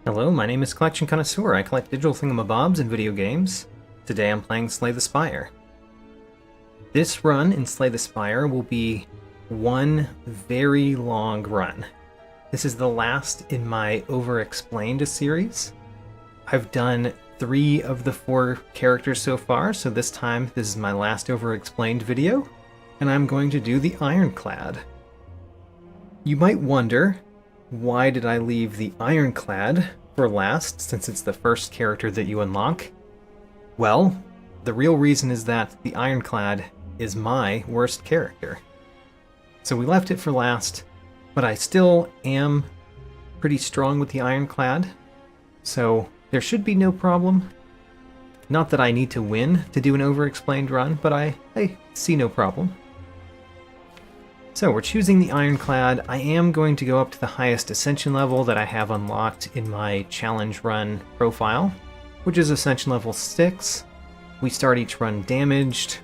Hello, my name is Collection Connoisseur. I collect digital thingamabobs and video games. Today I'm playing Slay the Spire. This run in Slay the Spire will be one very long run. This is the last in my Overexplained series. I've done 3 of the 4 characters so far, so this is my last Overexplained video, and I'm going to do the Ironclad. You might wonder, why did I leave the Ironclad for last, since it's the first character that you unlock? Well, the real reason is that the Ironclad is my worst character. So we left it for last, but I still am pretty strong with the Ironclad, so there should be no problem. Not that I need to win to do an Overexplained run, but I see no problem. So we're choosing the Ironclad. I am going to go up to the highest Ascension level that I have unlocked in my challenge run profile, which is Ascension level 6. We start each run damaged,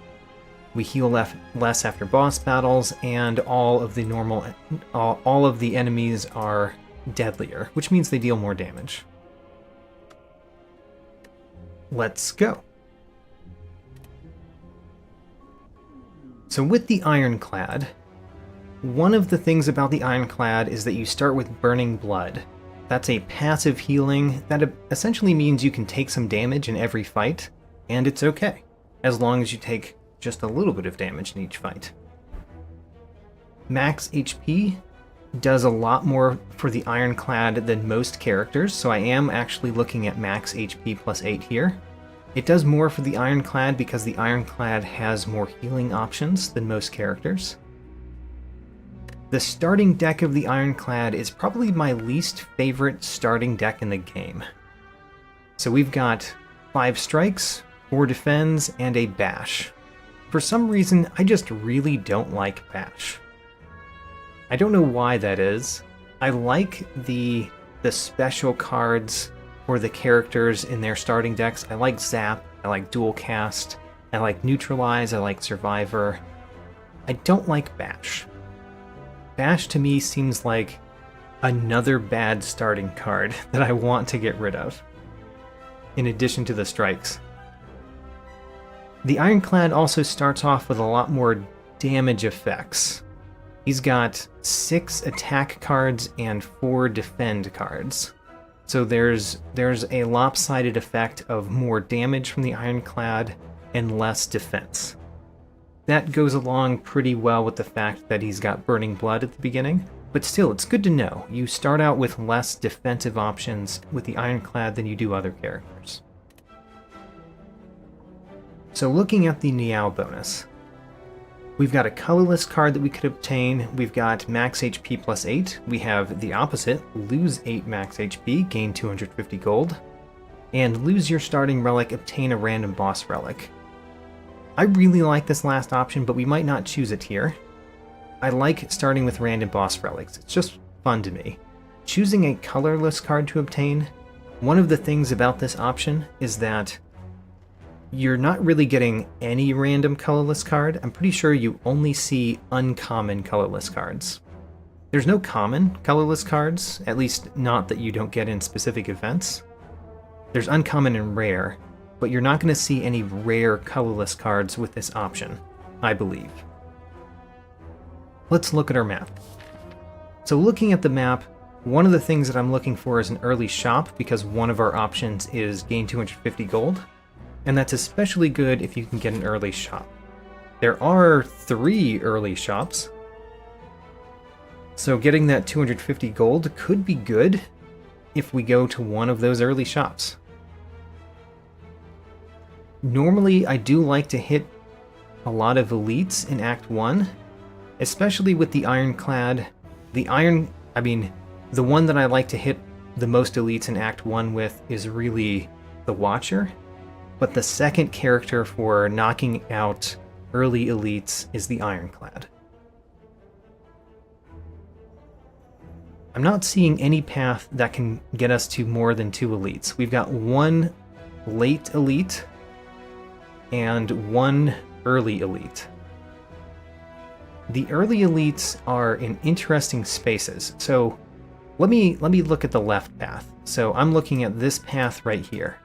we heal less after boss battles, and all of the enemies are deadlier, which means they deal more damage. Let's go. So with the Ironclad, one of the things about the Ironclad is that you start with Burning Blood. That's a passive healing that essentially means you can take some damage in every fight, and it's okay, as long as you take just a little bit of damage in each fight. Max HP does a lot more for the Ironclad than most characters, so I am actually looking at max HP plus 8 here. It does more for the Ironclad because the Ironclad has more healing options than most characters. The starting deck of the Ironclad is probably my least favorite starting deck in the game. So we've got 5 strikes, 4 defends, and a bash. For some reason, I just really don't like bash. I don't know why that is. I like the special cards for the characters in their starting decks. I like Zap, I like Dual Cast, I like Neutralize, I like Survivor. I don't like bash. Bash to me seems like another bad starting card that I want to get rid of, in addition to the strikes. The Ironclad also starts off with a lot more damage effects. He's got 6 attack cards and 4 defend cards. So there's a lopsided effect of more damage from the Ironclad and less defense. That goes along pretty well with the fact that he's got Burning Blood at the beginning, but still, it's good to know. You start out with less defensive options with the Ironclad than you do other characters. So looking at the Niao bonus, we've got a colorless card that we could obtain. We've got max HP plus 8. We have the opposite, lose 8 max HP, gain 250 gold, and lose your starting relic, obtain a random boss relic. I really like this last option, but we might not choose it here. I like starting with random boss relics. It's just fun to me. Choosing a colorless card to obtain, one of the things about this option is that you're not really getting any random colorless card. I'm pretty sure you only see uncommon colorless cards. There's no common colorless cards, at least not that you don't get in specific events. There's uncommon and rare, but you're not going to see any rare colorless cards with this option, I believe. Let's look at our map. So looking at the map, one of the things that I'm looking for is an early shop, because one of our options is gain 250 gold, and that's especially good if you can get an early shop. There are 3 early shops, so getting that 250 gold could be good if we go to one of those early shops. Normally, I do like to hit a lot of elites in Act 1, especially with the Ironclad. The one that I like to hit the most elites in Act 1 with is really the Watcher, but the second character for knocking out early elites is the Ironclad. I'm not seeing any path that can get us to more than 2 elites. We've got 1 late elite and 1 early elite. The early elites are in interesting spaces. So let me look at the left path. So I'm looking at this path right here.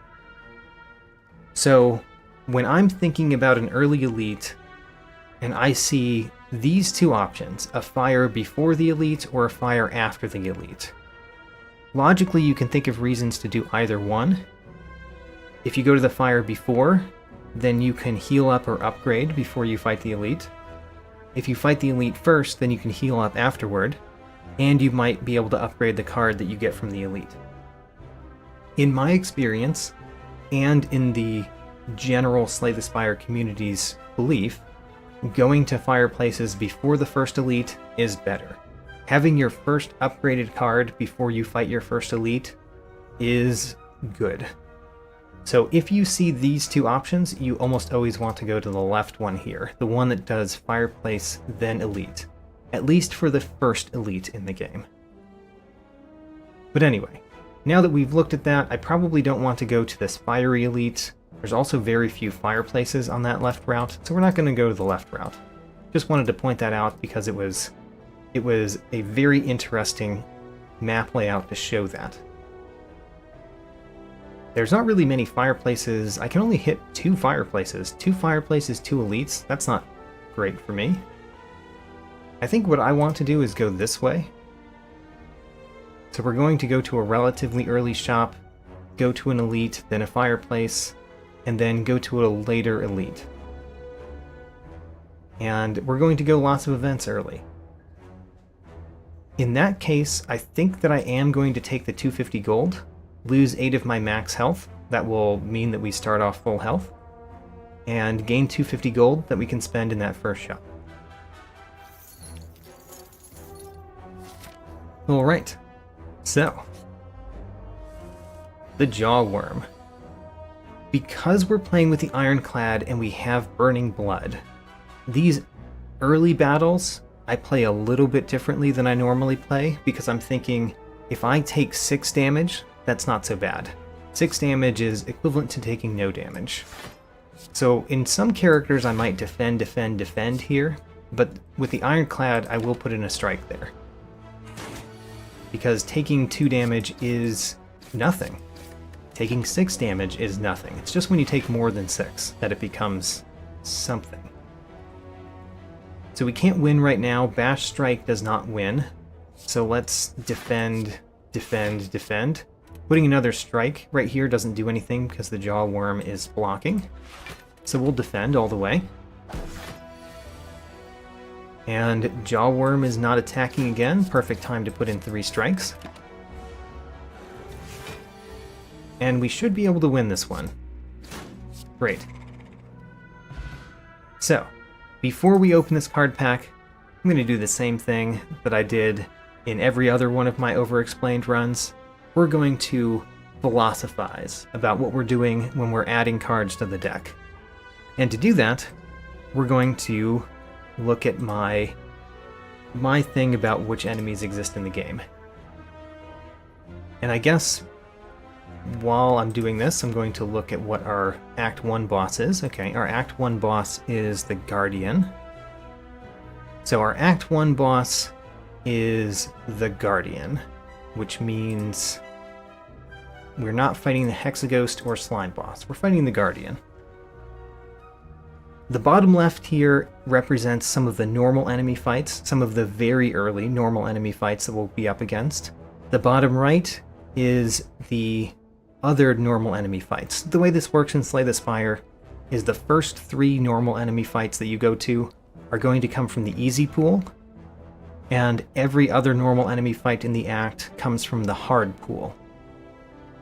So when I'm thinking about an early elite and I see these two options, a fire before the elite or a fire after the elite, logically you can think of reasons to do either one. If you go to the fire before, then you can heal up or upgrade before you fight the elite. If you fight the elite first, then you can heal up afterward, and you might be able to upgrade the card that you get from the elite. In my experience, and in the general Slay the Spire community's belief, going to fireplaces before the first elite is better. Having your first upgraded card before you fight your first elite is good. So if you see these two options, you almost always want to go to the left one here, the one that does fireplace then elite, at least for the first elite in the game. But anyway, now that we've looked at that, I probably don't want to go to this fiery elite. There's also very few fireplaces on that left route, so we're not going to go to the left route. Just wanted to point that out because it was a very interesting map layout to show that. There's not really many fireplaces. I can only hit 2 fireplaces. 2 fireplaces, 2 elites. That's not great for me. I think what I want to do is go this way. So we're going to go to a relatively early shop, go to an elite, then a fireplace, and then go to a later elite. And we're going to go lots of events early. In that case, I think that I am going to take the 250 gold, lose 8 of my max health. That will mean that we start off full health, and gain 250 gold that we can spend in that first shop. Alright, so the Jaw Worm. Because we're playing with the Ironclad and we have Burning Blood, these early battles I play a little bit differently than I normally play, because I'm thinking if I take 6 damage, that's not so bad. 6 damage is equivalent to taking no damage. So in some characters I might defend here, but with the Ironclad I will put in a strike there. Because taking 2 damage is nothing. Taking 6 damage is nothing. It's just when you take more than 6 that it becomes something. So we can't win right now. Bash Strike does not win. So let's defend. Putting another strike right here doesn't do anything because the Jaw Worm is blocking. So we'll defend all the way. And Jaw Worm is not attacking again. Perfect time to put in 3 strikes. And we should be able to win this one. Great. So, before we open this card pack, I'm going to do the same thing that I did in every other one of my Overexplained runs. We're going to philosophize about what we're doing when we're adding cards to the deck. And to do that, we're going to look at my thing about which enemies exist in the game. And I guess while I'm doing this, I'm going to look at what our Act 1 boss is. Okay, our Act 1 boss is the Guardian. So our Act 1 boss is the Guardian, which means we're not fighting the Hexaghost or Slime boss. We're fighting the Guardian. The bottom left here represents some of the normal enemy fights, some of the very early normal enemy fights that we'll be up against. The bottom right is the other normal enemy fights. The way this works in Slay the Spire is the first 3 normal enemy fights that you go to are going to come from the easy pool, and every other normal enemy fight in the act comes from the hard pool.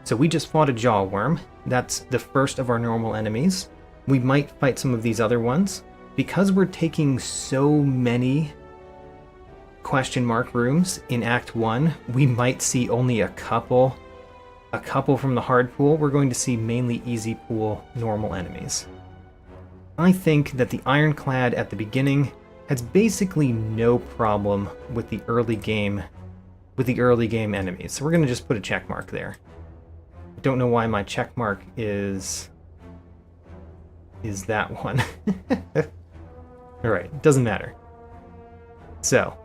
So we just fought a Jaw Worm. That's the first of our normal enemies. We might fight some of these other ones. Because we're taking so many question mark rooms in Act 1, we might see only a couple from the hard pool. We're going to see mainly easy pool normal enemies. I think that the Ironclad at the beginning has basically no problem with the early game enemies. So we're going to just put a check mark there. I don't know why my check mark is that one. Alright, doesn't matter. So,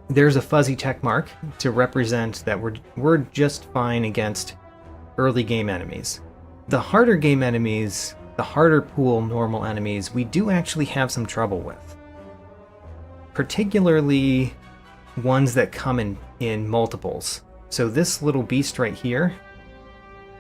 there's a fuzzy check mark to represent that we're just fine against early game enemies. The harder game enemies, the harder pool normal enemies, we do actually have some trouble with. Particularly ones that come in multiples. So this little beast right here,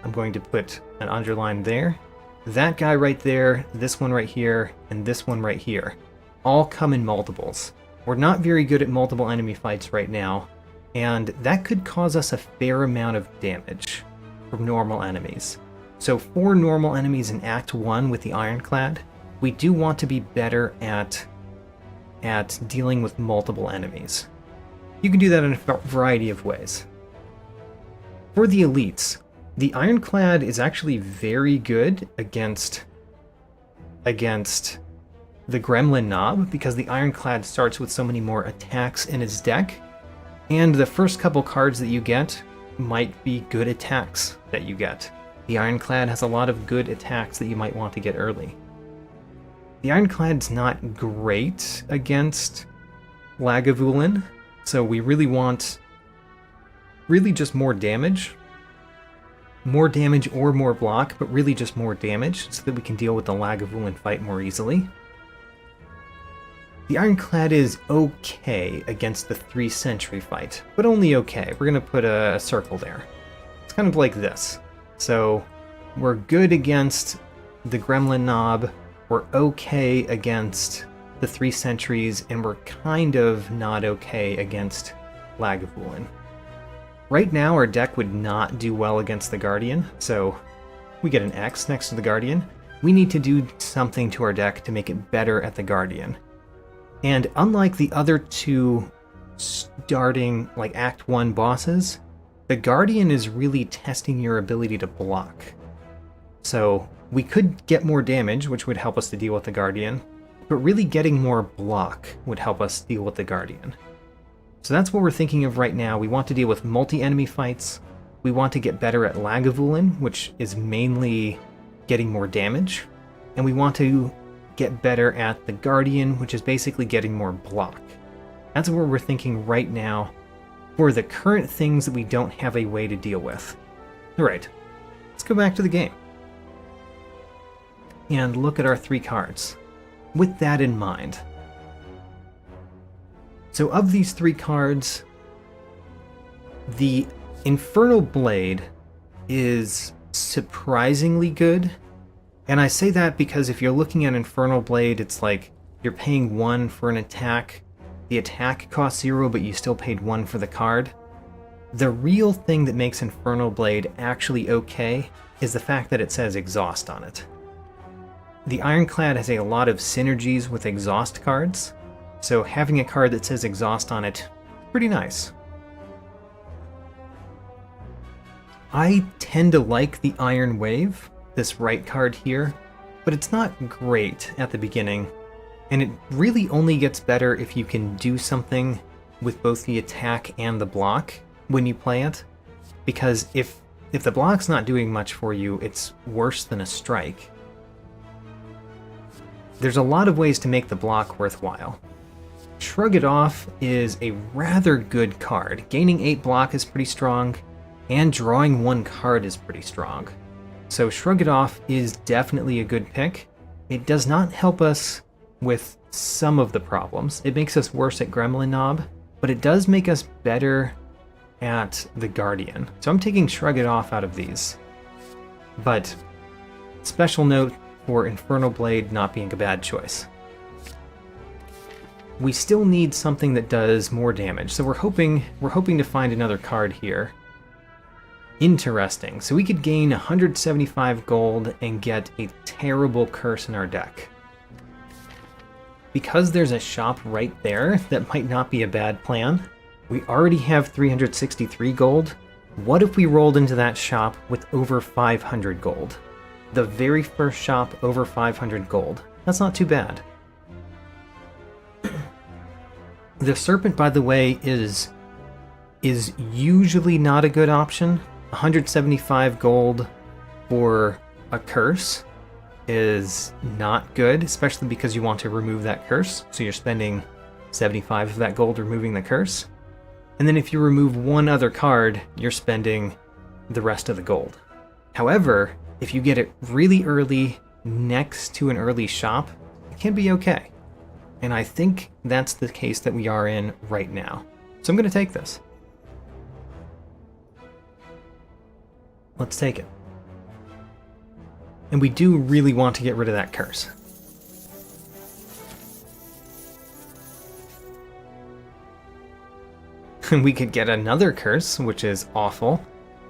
I'm going to put an underline there. That guy right there, this one right here, and this one right here, all come in multiples. We're not very good at multiple enemy fights right now, and that could cause us a fair amount of damage from normal enemies. So for normal enemies in Act 1 with the Ironclad, we do want to be better at dealing with multiple enemies. You can do that in a variety of ways. For the elites, the Ironclad is actually very good against the Gremlin Knob, because the Ironclad starts with so many more attacks in his deck, and the first couple cards that you get might be good attacks that you get. The Ironclad has a lot of good attacks that you might want to get early. The Ironclad's not great against Lagavulin, so we really want just more damage. More damage or more block, but really just more damage so that we can deal with the Lagavulin fight more easily. The Ironclad is okay against the 3 Century fight, but only okay. We're going to put a circle there. It's kind of like this. So we're good against the Gremlin Knob, we're okay against the 3 Centuries, and we're kind of not okay against Lagavulin. Right now our deck would not do well against the Guardian, so we get an X next to the Guardian. We need to do something to our deck to make it better at the Guardian. And unlike the other 2 starting, like, Act 1 bosses, the Guardian is really testing your ability to block. So we could get more damage, which would help us to deal with the Guardian, but really getting more block would help us deal with the Guardian. So that's what we're thinking of right now. We want to deal with multi-enemy fights. We want to get better at Lagavulin, which is mainly getting more damage. And we want to get better at the Guardian, which is basically getting more block. That's what we're thinking right now for the current things that we don't have a way to deal with. Alright, let's go back to the game and look at our 3 cards with that in mind. So of these 3 cards, the Infernal Blade is surprisingly good. And I say that because if you're looking at Infernal Blade, it's like you're paying 1 for an attack. The attack costs 0, but you still paid 1 for the card. The real thing that makes Infernal Blade actually okay is the fact that it says Exhaust on it. The Ironclad has a lot of synergies with Exhaust cards, so having a card that says Exhaust on it, pretty nice. I tend to like the Iron Wave, this right card here, but it's not great at the beginning, and it really only gets better if you can do something with both the attack and the block when you play it, because if the block's not doing much for you, it's worse than a strike. There's a lot of ways to make the block worthwhile. Shrug It Off is a rather good card. Gaining 8 block is pretty strong, and drawing 1 card is pretty strong. So Shrug It Off is definitely a good pick. It does not help us with some of the problems. It makes us worse at Gremlin Knob, but it does make us better at the Guardian. So I'm taking Shrug It Off out of these. But special note for Infernal Blade not being a bad choice. We still need something that does more damage, so we're hoping to find another card here. Interesting. So we could gain 175 gold and get a terrible curse in our deck. Because there's a shop right there, that might not be a bad plan. We already have 363 gold. What if we rolled into that shop with over 500 gold? The very first shop over 500 gold. That's not too bad. The Serpent, by the way, is usually not a good option. 175 gold for a curse is not good, especially because you want to remove that curse. So you're spending 75 of that gold removing the curse. And then if you remove one other card, you're spending the rest of the gold. However, if you get it really early next to an early shop, it can be okay. And I think that's the case that we are in right now. So I'm going to take this. Let's take it. And we do really want to get rid of that curse. And we could get another curse, which is awful.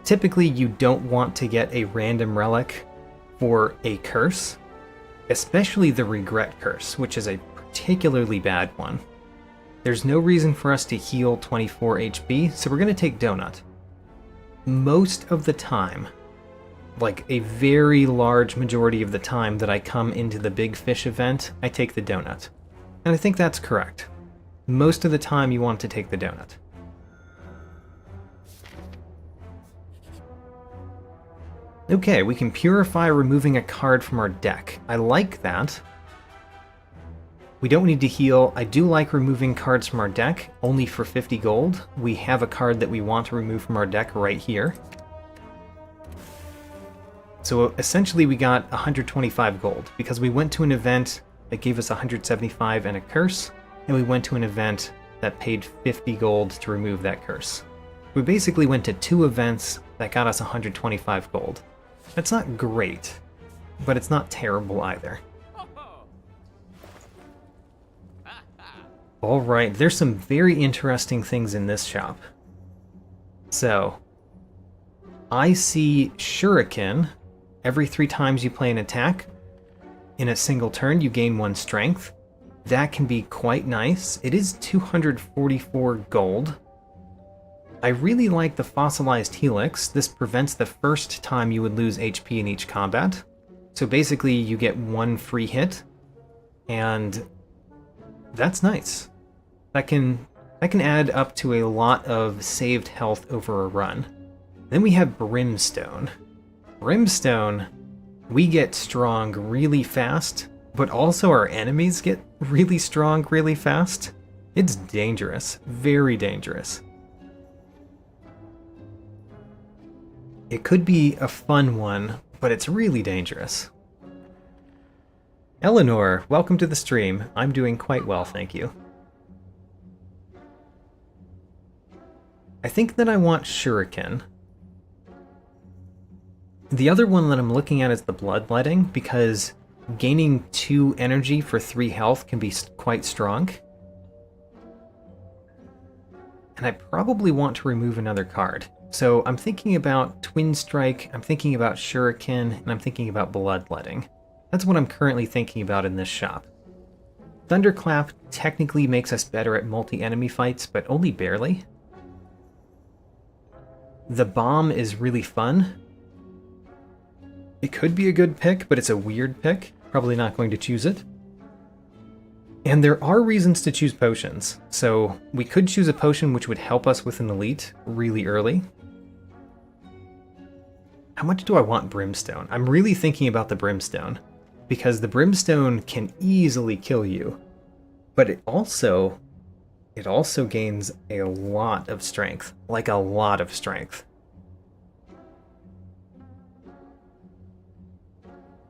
Typically, you don't want to get a random relic for a curse, especially the regret curse, which is a particularly bad one. There's no reason for us to heal 24 HP, so we're going to take Donut. Most of the time, like a very large majority of the time that I come into the Big Fish event, I take the Donut. And I think that's correct. Most of the time you want to take the Donut. Okay, we can purify removing a card from our deck. I like that. We don't need to heal. I do like removing cards from our deck, only for 50 gold. We have a card that we want to remove from our deck right here. So essentially we got 125 gold, because we went to an event that gave us 175 and a curse, and we went to an event that paid 50 gold to remove that curse. We basically went to 2 events that got us 125 gold. That's not great, but it's not terrible either. Alright, there's some very interesting things in this shop. So, I see Shuriken. Every 3 times you play an attack, in a single turn you gain 1 strength. That can be quite nice. It is 244 gold. I really like the Fossilized Helix. This prevents the first time you would lose HP in each combat. So basically you get 1 free hit, and that's nice. That can add up to a lot of saved health over a run. Then we have Brimstone. Brimstone, we get strong really fast, but also our enemies get really strong really fast. It's dangerous, very dangerous. It could be a fun one, but it's really dangerous. Eleanor, welcome to the stream. I'm doing quite well, thank you. I think that I want Shuriken. The other one that I'm looking at is the Bloodletting, because gaining 2 energy for 3 health can be quite strong. And I probably want to remove another card. So I'm thinking about Twin Strike, I'm thinking about Shuriken, and I'm thinking about Bloodletting. That's what I'm currently thinking about in this shop. Thunderclap technically makes us better at multi-enemy fights, but only barely. The Bomb is really fun. It could be a good pick, but it's a weird pick. Probably not going to choose it. And there are reasons to choose potions. So we could choose a potion which would help us with an elite really early. How much do I want Brimstone? I'm really thinking about the Brimstone, because the Brimstone can easily kill you, but it also gains a lot of strength, like a lot of strength.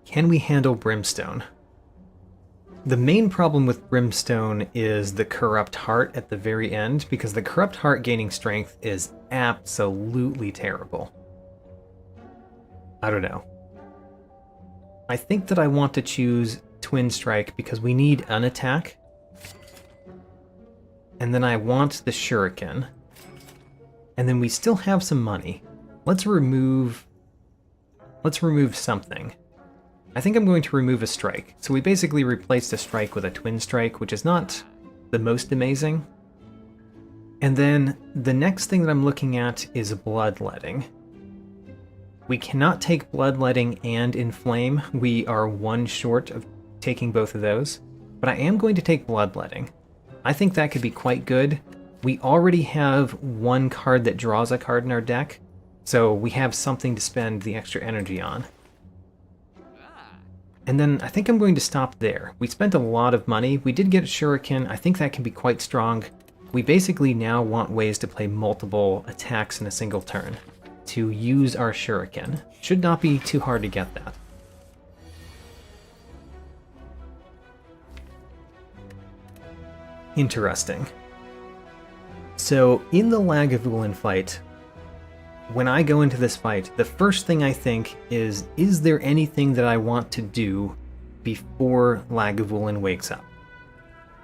Can we handle Brimstone? The main problem with Brimstone is the Corrupt Heart at the very end, because the Corrupt Heart gaining strength is absolutely terrible. I don't know. I think that I want to choose Twin Strike because we need an attack. And then I want the Shuriken. And then we still have some money. Let's remove something. I think I'm going to remove a strike. So we basically replaced a strike with a Twin Strike, which is not the most amazing. And then the next thing that I'm looking at is Bloodletting. We cannot take Bloodletting and Inflame. We are 1 short of taking both of those. But I am going to take Bloodletting. I think that could be quite good. We already have 1 card that draws a card in our deck, so we have something to spend the extra energy on. And then I think I'm going to stop there. We spent a lot of money. We did get a Shuriken. I think that can be quite strong. We basically now want ways to play multiple attacks in a single turn, to use our shuriken. Should not be too hard to get that. Interesting. So, in the Lagavulin fight, when I go into this fight, the first thing I think is there anything that I want to do before Lagavulin wakes up?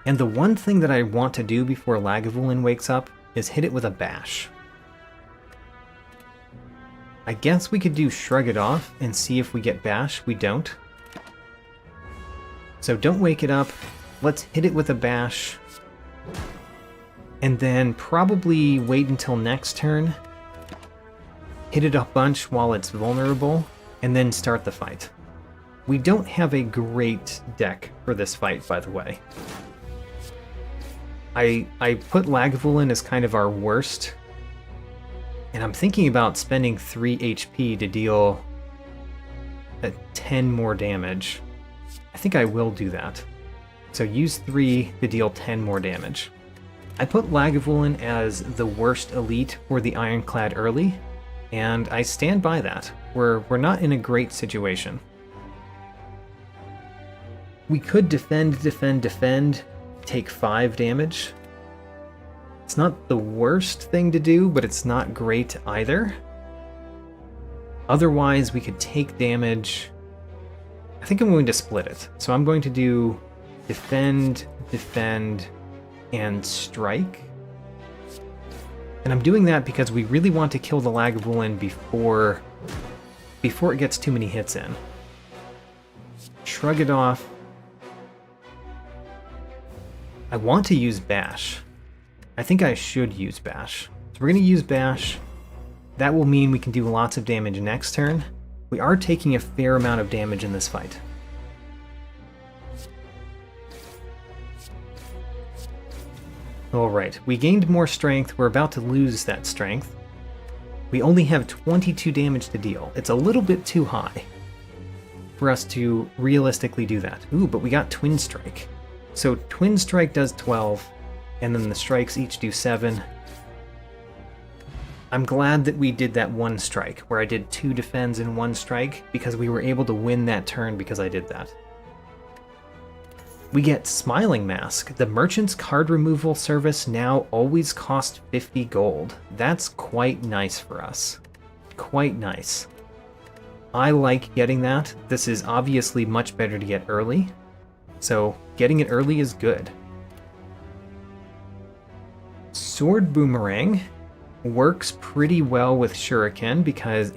And the one thing that I want to do before Lagavulin wakes up is hit it with a bash. I guess we could do Shrug It Off and see if we get bash. We don't. So don't wake it up. Let's hit it with a bash. And then probably wait until next turn. Hit it a bunch while it's vulnerable, and then start the fight. We don't have a great deck for this fight, by the way. I put Lagavulin as kind of our worst, and I'm thinking about spending 3 HP to deal 10 more damage. I think I will do that. So use 3 to deal 10 more damage. I put Lagavulin as the worst elite for the Ironclad early, and I stand by that. We're not in a great situation. We could defend, take 5 damage. It's not the worst thing to do, but it's not great either. Otherwise, we could take damage. I think I'm going to split it. So I'm going to do defend, and strike. And I'm doing that because we really want to kill the Lagavulin before it gets too many hits in. Shrug It Off. I want to use bash. I think I should use bash. So we're going to use bash. That will mean we can do lots of damage next turn. We are taking a fair amount of damage in this fight. Alright, we gained more strength. We're about to lose that strength. We only have 22 damage to deal. It's a little bit too high for us to realistically do that. Ooh, but we got Twin Strike. So Twin Strike does 12, and then the strikes each do 7. I'm glad that we did that one strike, where I did 2 defends and 1 strike, because we were able to win that turn because I did that. We get Smiling Mask. The merchant's card removal service now always costs 50 gold. That's quite nice for us. Quite nice. I like getting that. This is obviously much better to get early, so getting it early is good. Sword Boomerang works pretty well with Shuriken because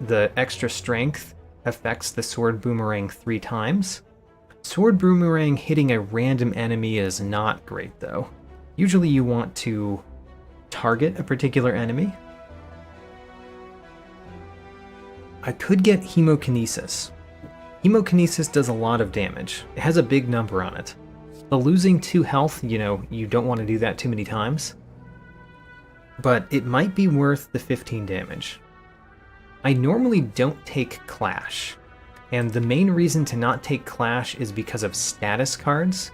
the extra strength affects the Sword Boomerang 3 times. Sword Boomerang hitting a random enemy is not great, though. Usually you want to target a particular enemy. I could get Hemokinesis. Hemokinesis does a lot of damage. It has a big number on it. But losing 2 health, you don't want to do that too many times. But it might be worth the 15 damage. I normally don't take Clash. And the main reason to not take Clash is because of status cards.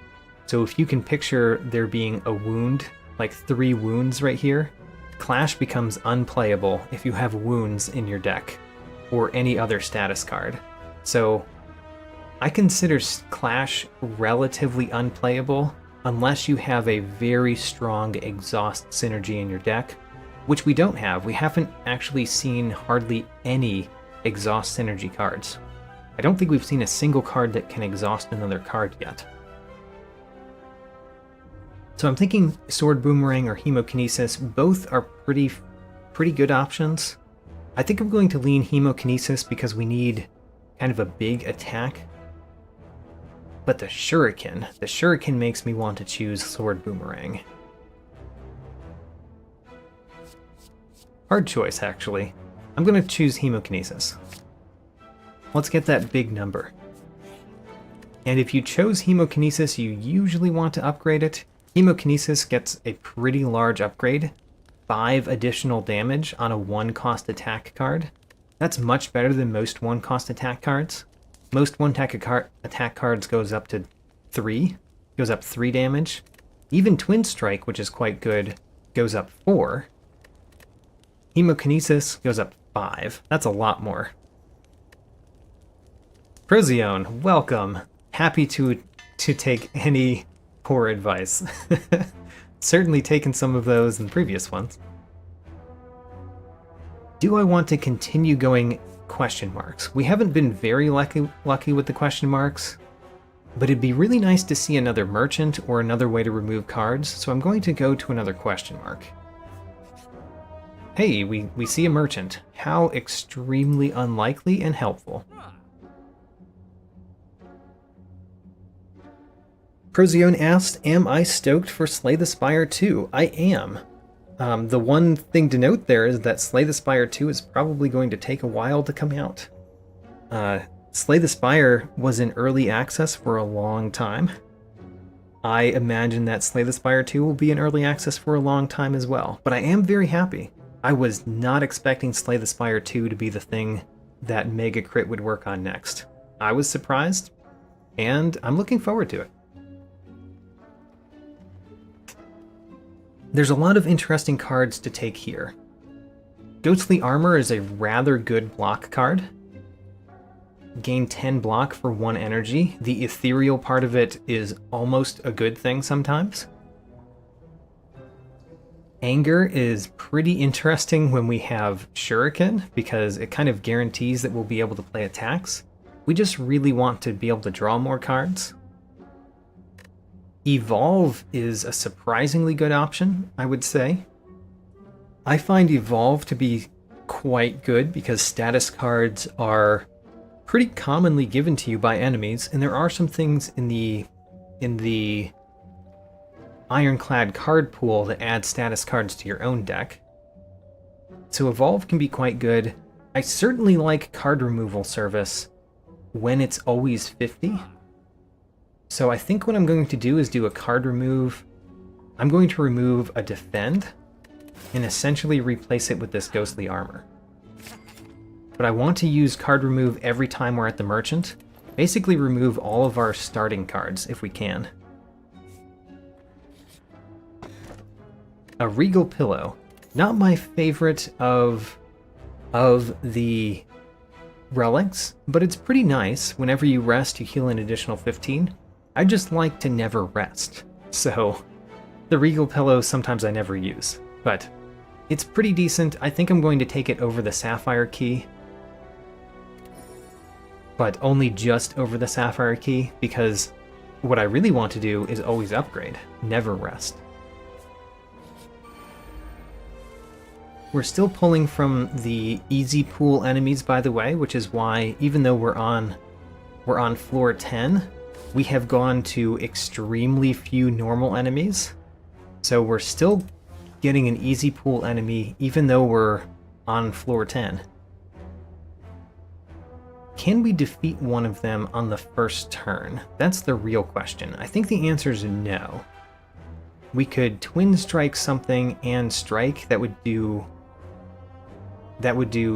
So if you can picture there being a wound, like 3 wounds right here, Clash becomes unplayable if you have wounds in your deck, or any other status card. So I consider Clash relatively unplayable unless you have a very strong exhaust synergy in your deck, which we don't have. We haven't actually seen hardly any exhaust synergy cards. I don't think we've seen a single card that can exhaust another card yet. So I'm thinking Sword Boomerang or Hemokinesis. Both are pretty good options. I think I'm going to lean Hemokinesis because we need kind of a big attack. But the Shuriken makes me want to choose Sword Boomerang. Hard choice, actually. I'm going to choose Hemokinesis. Let's get that big number. And if you chose Hemokinesis, you usually want to upgrade it. Hemokinesis gets a pretty large upgrade. 5 additional damage on a 1-cost attack card. That's much better than most 1-cost attack cards. Most 1-attack cards goes up to 3. Goes up 3 damage. Even Twin Strike, which is quite good, goes up 4. Hemokinesis goes up 5. That's a lot more. Prosione, welcome. Happy to take any poor advice. Certainly taken some of those in previous ones. Do I want to continue going question marks? We haven't been very lucky with the question marks, but it'd be really nice to see another merchant or another way to remove cards, so I'm going to go to another question mark. Hey, we see a merchant. How extremely unlikely and helpful. Prosione asked, am I stoked for Slay the Spire 2? I am. The one thing to note there is that Slay the Spire 2 is probably going to take a while to come out. Slay the Spire was in early access for a long time. I imagine that Slay the Spire 2 will be in early access for a long time as well, but I am very happy. I was not expecting Slay the Spire 2 to be the thing that Mega Crit would work on next. I was surprised, and I'm looking forward to it. There's a lot of interesting cards to take here. Ghostly Armor is a rather good block card. Gain 10 block for 1 energy. The ethereal part of it is almost a good thing sometimes. Anger is pretty interesting when we have Shuriken, because it kind of guarantees that we'll be able to play attacks. We just really want to be able to draw more cards. Evolve is a surprisingly good option, I would say. I find Evolve to be quite good because status cards are pretty commonly given to you by enemies, and there are some things in the Ironclad card pool that add status cards to your own deck. So Evolve can be quite good. I certainly like card removal service when it's always 50. So I think what I'm going to do is do a card remove. I'm going to remove a defend and essentially replace it with this Ghostly Armor. But I want to use card remove every time we're at the merchant. Basically remove all of our starting cards if we can. A Regal Pillow. Not my favorite of the relics, but it's pretty nice. Whenever you rest, you heal an additional 15. I just like to never rest, so the Regal Pillow sometimes I never use, but it's pretty decent. I think I'm going to take it over the Sapphire Key, but only just over the Sapphire Key, because what I really want to do is always upgrade, never rest. We're still pulling from the easy pool enemies, by the way, which is why even though we're on floor 10, we have gone to extremely few normal enemies, so we're still getting an easy pool enemy even though we're on floor 10. Can we defeat one of them on the first turn? That's the real question. I think the answer is no. We could Twin Strike something and strike. That would do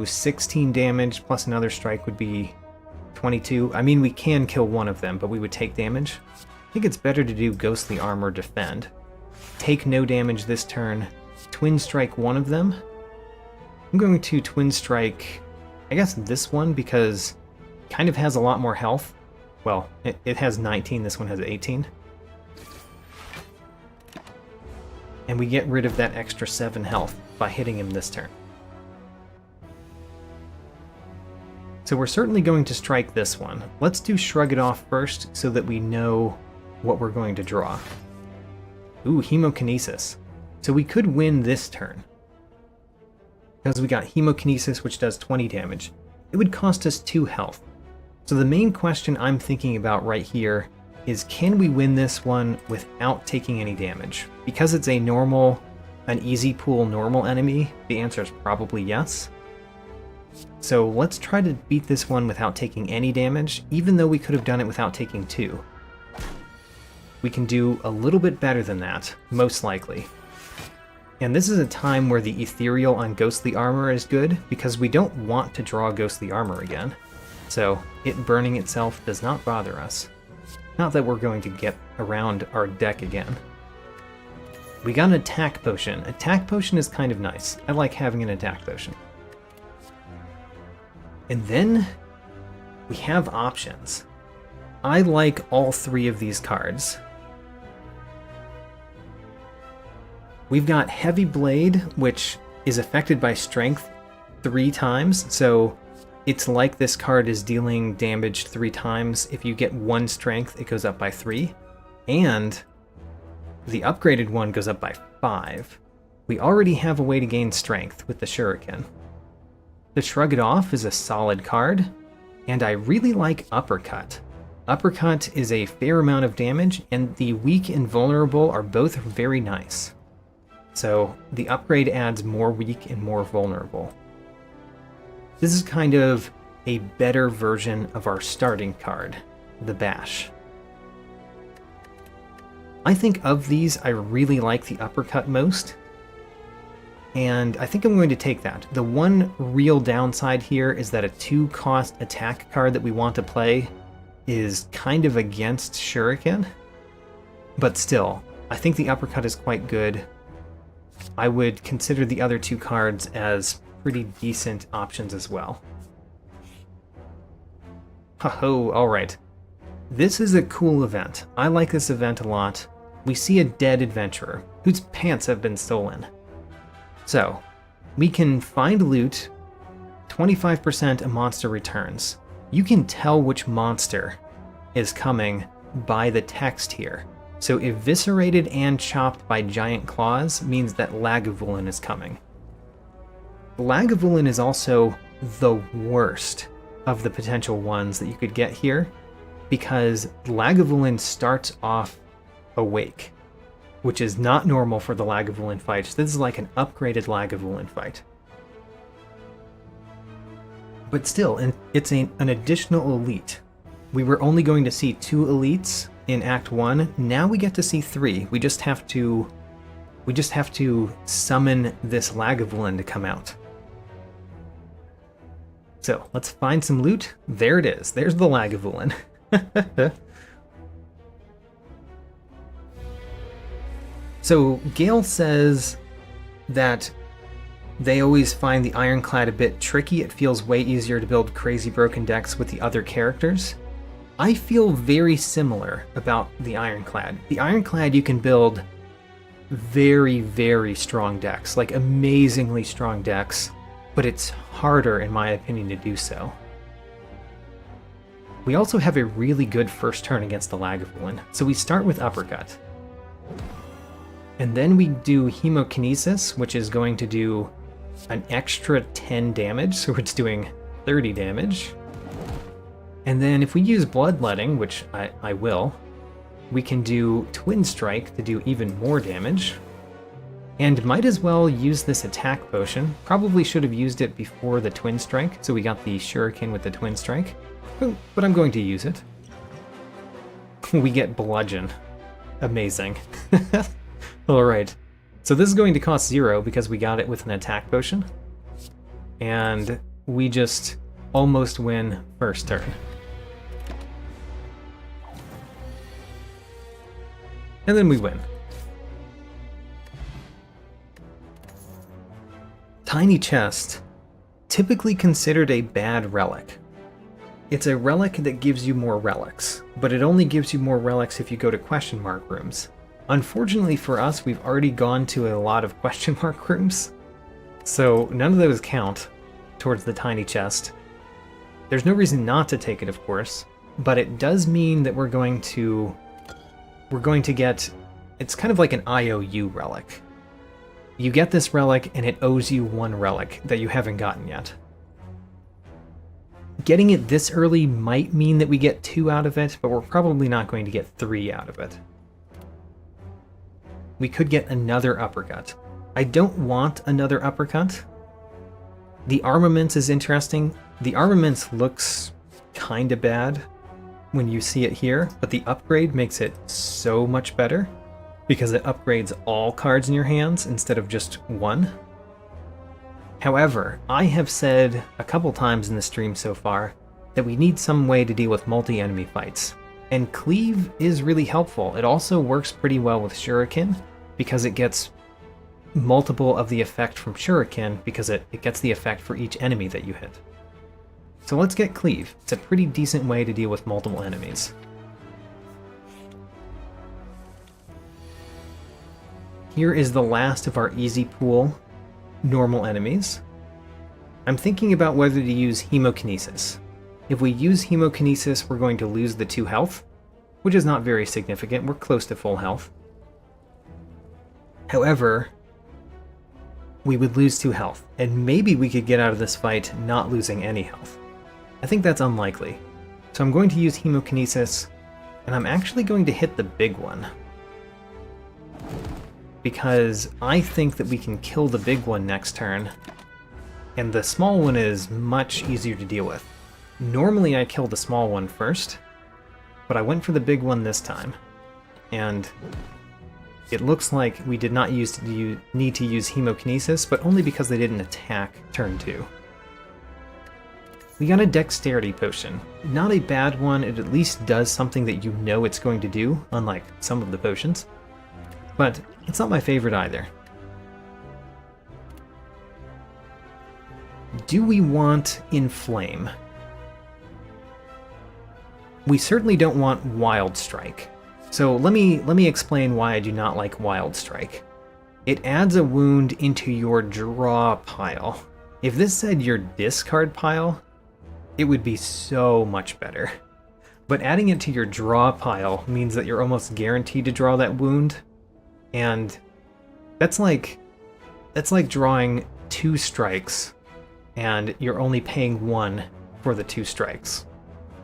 16 damage, plus another strike would be 22. I mean, we can kill one of them, but we would take damage. I think it's better to do Ghostly Armor defend. Take no damage this turn. Twin Strike one of them. I'm going to Twin Strike, I guess this one, because it kind of has a lot more health. Well, it has 19, this one has 18. And we get rid of that extra 7 health by hitting him this turn. So we're certainly going to strike this one. Let's do Shrug It Off first so that we know what we're going to draw. Ooh, Hemokinesis. So we could win this turn, because we got Hemokinesis, which does 20 damage. It would cost us 2 health. So the main question I'm thinking about right here is, can we win this one without taking any damage? Because it's an easy pool normal enemy, the answer is probably yes. So let's try to beat this one without taking any damage, even though we could have done it without taking 2. We can do a little bit better than that, most likely. And this is a time where the Ethereal on Ghostly Armor is good, because we don't want to draw Ghostly Armor again. So it burning itself does not bother us. Not that we're going to get around our deck again. We got an attack potion. Attack potion is kind of nice. I like having an attack potion. And then we have options. I like all three of these cards. We've got Heavy Blade, which is affected by strength 3 times, so it's like this card is dealing damage 3 times. If you get 1 strength, it goes up by 3. And the upgraded one goes up by 5. We already have a way to gain strength with the Shuriken. The Shrug It Off is a solid card, and I really like Uppercut. Uppercut is a fair amount of damage, and the Weak and Vulnerable are both very nice. So the upgrade adds more weak and more vulnerable. This is kind of a better version of our starting card, the Bash. I think of these, I really like the Uppercut most, and I think I'm going to take that. The one real downside here is that a 2-cost attack card that we want to play is kind of against Shuriken, but still, I think the Uppercut is quite good. I would consider the other 2 cards as pretty decent options as well. Ho-ho, alright. This is a cool event. I like this event a lot. We see a dead adventurer whose pants have been stolen. So, we can find loot, 25% a monster returns. You can tell which monster is coming by the text here. So eviscerated and chopped by giant claws means that Lagavulin is coming. Lagavulin is also the worst of the potential ones that you could get here, because Lagavulin starts off awake, which is not normal for the Lagavulin fight. This is like an upgraded Lagavulin fight. But still, it's an additional elite. We were only going to see 2 elites in Act 1. Now we get to see 3. We just have to summon this Lagavulin to come out. So let's find some loot. There it is. There's the Lagavulin. So Gale says that they always find the Ironclad a bit tricky. It feels way easier to build crazy broken decks with the other characters. I feel very similar about the Ironclad. The Ironclad, you can build very, very strong decks, like amazingly strong decks, but it's harder, in my opinion, to do so. We also have a really good first turn against the Lagavulin, so we start with Uppercut. And then we do Hemokinesis, which is going to do an extra 10 damage, so it's doing 30 damage. And then if we use Bloodletting, which I will, we can do Twin Strike to do even more damage. And might as well use this attack potion. Probably should have used it before the Twin Strike, so we got the Shuriken with the Twin Strike. But I'm going to use it. We get Bludgeon. Amazing. Alright, so this is going to cost 0 because we got it with an attack potion. And we just almost win first turn. And then we win. Tiny Chest, typically considered a bad relic. It's a relic that gives you more relics, but it only gives you more relics if you go to question mark rooms. Unfortunately for us, we've already gone to a lot of question mark rooms, so none of those count towards the Tiny Chest. There's no reason not to take it, of course, but it does mean that we're going to get, it's kind of like an IOU relic. You get this relic and it owes you 1 relic that you haven't gotten yet. Getting it this early might mean that we get 2 out of it, but we're probably not going to get 3 out of it. We could get another Uppercut. I don't want another Uppercut. The Armaments is interesting. The Armaments looks kinda bad when you see it here, but the upgrade makes it so much better because it upgrades all cards in your hands instead of just 1. However, I have said a couple times in the stream so far that we need some way to deal with multi-enemy fights, and Cleave is really helpful. It also works pretty well with Shuriken, because it gets multiple of the effect from Shuriken, because it gets the effect for each enemy that you hit. So let's get Cleave. It's a pretty decent way to deal with multiple enemies. Here is the last of our easy pool normal enemies. I'm thinking about whether to use Hemokinesis. If we use Hemokinesis, we're going to lose the 2 health, which is not very significant. We're close to full health. However, we would lose 2 health, and maybe we could get out of this fight not losing any health. I think that's unlikely. So I'm going to use Hemokinesis, and I'm actually going to hit the big one, because I think that we can kill the big one next turn, and the small one is much easier to deal with. Normally I kill the small one first, but I went for the big one this time, and it looks like we did not need to use Hemokinesis, but only because they didn't attack turn 2. We got a Dexterity Potion. Not a bad one, it at least does something that you know it's going to do, unlike some of the potions. But it's not my favorite either. Do we want Inflame? We certainly don't want Wild Strike. So let me explain why I do not like Wild Strike. It adds a wound into your draw pile. If this said your discard pile, it would be so much better. But adding it to your draw pile means that you're almost guaranteed to draw that wound, and that's like drawing 2 strikes and you're only paying 1 for the 2 strikes.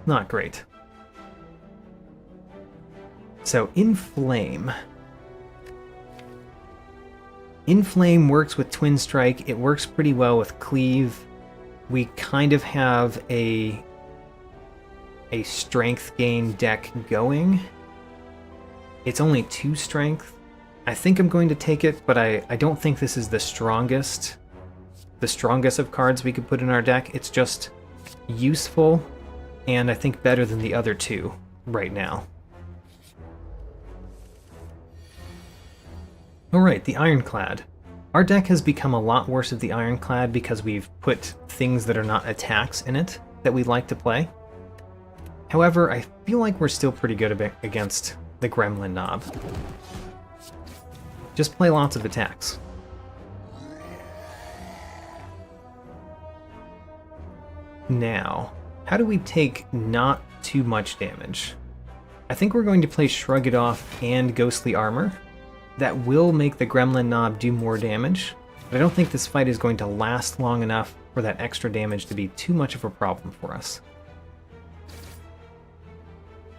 Not great. So Inflame. Inflame works with Twin Strike. It works pretty well with Cleave. We kind of have a strength gain deck going. It's only 2 strength. I think I'm going to take it, but I don't think this is the strongest of cards we could put in our deck. It's just useful, and I think better than the other 2 right now. Alright, the Ironclad. Our deck has become a lot worse of the Ironclad because we've put things that are not attacks in it that we like to play. However, I feel like we're still pretty good against the Gremlin Knob. Just play lots of attacks. Now, how do we take not too much damage? I think we're going to play Shrug It Off and Ghostly Armor. That will make the Gremlin Knob do more damage, but I don't think this fight is going to last long enough for that extra damage to be too much of a problem for us.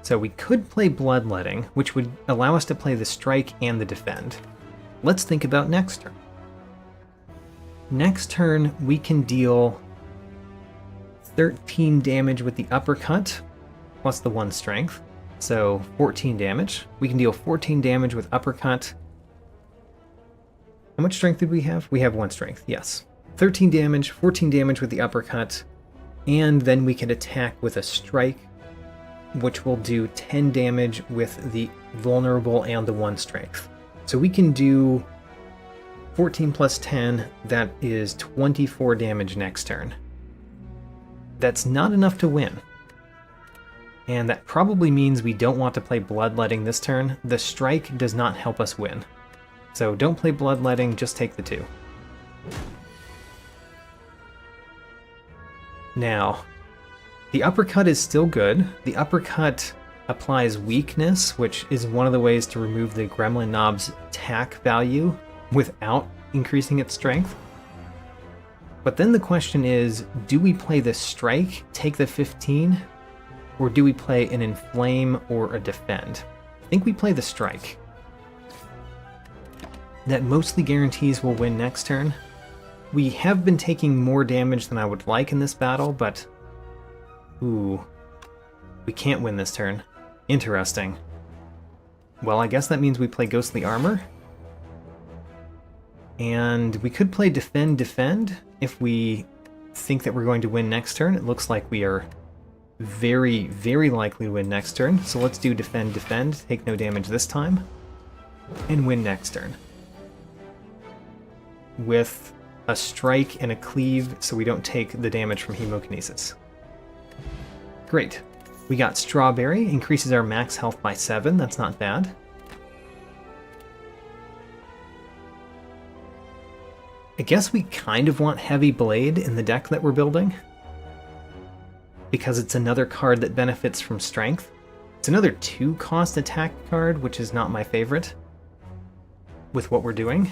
So we could play Bloodletting, which would allow us to play the Strike and the Defend. Let's think about next turn. Next turn, we can deal 13 damage with the Uppercut, plus the 1 strength, so 14 damage. We can deal 14 damage with Uppercut. How much strength did we have? We have 1 strength, yes. 13 damage, 14 damage with the Uppercut, and then we can attack with a Strike, which will do 10 damage with the Vulnerable and the 1 strength. So we can do 14 plus 10, that is 24 damage next turn. That's not enough to win. And that probably means we don't want to play Bloodletting this turn. The Strike does not help us win. So don't play Bloodletting, just take the 2. Now, the Uppercut is still good. The Uppercut applies Weakness, which is one of the ways to remove the Gremlin Knob's attack value without increasing its strength. But then the question is, do we play the Strike, take the 15, or do we play an Inflame or a Defend? I think we play the Strike. That mostly guarantees we'll win next turn. We have been taking more damage than I would like in this battle, but... ooh. We can't win this turn. Interesting. Well, I guess that means we play Ghostly Armor. And we could play Defend, Defend if we think that we're going to win next turn. It looks like we are very, very likely to win next turn. So let's do Defend, Defend, take no damage this time, and win next turn. with a strike and a cleave so we don't take the damage from hemokinesis. Great. We got Strawberry, increases our max health by 7, that's not bad. I guess we kind of want Heavy Blade in the deck that we're building, because it's another card that benefits from strength. It's another 2-cost attack card, which is not my favorite with what we're doing.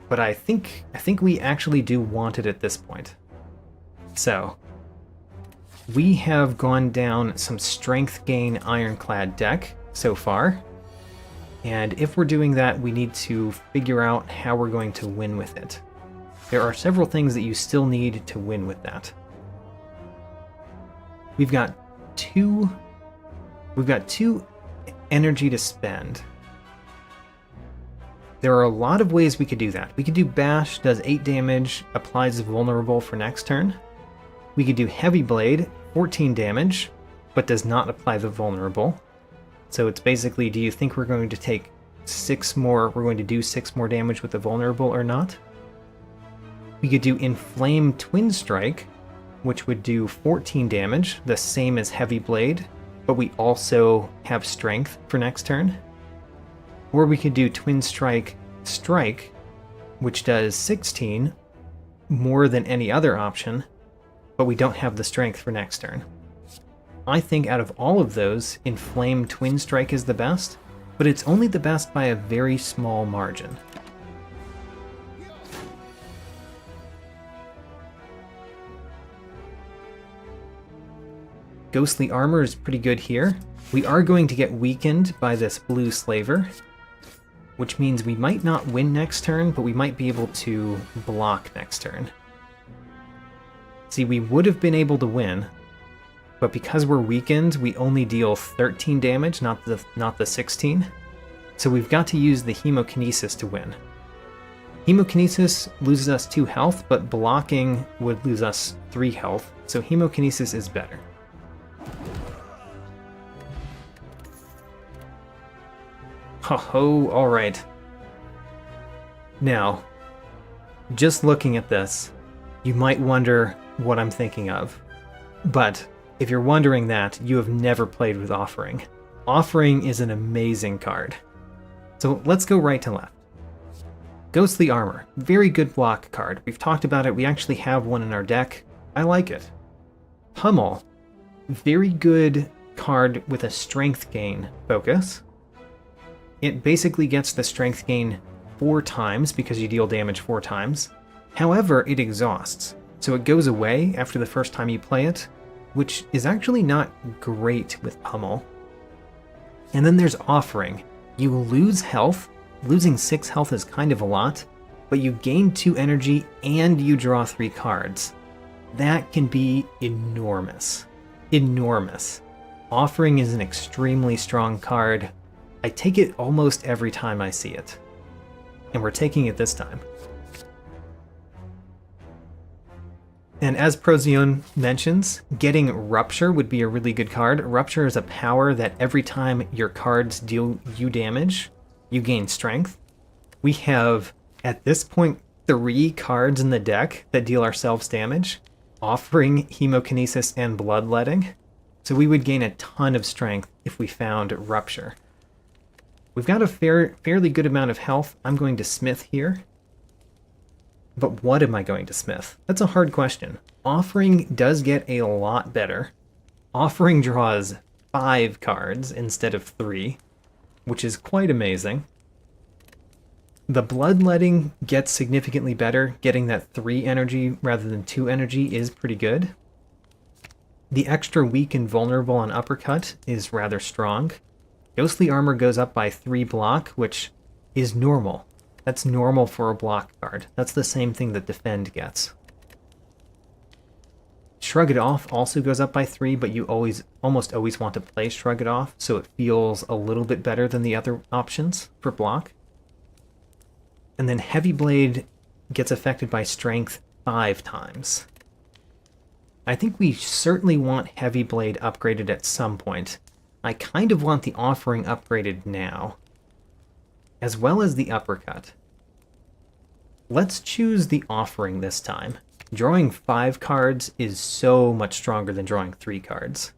But I think we actually do want it at this point. So, we have gone down some strength gain Ironclad deck so far. And if we're doing that, we need to figure out how we're going to win with it. There are several things that you still need to win with that. We've got two energy to spend. There are a lot of ways we could do that. We could do Bash, does 8 damage, applies vulnerable for next turn. We could do Heavy Blade, 14 damage, but does not apply the vulnerable. So it's basically, do you think we're going to take 6 more, we're going to do 6 more damage with the vulnerable or not? We could do Inflame Twin Strike, which would do 14 damage, the same as Heavy Blade, but we also have Strength for next turn. Or we could do Twin Strike, which does 16, more than any other option, but we don't have the Strength for next turn. I think out of all of those, Inflame Twin Strike is the best, but it's only the best by a very small margin. Ghostly Armor is pretty good here. We are going to get weakened by this Blue Slaver, which means we might not win next turn, but we might be able to block next turn. See, we would have been able to win, but because we're weakened, we only deal 13 damage, not the 16. So we've got to use the Hemokinesis to win. Hemokinesis loses us 2 health, but blocking would lose us 3 health, so Hemokinesis is better. Ho-ho, alright. Now, just looking at this, you might wonder what I'm thinking of. But if you're wondering that, you have never played with Offering. Offering is an amazing card. So let's go right to left. Ghostly Armor, very good block card. We've talked about it, we actually have one in our deck. I like it. Pummel, very good card with a strength gain focus. It basically gets the strength gain 4 times because you deal damage 4 times. However, it exhausts, so it goes away after the first time you play it, which is actually not great with Pummel. And then there's Offering. You lose health. Losing 6 health is kind of a lot, but you gain 2 energy and you draw 3 cards. That can be enormous. Enormous. Offering is an extremely strong card. I take it almost every time I see it. And we're taking it this time. And as Prozyon mentions, getting Rupture would be a really good card. Rupture is a power that every time your cards deal you damage, you gain strength. We have, at this point, 3 cards in the deck that deal ourselves damage, Offering, Hemokinesis, and Bloodletting. So we would gain a ton of strength if we found Rupture. We've got a fairly good amount of health. I'm going to Smith here. But what am I going to Smith? That's a hard question. Offering does get a lot better. Offering draws 5 cards instead of 3, which is quite amazing. The Bloodletting gets significantly better. Getting that 3 energy rather than 2 energy is pretty good. The extra weak and vulnerable on Uppercut is rather strong. Ghostly Armor goes up by 3 block, which is normal. That's normal for a block card. That's the same thing that Defend gets. Shrug It Off also goes up by 3, but you almost always want to play Shrug It Off, so it feels a little bit better than the other options for block. And then Heavy Blade gets affected by Strength 5 times. I think we certainly want Heavy Blade upgraded at some point. I kind of want the Offering upgraded now, as well as the Uppercut. Let's choose the Offering this time. Drawing 5 cards is so much stronger than drawing 3 cards.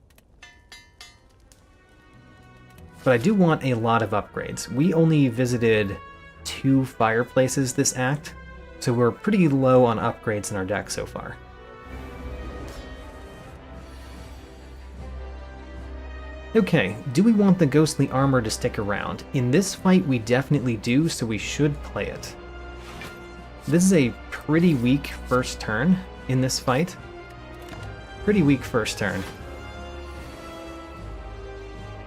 But I do want a lot of upgrades. We only visited 2 fireplaces this act, so we're pretty low on upgrades in our deck so far. Okay, do we want the Ghostly Armor to stick around? In this fight we definitely do, so we should play it. This is a pretty weak first turn in this fight. Pretty weak first turn.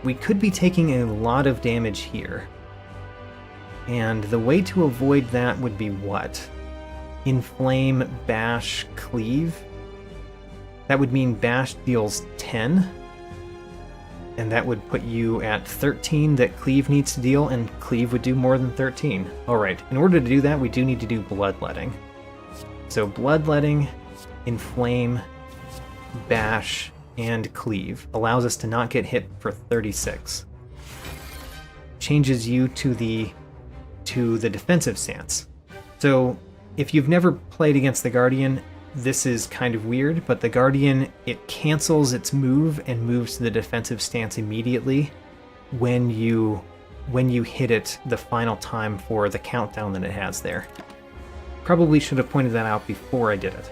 We could be taking a lot of damage here. And the way to avoid that would be what? Inflame, Bash, Cleave? That would mean Bash deals 10. And that would put you at 13 that Cleave needs to deal, and Cleave would do more than 13. Alright, in order to do that, we do need to do Bloodletting. So Bloodletting, Inflame, Bash, and Cleave allows us to not get hit for 36. Changes you to the defensive stance. So if you've never played against the Guardian, this is kind of weird, but the Guardian, it cancels its move and moves to the defensive stance immediately when you hit it the final time for the countdown that it has there. Probably should have pointed that out before I did it.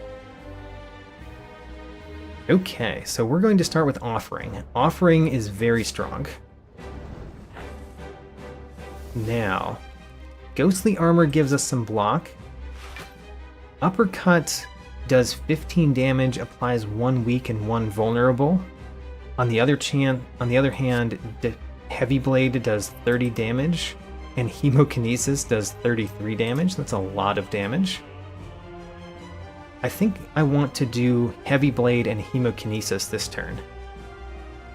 Okay, so we're going to start with Offering. Offering is very strong. Now, Ghostly Armor gives us some block. Uppercut does 15 damage, applies 1 weak and 1 vulnerable. On the other hand, Heavy Blade does 30 damage, and Hemokinesis does 33 damage. That's a lot of damage. I think I want to do Heavy Blade and Hemokinesis this turn.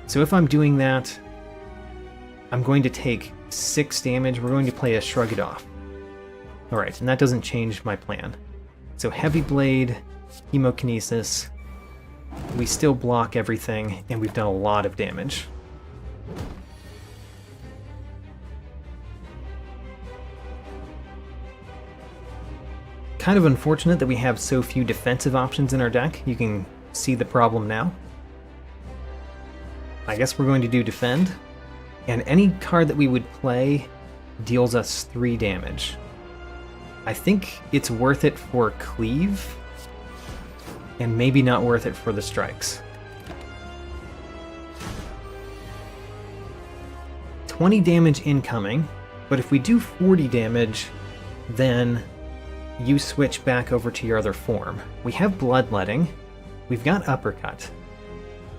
So if I'm doing that, I'm going to take 6 damage. We're going to play a Shrug It Off. Alright, and that doesn't change my plan. So Heavy Blade, Hemokinesis, we still block everything, and we've done a lot of damage. Kind of unfortunate that we have so few defensive options in our deck. You can see the problem now. I guess we're going to do Defend, and any card that we would play deals us 3 damage. I think it's worth it for Cleave, and maybe not worth it for the strikes. 20 damage incoming, but if we do 40 damage, then you switch back over to your other form. We have Bloodletting, we've got Uppercut.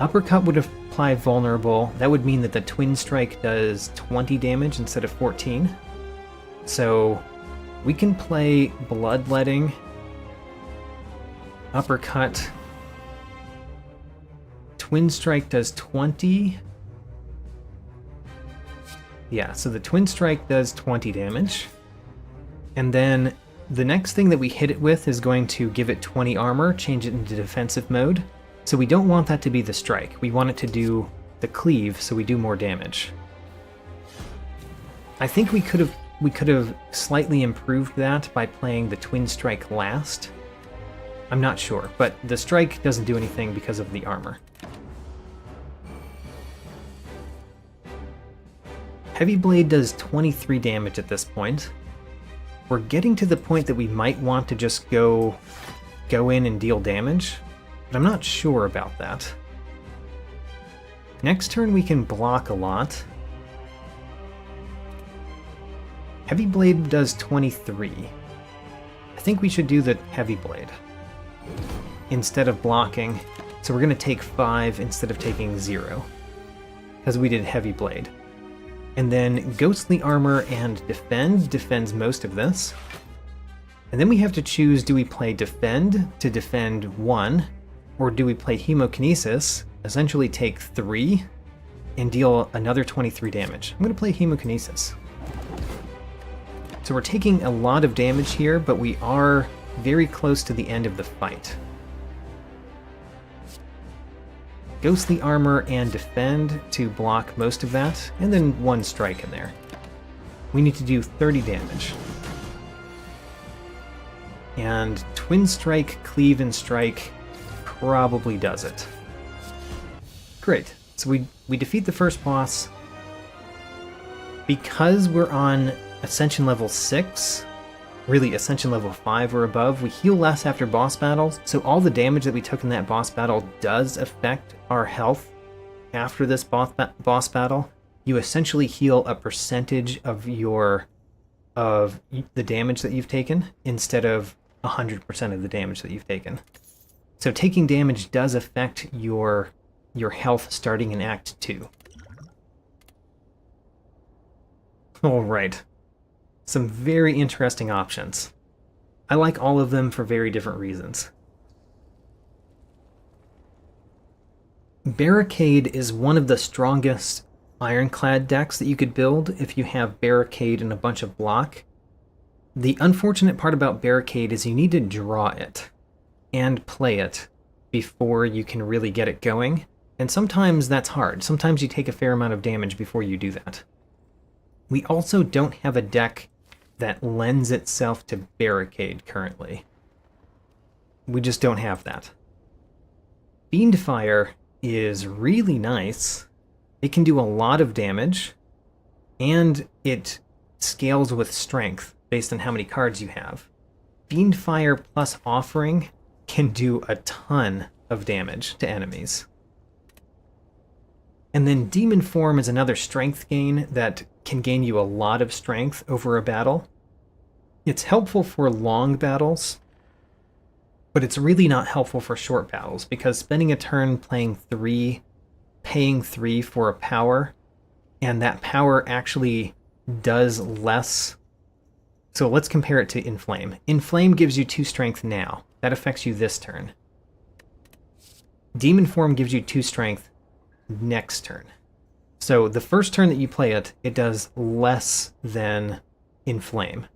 Uppercut would apply Vulnerable. That would mean that the Twin Strike does 20 damage instead of 14. So we can play Bloodletting, Uppercut, Twin Strike does 20. Yeah, so the Twin Strike does 20 damage. And then the next thing that we hit it with is going to give it 20 armor, change it into defensive mode. So we don't want that to be the strike. We want it to do the Cleave, so we do more damage. I think we could have slightly improved that by playing the Twin Strike last. I'm not sure, but the strike doesn't do anything because of the armor. Heavy Blade does 23 damage at this point. We're getting to the point that we might want to just go in and deal damage, but I'm not sure about that. Next turn we can block a lot. Heavy Blade does 23. I think we should do the Heavy Blade instead of blocking, so we're going to take 5 instead of taking 0, because we did Heavy Blade. And then Ghostly Armor and Defend defends most of this. And then we have to choose, do we play Defend to defend 1, or do we play Hemokinesis, essentially take 3, and deal another 23 damage. I'm going to play Hemokinesis. So we're taking a lot of damage here, but we are very close to the end of the fight. Ghostly Armor and Defend to block most of that, and then 1 strike in there. We need to do 30 damage. And Twin Strike, Cleave, and Strike probably does it. Great. So we defeat the first boss. Because we're on Ascension level 6, really Ascension level 5 or above, we heal less after boss battles, so all the damage that we took in that boss battle does affect our health after this boss battle. You essentially heal a percentage of the damage that you've taken instead of 100% of the damage that you've taken. So taking damage does affect your health starting in Act 2. Alright. Some very interesting options. I like all of them for very different reasons. Barricade is one of the strongest Ironclad decks that you could build if you have Barricade and a bunch of block. The unfortunate part about Barricade is you need to draw it and play it before you can really get it going, and sometimes that's hard. Sometimes you take a fair amount of damage before you do that. We also don't have a deck that lends itself to Barricade currently. We just don't have that. Fiendfire is really nice. It can do a lot of damage, and it scales with strength based on how many cards you have. Fiendfire plus Offering can do a ton of damage to enemies. And then Demon Form is another strength gain that can gain you a lot of strength over a battle. It's helpful for long battles, but it's really not helpful for short battles, because spending a turn paying 3 for a power, and that power actually does less. So let's compare it to Inflame. Inflame gives you 2 strength now. That affects you this turn. Demon Form gives you 2 strength next turn. So the first turn that you play it, it does less than Inflame.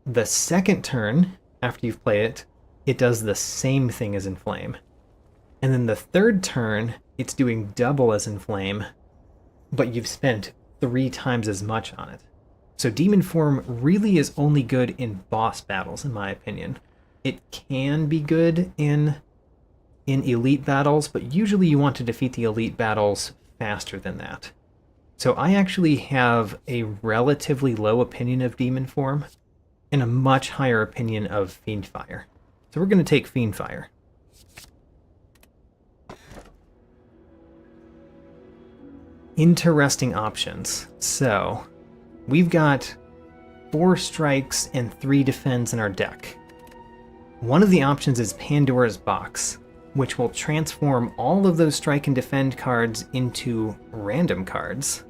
The second turn, after you've played it, it does the same thing as Inflame. And then the third turn, it's doing double as Inflame, but you've spent 3 times as much on it. So Demon Form really is only good in boss battles, in my opinion. It can be good in elite battles, but usually you want to defeat the elite battles faster than that. So I actually have a relatively low opinion of Demon Form and a much higher opinion of Fiendfire. So we're going to take Fiendfire. Interesting options. So we've got 4 strikes and 3 defends in our deck. One of the options is Pandora's Box, which will transform all of those strike and defend cards into random cards.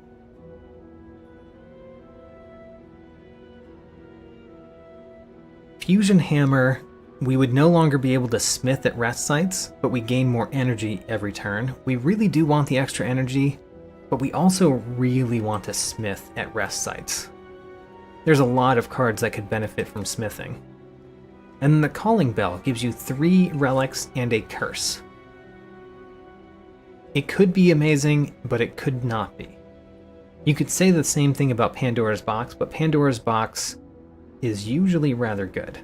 Fusion Hammer, we would no longer be able to smith at rest sites, but we gain more energy every turn. We really do want the extra energy, but we also really want to smith at rest sites. There's a lot of cards that could benefit from smithing. And then the Calling Bell gives you 3 relics and a curse. It could be amazing, but it could not be. You could say the same thing about Pandora's Box, but Pandora's Box is usually rather good.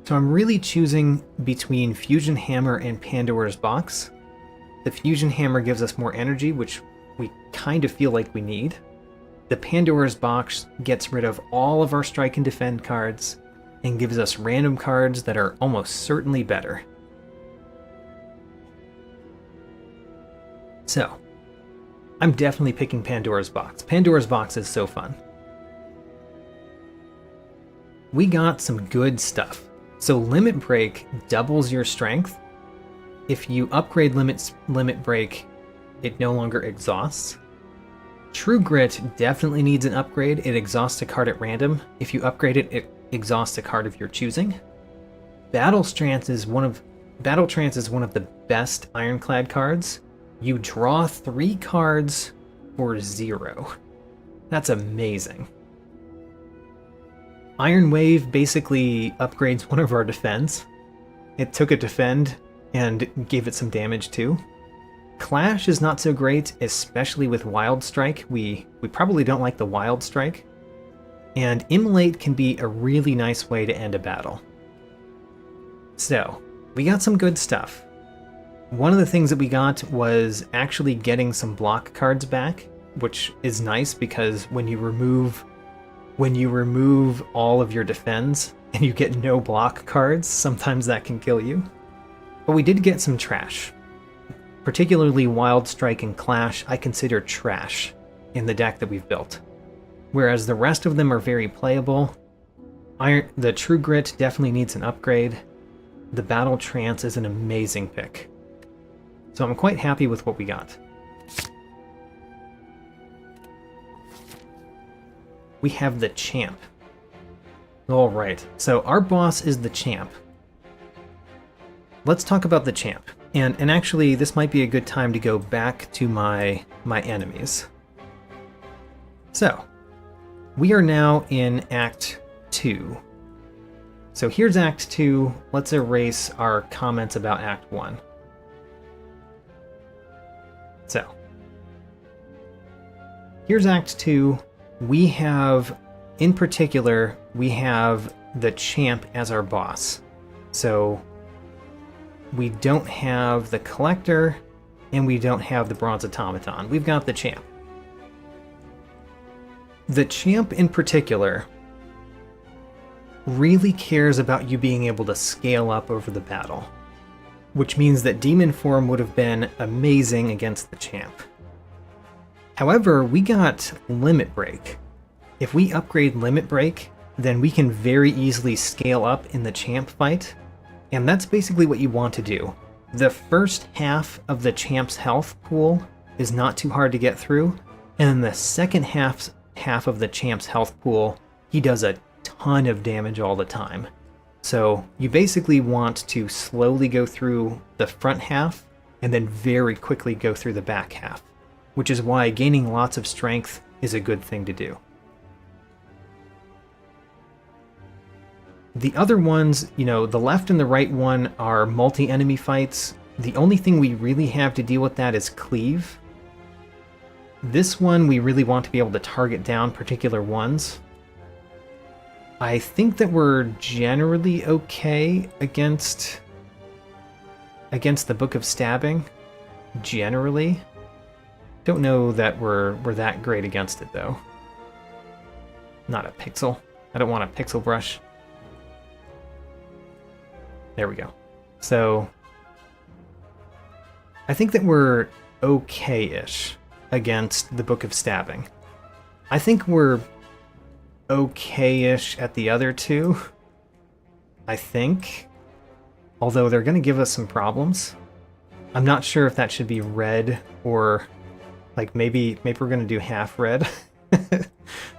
So I'm really choosing between Fusion Hammer and Pandora's Box. The Fusion Hammer gives us more energy, which we kind of feel like we need. The Pandora's Box gets rid of all of our strike and defend cards and gives us random cards that are almost certainly better. So, I'm definitely picking Pandora's Box. Pandora's Box is so fun. We got some good stuff. So Limit Break doubles your strength. If you upgrade Limit Break, it no longer exhausts. True Grit definitely needs an upgrade. It exhausts a card at random. If you upgrade it, it exhausts a card of your choosing. Battle Trance is one of the best Ironclad cards. You draw 3 cards for 0. That's amazing. Iron Wave basically upgrades one of our defense. It took a defend and gave it some damage too. Clash is not so great, especially with Wild Strike. We probably don't like the Wild Strike. And Immolate can be a really nice way to end a battle. So, we got some good stuff. One of the things that we got was actually getting some block cards back, which is nice because when you remove all of your defense and you get no block cards, sometimes that can kill you. But we did get some trash. Particularly Wild Strike and Clash I consider trash in the deck that we've built. Whereas the rest of them are very playable. The True Grit definitely needs an upgrade. The Battle Trance is an amazing pick. So I'm quite happy with what we got. We have the Champ. Alright, so our boss is the Champ. Let's talk about the Champ. And actually, this might be a good time to go back to my enemies. So, we are now in Act 2. So here's Act 2. Let's erase our comments about Act 1. So, here's Act 2. We have, in particular, we have the Champ as our boss. So, we don't have the Collector, and we don't have the Bronze Automaton. We've got the Champ. The Champ, in particular, really cares about you being able to scale up over the battle, which means that Demon Form would have been amazing against the Champ. However, we got Limit Break. If we upgrade Limit Break, then we can very easily scale up in the Champ fight, and that's basically what you want to do. The first half of the Champ's health pool is not too hard to get through, and then the second half of the Champ's health pool, he does a ton of damage all the time. So you basically want to slowly go through the front half and then very quickly go through the back half, which is why gaining lots of strength is a good thing to do. The other ones, the left and the right one are multi-enemy fights. The only thing we really have to deal with that is Cleave. This one we really want to be able to target down particular ones. I think that we're generally okay against the Book of Stabbing. Generally. Don't know that we're that great against it though. Not a pixel. I don't want a pixel brush. There we go. So I think that we're okay-ish against the Book of Stabbing. I think we're okay-ish at the other two. I think. Although they're going to give us some problems. I'm not sure if that should be red or like maybe we're going to do half red.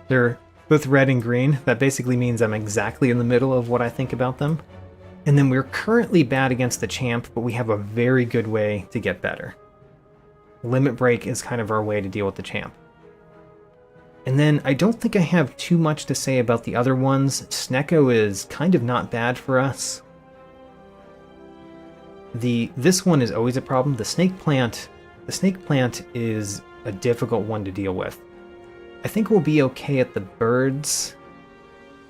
They're both red and green. That basically means I'm exactly in the middle of what I think about them. And then we're currently bad against the Champ, but we have a very good way to get better. Limit Break is kind of our way to deal with the Champ. And then I don't think I have too much to say about the other ones. Snecko is kind of not bad for us. This one is always a problem. The Snake Plant is a difficult one to deal with. I think we'll be okay at the birds.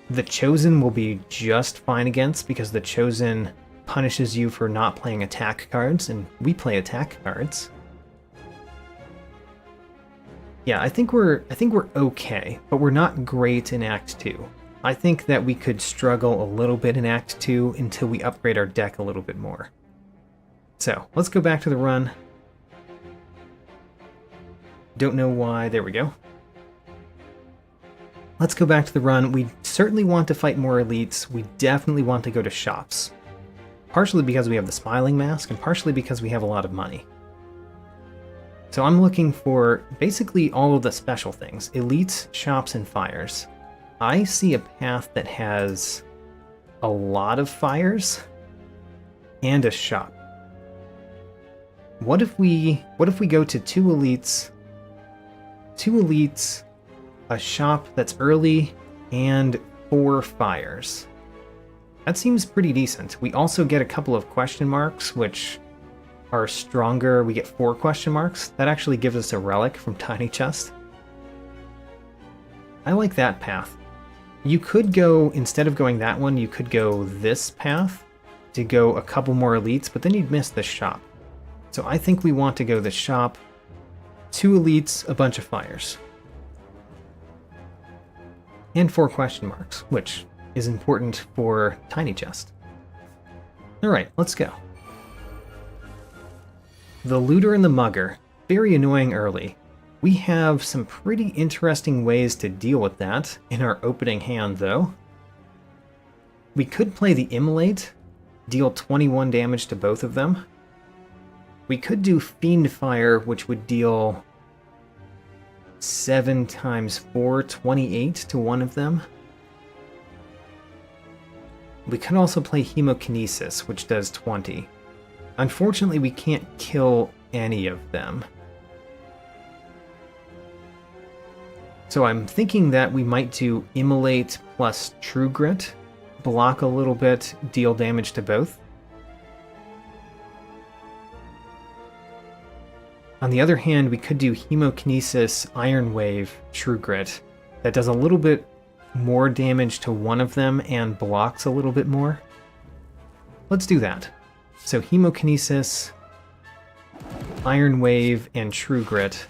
The Chosen will be just fine against because the Chosen punishes you for not playing attack cards, and we play attack cards. Yeah, I think we're okay, but we're not great in Act 2. I think that we could struggle a little bit in Act 2 until we upgrade our deck a little bit more. So, let's go back to the run. Don't know why. There we go. Let's go back to the run. We certainly want to fight more elites. We definitely want to go to shops. Partially because we have the Smiling Mask, and partially because we have a lot of money. So I'm looking for basically all of the special things. Elites, shops, and fires. I see a path that has a lot of fires and a shop. What if we go to two elites, a shop that's early, and 4 fires? That seems pretty decent. We also get a couple of question marks, which are stronger. We get 4 question marks. That actually gives us a relic from Tiny Chest. I like that path. You could go, instead of going that one, you could go this path to go a couple more elites, but then you'd miss the shop. So I think we want to go the shop, 2 elites, a bunch of fires. And 4 question marks, which is important for Tiny Chest. Alright, let's go. The Looter and the Mugger, very annoying early. We have some pretty interesting ways to deal with that in our opening hand, though. We could play the Immolate, deal 21 damage to both of them. We could do Fiend Fire, which would deal 7 times 4, 28 to one of them. We could also play Hemokinesis, which does 20. Unfortunately, we can't kill any of them. So I'm thinking that we might do Immolate plus True Grit, block a little bit, deal damage to both. On the other hand, we could do Hemokinesis, Iron Wave, True Grit. That does a little bit more damage to one of them and blocks a little bit more. Let's do that. So Hemokinesis, Iron Wave, and True Grit.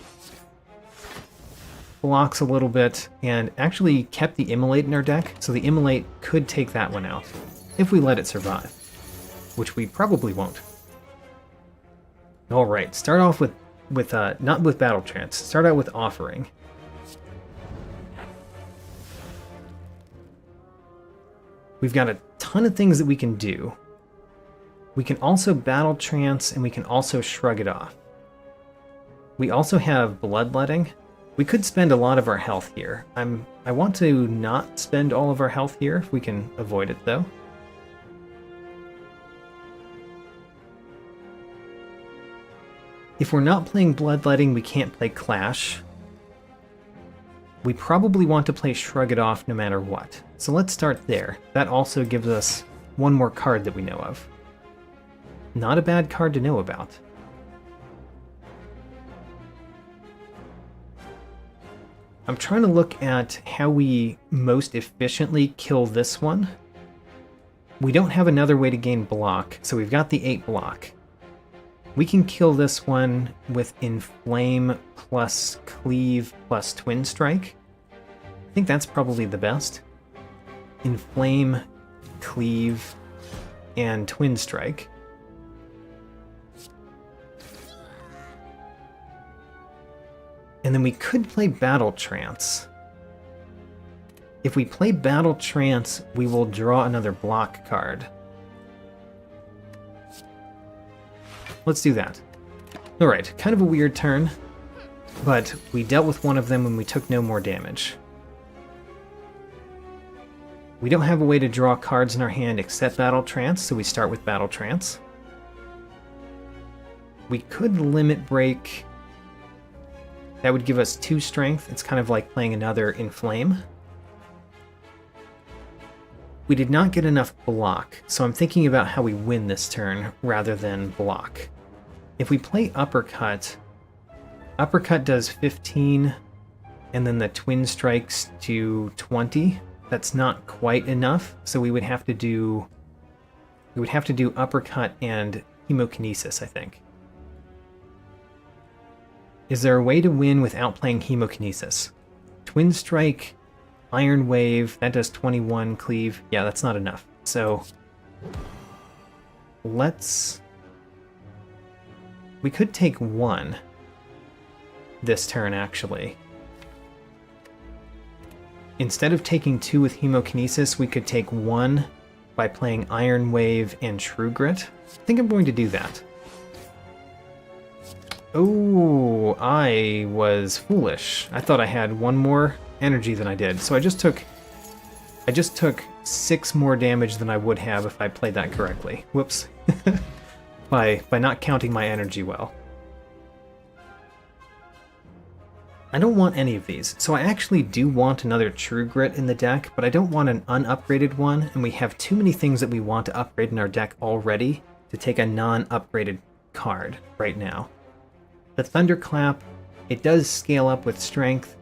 Blocks a little bit, and actually kept the Immolate in our deck, so the Immolate could take that one out, if we let it survive. Which we probably won't. Alright, start off with not with Battle Trance, start out with Offering. We've got a ton of things that we can do. We can also Battle Trance, and we can also Shrug it off. We also have Bloodletting. We could spend a lot of our health here. I want to not spend all of our health here, if we can avoid it, though. If we're not playing Bloodletting, we can't play Clash. We probably want to play Shrug it off no matter what. So let's start there. That also gives us one more card that we know of. Not a bad card to know about. I'm trying to look at how we most efficiently kill this one. We don't have another way to gain block, so we've got the 8 block. We can kill this one with Inflame plus Cleave plus Twin Strike. I think that's probably the best. Inflame, Cleave, and Twin Strike. And then we could play Battle Trance. If we play Battle Trance, we will draw another block card. Let's do that. Alright, kind of a weird turn, but we dealt with one of them when we took no more damage. We don't have a way to draw cards in our hand except Battle Trance, so we start with Battle Trance. We could Limit Break. That would give us 2 strength. It's kind of like playing another Inflame. We did not get enough block, so I'm thinking about how we win this turn rather than block. If we play Uppercut, Uppercut does 15, and then the Twin Strikes to 20. That's not quite enough, so we would have to do Uppercut and Hemokinesis, I think. Is there a way to win without playing Hemokinesis? Twin Strike, Iron Wave, that does 21 cleave. Yeah, that's not enough. So we could take 1 this turn, actually. Instead of taking 2 with Hemokinesis, we could take 1 by playing Iron Wave and True Grit. I think I'm going to do that. Oh, I was foolish. I thought I had 1 more energy than I did. So I just took 6 more damage than I would have if I played that correctly. Whoops. by not counting my energy well. I don't want any of these, so I actually do want another True Grit in the deck, but I don't want an unupgraded one, and we have too many things that we want to upgrade in our deck already to take a non-upgraded card right now. The Thunderclap, it does scale up with strength,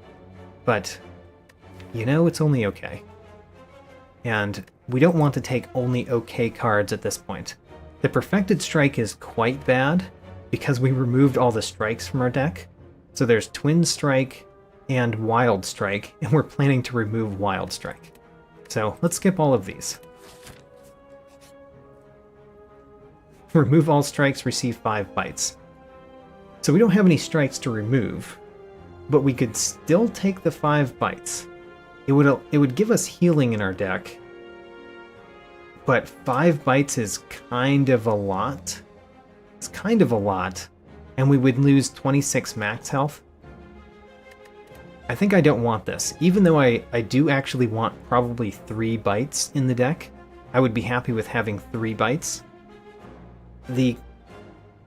but, you know, it's only okay. and we don't want to take only okay cards at this point. The Perfected Strike is quite bad because we removed all the strikes from our deck. So there's Twin Strike and Wild Strike, and we're planning to remove Wild Strike. So let's skip all of these. Remove all strikes, receive 5 bites. So we don't have any strikes to remove, but we could still take the 5 bites. It would give us healing in our deck, but 5 bites is kind of a lot. It's kind of a lot, and we would lose 26 max health. I think I don't want this. Even though I do actually want probably 3 bites in the deck, I would be happy with having 3 bites. The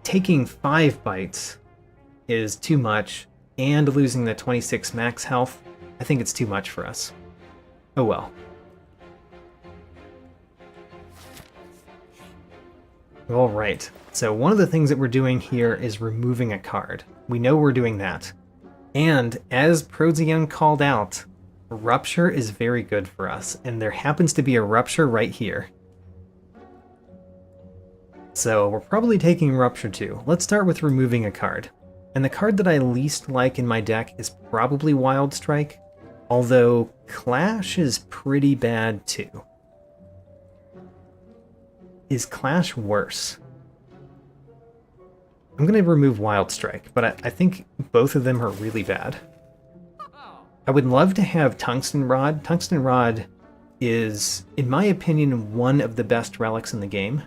taking 5 bites is too much, and losing the 26 max health, I think it's too much for us. Oh well. Alright, so one of the things that we're doing here is removing a card. We know we're doing that. And as Prozion called out, Rupture is very good for us, and there happens to be a Rupture right here. So we're probably taking Rupture too. Let's start with removing a card. And the card that I least like in my deck is probably Wild Strike, although Clash is pretty bad too. Is Clash worse? I'm going to remove Wild Strike, but I think both of them are really bad. I would love to have Tungsten Rod. Tungsten Rod is, in my opinion, one of the best relics in the game.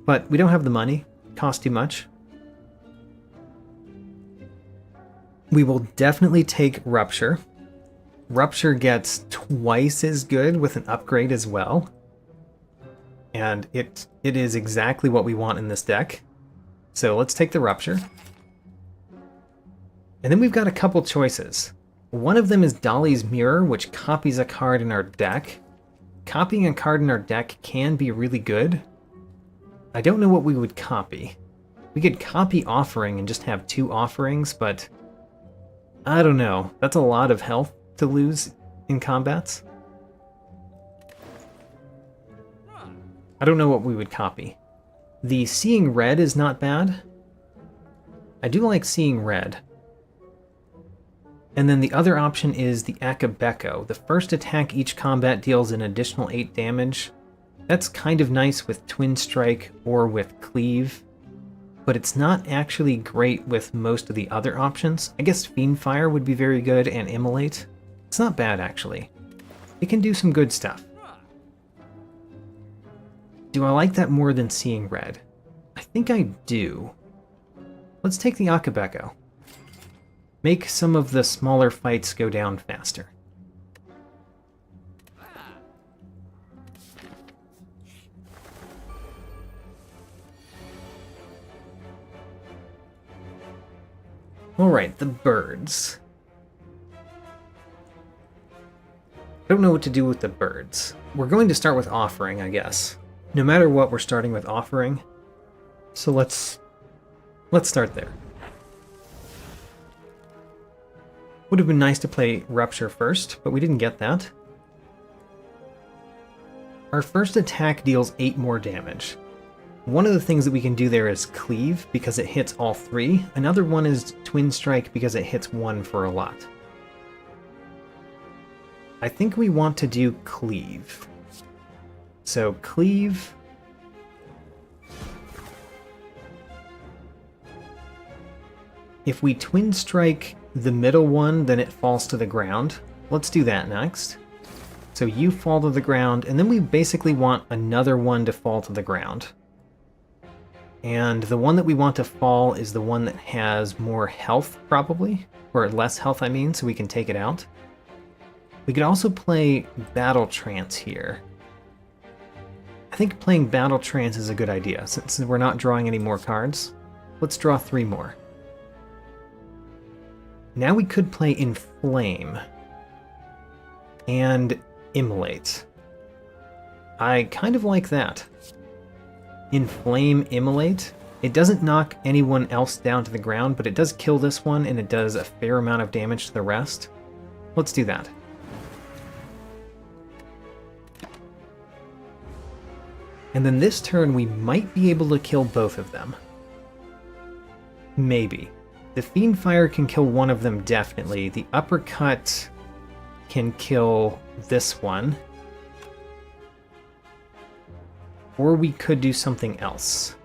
But we don't have the money. It costs too much. We will definitely take Rupture. Rupture gets twice as good with an upgrade as well. And it is exactly what we want in this deck. So let's take the Rupture. And then we've got a couple choices. One of them is Dolly's Mirror, which copies a card in our deck. Copying a card in our deck can be really good. I don't know what we would copy. We could copy Offering and just have 2 offerings, but I don't know. That's a lot of health to lose in combats. I don't know what we would copy. The Seeing Red is not bad. I do like Seeing Red. And then the other option is the Akabeko. The first attack each combat deals an additional 8 damage. That's kind of nice with Twin Strike or with Cleave, but it's not actually great with most of the other options. I guess Fiendfire would be very good, and Immolate. It's not bad, actually. It can do some good stuff. Do I like that more than Seeing Red? I think I do. Let's take the Akabeko. Make some of the smaller fights go down faster. Alright, the birds. I don't know what to do with the birds. We're going to start with Offering, I guess. No matter what, we're starting with Offering. So let's start there. Would have been nice to play Rupture first, but we didn't get that. Our first attack deals 8 more damage. One of the things that we can do there is Cleave, because it hits all 3. Another one is Twin Strike, because it hits 1 for a lot. I think we want to do Cleave. So Cleave. If we Twin Strike the middle one, then it falls to the ground. Let's do that next. So you fall to the ground, and then we basically want another one to fall to the ground. And the one that we want to fall is the one that has more health, probably. Or less health, I mean, so we can take it out. We could also play Battle Trance here. I think playing Battle Trance is a good idea, since we're not drawing any more cards. Let's draw 3 more. Now we could play Inflame and Immolate. I kind of like that. Inflame, Immolate. It doesn't knock anyone else down to the ground, but it does kill this one, and it does a fair amount of damage to the rest. Let's do that. And then this turn we might be able to kill both of them. Maybe. The Fiendfire can kill one of them definitely. The Uppercut can kill this one. Or we could do something else.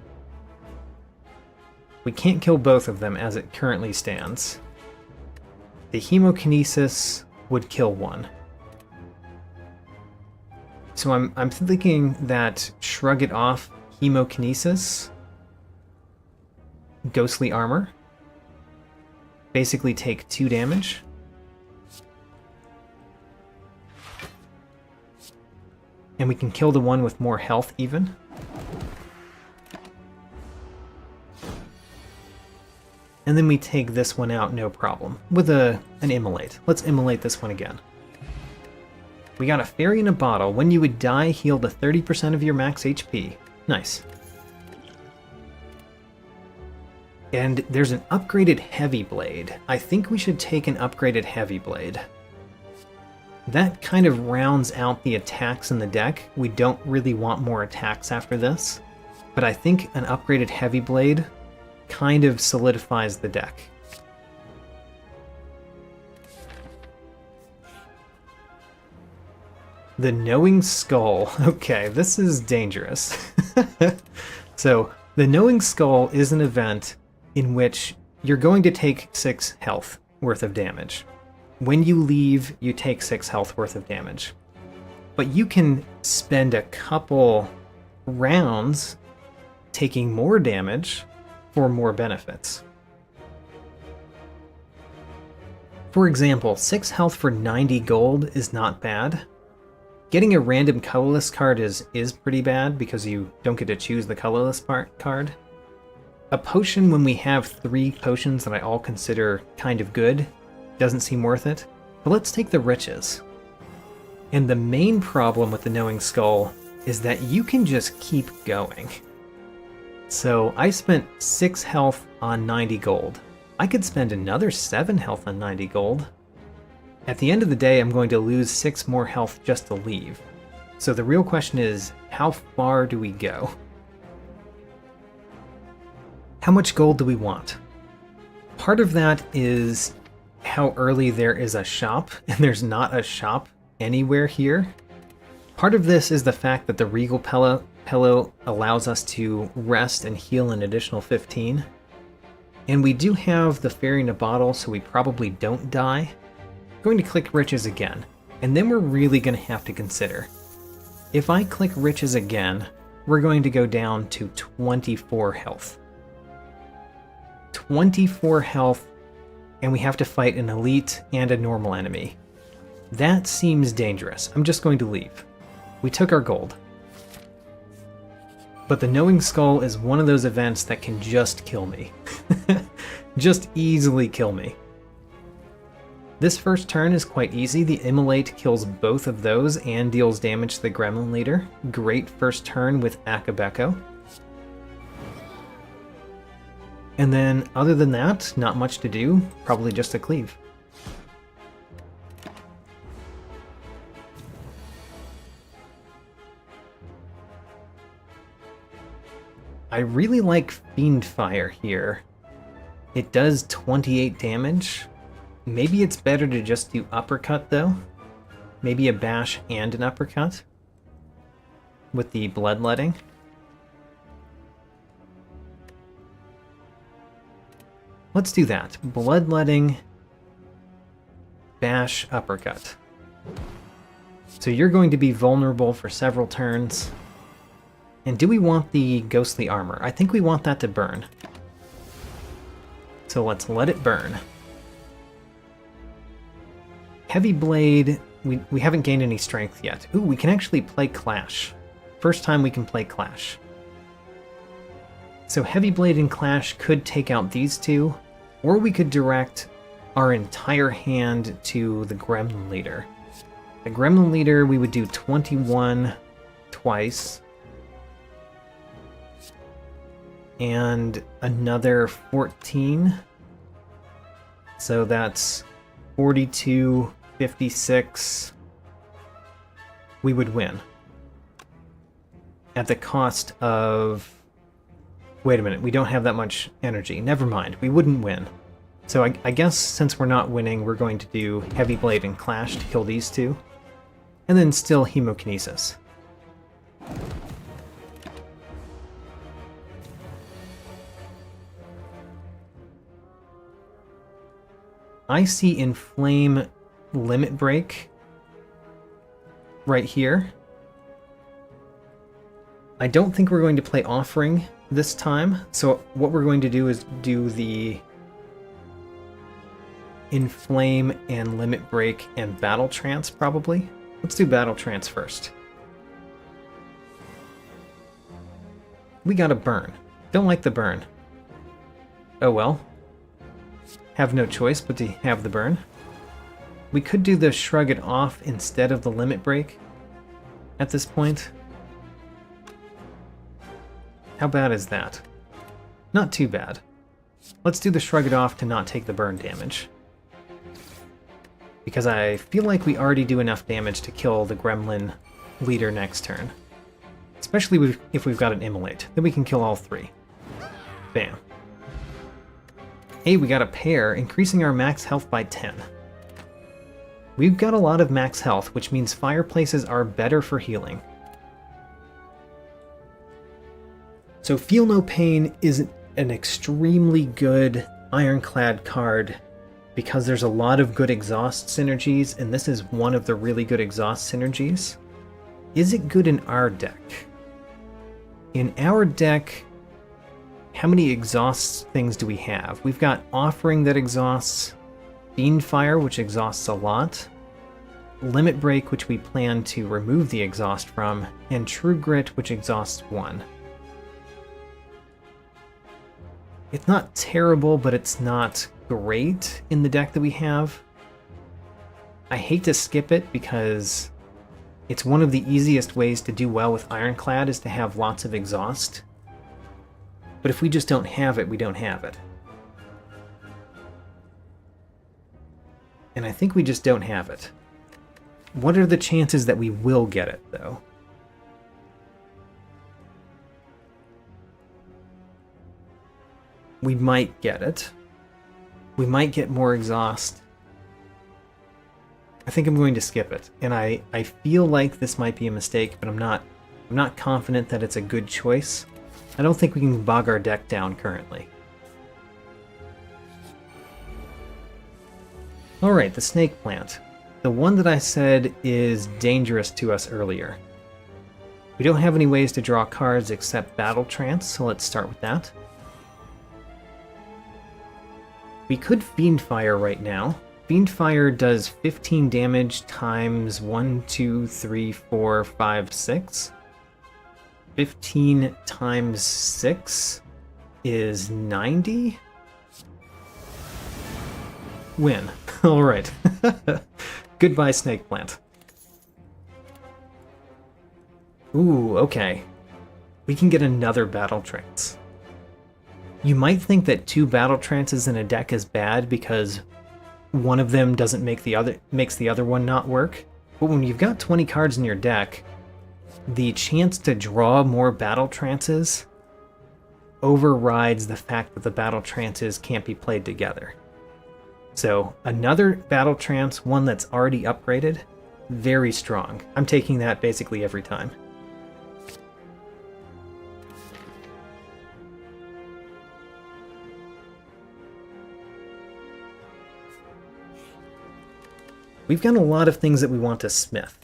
We can't kill both of them as it currently stands. The Hemokinesis would kill one. So I'm thinking that Shrug It Off, Hemokinesis, Ghostly Armor, basically take 2 damage. And we can kill the one with more health even. And then we take this one out, no problem, with an Immolate. Let's Immolate this one again. We got a Fairy in a Bottle. When you would die, heal to 30% of your max HP. Nice. And there's an upgraded Heavy Blade. I think we should take an upgraded Heavy Blade. That kind of rounds out the attacks in the deck. We don't really want more attacks after this, but I think an upgraded Heavy Blade kind of solidifies the deck. The Knowing Skull. Okay, this is dangerous. So, the Knowing Skull is an event in which you're going to take 6 health worth of damage. When you leave, you take 6 health worth of damage. But you can spend a couple rounds taking more damage for more benefits. For example, 6 health for 90 gold is not bad. Getting a random colorless card is pretty bad because you don't get to choose the colorless card. A potion when we have 3 potions that I all consider kind of good doesn't seem worth it. But let's take the Riches. And the main problem with the Knowing Skull is that you can just keep going. So I spent 6 health on 90 gold. I could spend another 7 health on 90 gold. At the end of the day, I'm going to lose 6 more health just to leave. So the real question is, how far do we go? How much gold do we want? Part of that is how early there is a shop, and there's not a shop anywhere here. Part of this is the fact that the Regal Pillow allows us to rest and heal an additional 15. And we do have the Fairy in a Bottle, so we probably don't die. I'm going to click Riches again, and then we're really going to have to consider. If I click Riches again, we're going to go down to 24 health. 24 health, and we have to fight an elite and a normal enemy. That seems dangerous. I'm just going to leave. We took our gold. But the Knowing Skull is one of those events that can just kill me. Just easily kill me. This first turn is quite easy. The Immolate kills both of those and deals damage to the Gremlin Leader. Great first turn with Akabeko. And then, other than that, not much to do. Probably just a cleave. I really like Fiendfire here. It does 28 damage. Maybe it's better to just do Uppercut, though. Maybe a Bash and an Uppercut with the Bloodletting. Let's do that. Bloodletting, Bash, Uppercut. So you're going to be vulnerable for several turns. And do we want the Ghostly Armor? I think we want that to burn. So let's let it burn. Heavy Blade, we haven't gained any strength yet. Ooh, we can actually play Clash. First time we can play Clash. So Heavy Blade and Clash could take out these two, or we could direct our entire hand to the Gremlin Leader. The Gremlin Leader, we would do 21 twice. And another 14. So that's 42, 56. We would win. at the cost of... Wait a minute, we don't have that much energy. Never mind, we wouldn't win. So I guess since we're not winning, we're going to do Heavy Blade and Clash to kill these two. And then still Hemokinesis. I see Inflame Limit Break right here. I don't think we're going to play Offering this time, so what we're going to do is do the Inflame and Limit Break and Battle Trance, probably. Let's do Battle Trance first. We got a burn. Don't like the burn. Oh well. Have no choice but to have the burn. We could do the Shrug It Off instead of the Limit Break at this point. How bad is that? Not too bad. Let's do the Shrug It Off to not take the burn damage. Because I feel like we already do enough damage to kill the Gremlin leader next turn. Especially if we've got an Immolate. Then we can kill all three. Bam. Hey, we got a pair, increasing our max health by 10. We've got a lot of max health, which means fireplaces are better for healing. So Feel No Pain is an extremely good Ironclad card because there's a lot of good exhaust synergies, and this is one of the really good exhaust synergies. Is it good in our deck? In our deck, how many exhaust things do we have? We've got Offering that exhausts, Fiendfire, which exhausts a lot, Limit Break, which we plan to remove the exhaust from, and True Grit, which exhausts 1. It's not terrible, but it's not great in the deck that we have. I hate to skip it because it's one of the easiest ways to do well with Ironclad is to have lots of exhaust. But if we just don't have it, we don't have it. And I think we just don't have it. What are the chances that we will get it, though? We might get it. We might get more exhaust. I think I'm going to skip it. And I feel like this might be a mistake, but I'm not confident that it's a good choice. I don't think we can bog our deck down currently. Alright, the Snake Plant. The one that I said is dangerous to us earlier. We don't have any ways to draw cards except Battle Trance, so let's start with that. We could Fiendfire right now. Fiendfire does 15 damage times 1, 2, 3, 4, 5, 6. 15 times 6 is 90? Win. Alright. Goodbye, Snake Plant. Ooh, okay. We can get another Battle Trance. You might think that 2 Battle Trances in a deck is bad because one of them doesn't make makes the other one not work. But when you've got 20 cards in your deck, the chance to draw more Battle Trances overrides the fact that the Battle Trances can't be played together. So another Battle Trance, one that's already upgraded, very strong. I'm taking that basically every time. We've got a lot of things that we want to smith.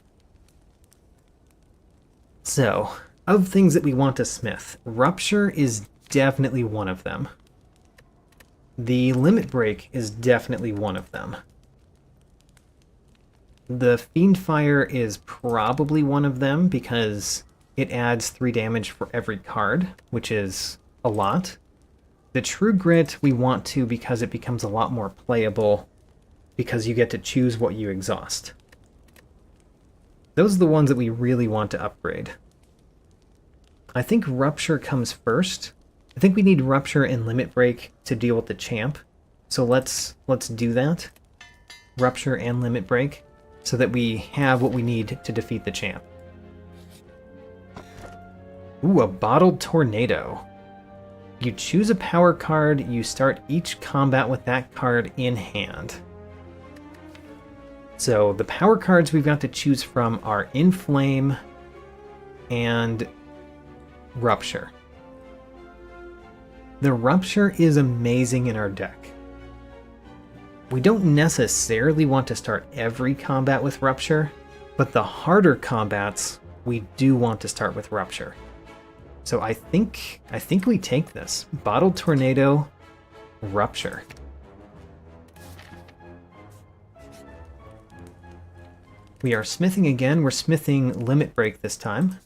So, of things that we want to smith, Rupture is definitely one of them. The Limit Break is definitely one of them. The Fiendfire is probably one of them because it adds 3 damage for every card, which is a lot. The True Grit we want to because it becomes a lot more playable because you get to choose what you exhaust. Those are the ones that we really want to upgrade. I think Rupture comes first. I think we need Rupture and Limit Break to deal with the champ. So let's do that. Rupture and Limit Break, so that we have what we need to defeat the champ. Ooh, a Bottled Tornado. You choose a power card, you start each combat with that card in hand. So the power cards we've got to choose from are Inflame and Rupture. The Rupture is amazing in our deck. We don't necessarily want to start every combat with Rupture, but the harder combats, we do want to start with Rupture. So I think we take this. Bottled Tornado, Rupture. We are smithing again. We're smithing Limit Break this time.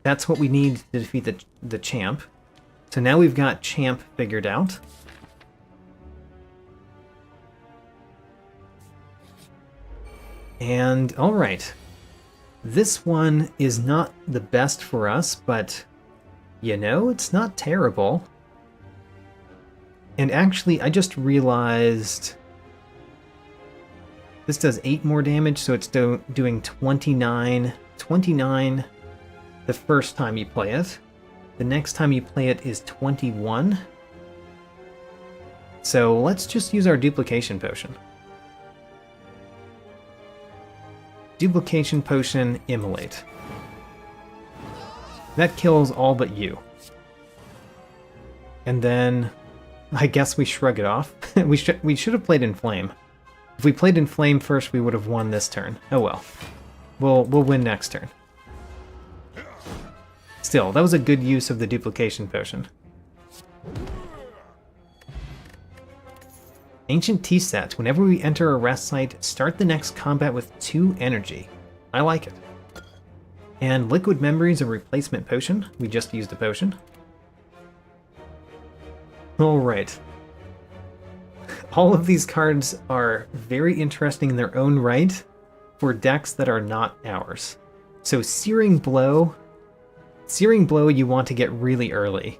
That's what we need to defeat the champ. So now we've got champ figured out. And alright. This one is not the best for us, but you know, it's not terrible. And actually, I just realized this does 8 more damage, so it's doing 29 the first time you play it. The next time you play it is 21. So let's just use our Duplication Potion. Duplication Potion, Immolate. That kills all but you. And then I guess we shrug it off. we should have played Inflame. If we played Inflame first, we would have won this turn. Oh well. We'll win next turn. Still, that was a good use of the Duplication Potion. Ancient Tea Set. Whenever we enter a rest site, start the next combat with 2 energy. I like it. And Liquid Memory is a replacement potion. We just used a potion. Alright. All of these cards are very interesting in their own right for decks that are not ours. So Searing Blow you want to get really early.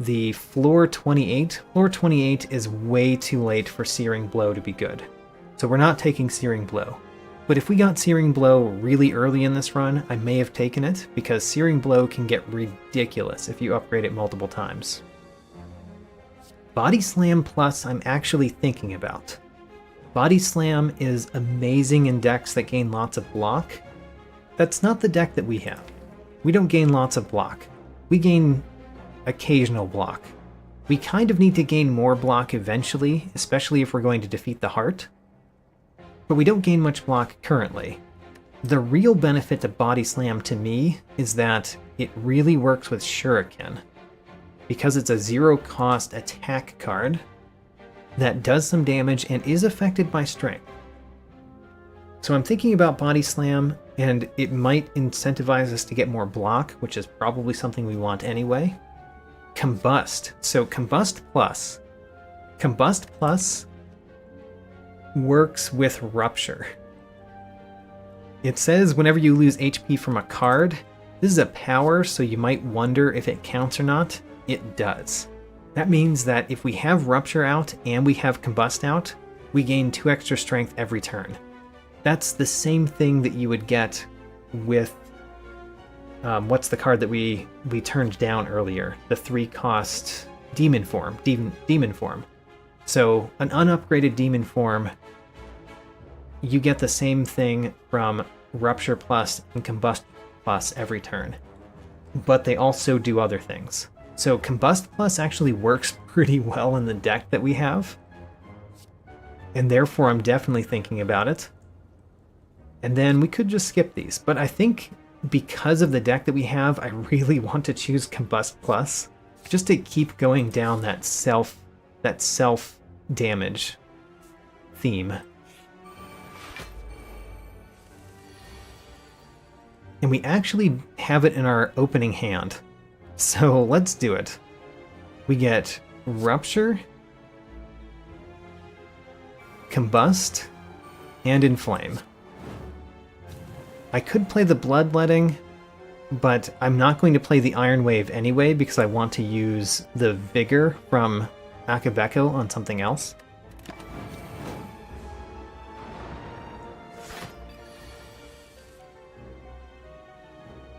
The Floor 28 is way too late for Searing Blow to be good. So we're not taking Searing Blow. But if we got Searing Blow really early in this run, I may have taken it, because Searing Blow can get ridiculous if you upgrade it multiple times. Body Slam Plus I'm actually thinking about. Body Slam is amazing in decks that gain lots of block. That's not the deck that we have. We don't gain lots of block. We gain occasional block. We kind of need to gain more block eventually, especially if we're going to defeat the heart. But we don't gain much block currently. The real benefit to Body Slam to me is that it really works with Shuriken, because it's a 0-cost attack card that does some damage and is affected by strength. So I'm thinking about Body Slam, and it might incentivize us to get more block, which is probably something we want anyway. Combust. So Combust Plus. Combust Plus works with Rupture. It says whenever you lose HP from a card, this is a power, so you might wonder if it counts or not. It does. That means that if we have Rupture out and we have Combust out, we gain 2 extra strength every turn. That's the same thing that you would get with what's the card that we turned down earlier? The 3-cost Demon Form. Demon Form. So an unupgraded Demon Form, you get the same thing from Rupture Plus and Combust Plus every turn. But they also do other things. So Combust Plus actually works pretty well in the deck that we have. And therefore I'm definitely thinking about it. And then we could just skip these. But I think because of the deck that we have, I really want to choose Combust Plus, just to keep going down that self damage theme. And we actually have it in our opening hand. So let's do it. We get Rupture, Combust, and Inflame. I could play the Bloodletting, but I'm not going to play the Iron Wave anyway because I want to use the Vigor from Akabeko on something else.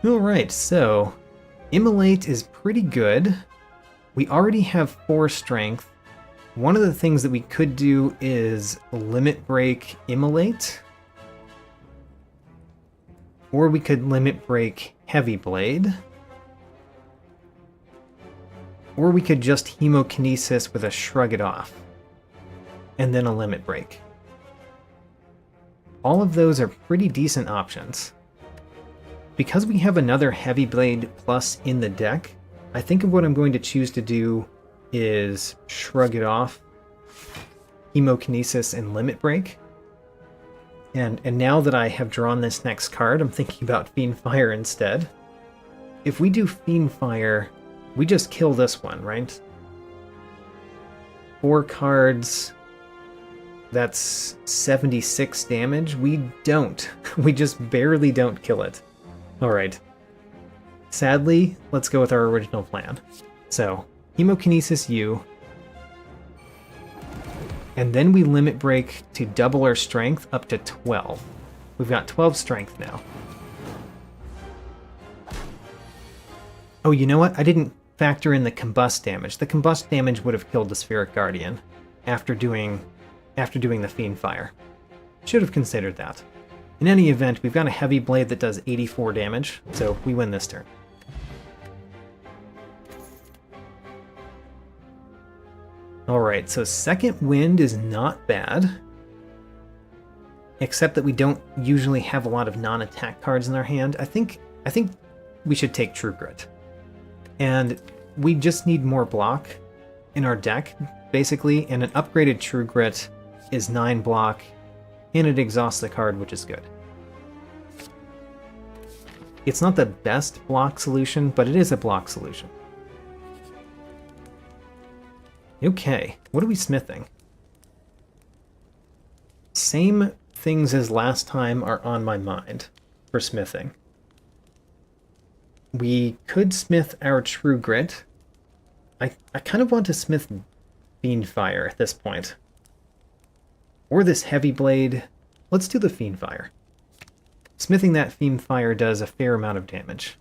Alright, so Immolate is pretty good. We already have 4 strength. One of the things that we could do is Limit Break Immolate. Or we could Limit Break Heavy Blade. Or we could just Hemokinesis with a Shrug It Off. And then a Limit Break. All of those are pretty decent options. Because we have another Heavy Blade plus in the deck, I think of what I'm going to choose to do is Shrug It Off, Hemokinesis, and Limit Break. And now that I have drawn this next card, I'm thinking about Fiendfire instead. If we do Fiendfire, we just kill this one, right? 4 cards, that's 76 damage. We don't. We just barely don't kill it. Alright. Sadly, let's go with our original plan. So, Hemokinesis U. And then we Limit Break to double our strength up to 12. We've got 12 strength now. Oh, you know what? I didn't factor in the Combust damage. The Combust damage would have killed the Spheric Guardian after doing the Fiendfire. Should have considered that. In any event, we've got a Heavy Blade that does 84 damage, so we win this turn. Alright, so Second Wind is not bad. Except that we don't usually have a lot of non-attack cards in our hand. I think we should take True Grit. And we just need more block in our deck, basically, and an upgraded True Grit is 9 block, and it exhausts the card, which is good. It's not the best block solution, but it is a block solution. Okay, what are we smithing? Same things as last time are on my mind for smithing. We could smith our True Grit. I kind of want to smith Fiendfire at this point. Or this Heavy Blade. Let's do the Fiendfire. Smithing that Fiendfire does a fair amount of damage.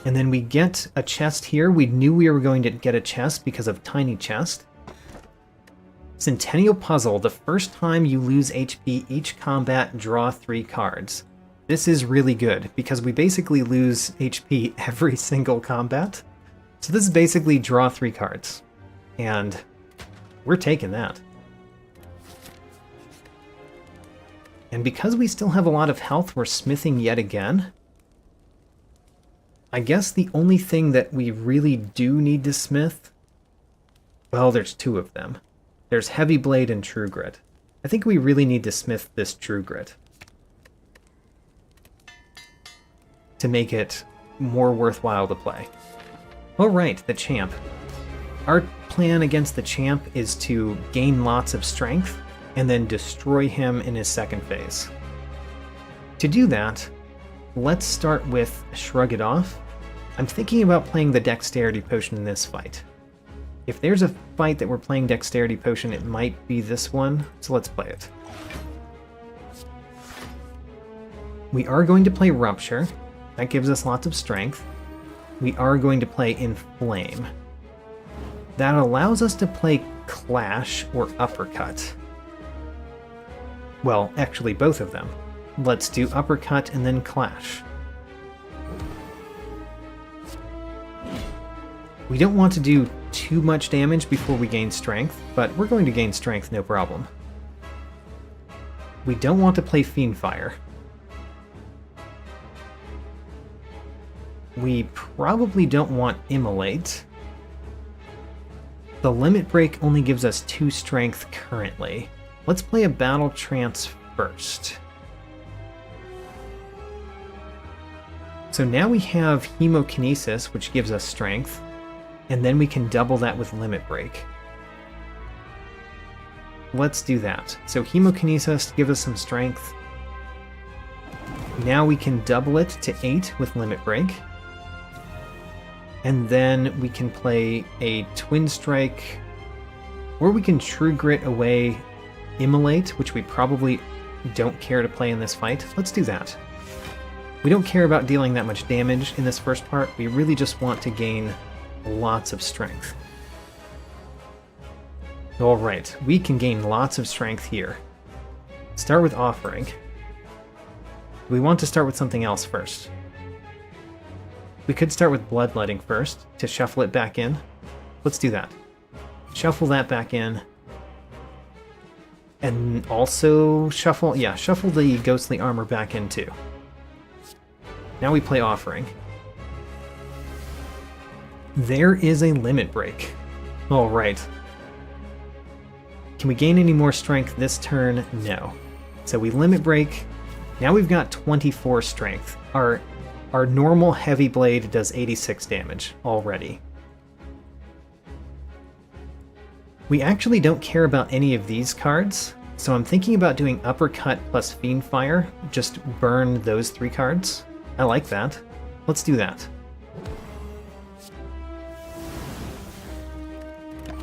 And then we get a chest here. We knew we were going to get a chest because of Tiny Chest. Centennial Puzzle. The first time you lose HP each combat, draw 3 cards. This is really good because we basically lose HP every single combat. So this is basically draw 3 cards. And we're taking that. And because we still have a lot of health, we're smithing yet again. I guess the only thing that we really do need to smith, well, there's 2 of them. There's Heavy Blade and True Grit. I think we really need to smith this True Grit to make it more worthwhile to play. Alright, the Champ. Our plan against the Champ is to gain lots of strength and then destroy him in his second phase. To do that, let's start with Shrug It Off. I'm thinking about playing the Dexterity Potion in this fight. If there's a fight that we're playing Dexterity Potion, it might be this one, so let's play it. We are going to play Rupture. That gives us lots of strength. We are going to play Inflame. That allows us to play Clash or Uppercut. Well, actually both of them. Let's do Uppercut and then Clash. We don't want to do too much damage before we gain strength, but we're going to gain strength no problem. We don't want to play Fiendfire. We probably don't want Immolate. The Limit Break only gives us 2 strength currently. Let's play a Battle Trance first. So now we have Hemokinesis, which gives us strength, and then we can double that with Limit Break. Let's do that. So Hemokinesis gives us some strength. Now we can double it to 8 with Limit Break. And then we can play a Twin Strike, or we can True Grit away Immolate, which we probably don't care to play in this fight, let's do that. We don't care about dealing that much damage in this first part, we really just want to gain lots of strength. Alright, we can gain lots of strength here. Start with Offering. We want to start with something else first. We could start with Bloodletting first, to shuffle it back in. Let's do that. Shuffle that back in. And also shuffle the Ghostly Armor back in too. Now we play Offering. There is a limit break. Alright. Can we gain any more strength this turn? No. So we limit break. Now we've got 24 strength. Our normal heavy blade does 86 damage already. We actually don't care about any of these cards, so I'm thinking about doing Uppercut plus Fiendfire. Just burn those 3 cards. I like that. Let's do that.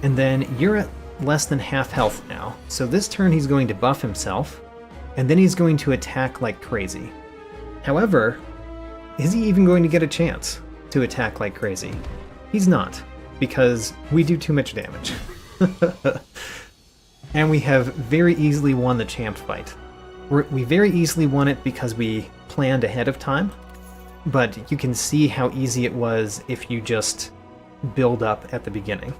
And then you're at less than half health now, so this turn he's going to buff himself, and then he's going to attack like crazy. However, is he even going to get a chance to attack like crazy? He's not, because we do too much damage. And we have very easily won the champ fight. We very easily won it because we planned ahead of time, but you can see how easy it was if you just build up at the beginning.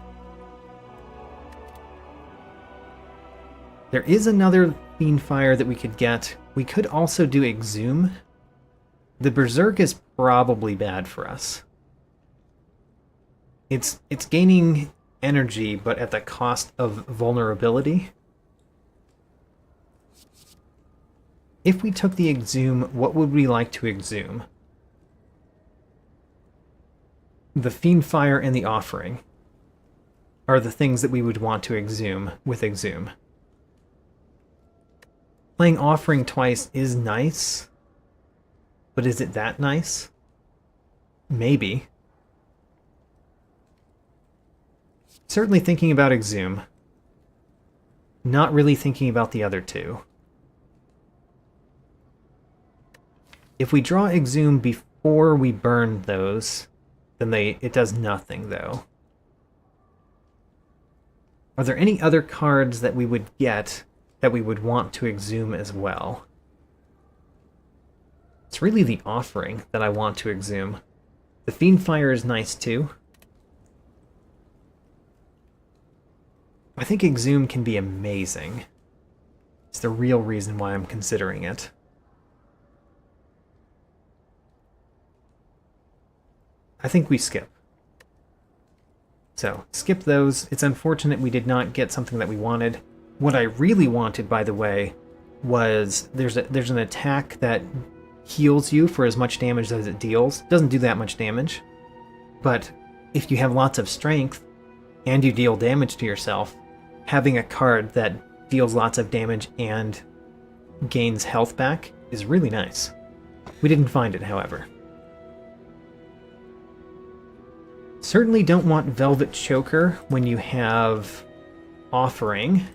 There is another Fiendfire that we could get. We could also do Exhume. The Berserk is probably bad for us. It's gaining energy, but at the cost of vulnerability. If we took the Exhume, what would we like to Exhume? The Fiendfire and the Offering are the things that we would want to Exhume with Exhume. Playing Offering twice is nice, but is it that nice? Maybe. Certainly thinking about Exhume. Not really thinking about the other two. If we draw Exhume before we burn those, then it does nothing, though. Are there any other cards that we would get that we would want to Exhume as well? It's really the Offering that I want to Exhume. The Fiendfire is nice too. I think Exhume can be amazing. It's the real reason why I'm considering it. I think we skip. So, skip those. It's unfortunate we did not get something that we wanted. What I really wanted, by the way, was there's an attack that heals you for as much damage as it deals. It doesn't do that much damage. But if you have lots of strength and you deal damage to yourself, having a card that deals lots of damage and gains health back is really nice. We didn't find it, however. Certainly don't want Velvet Choker when you have Offering.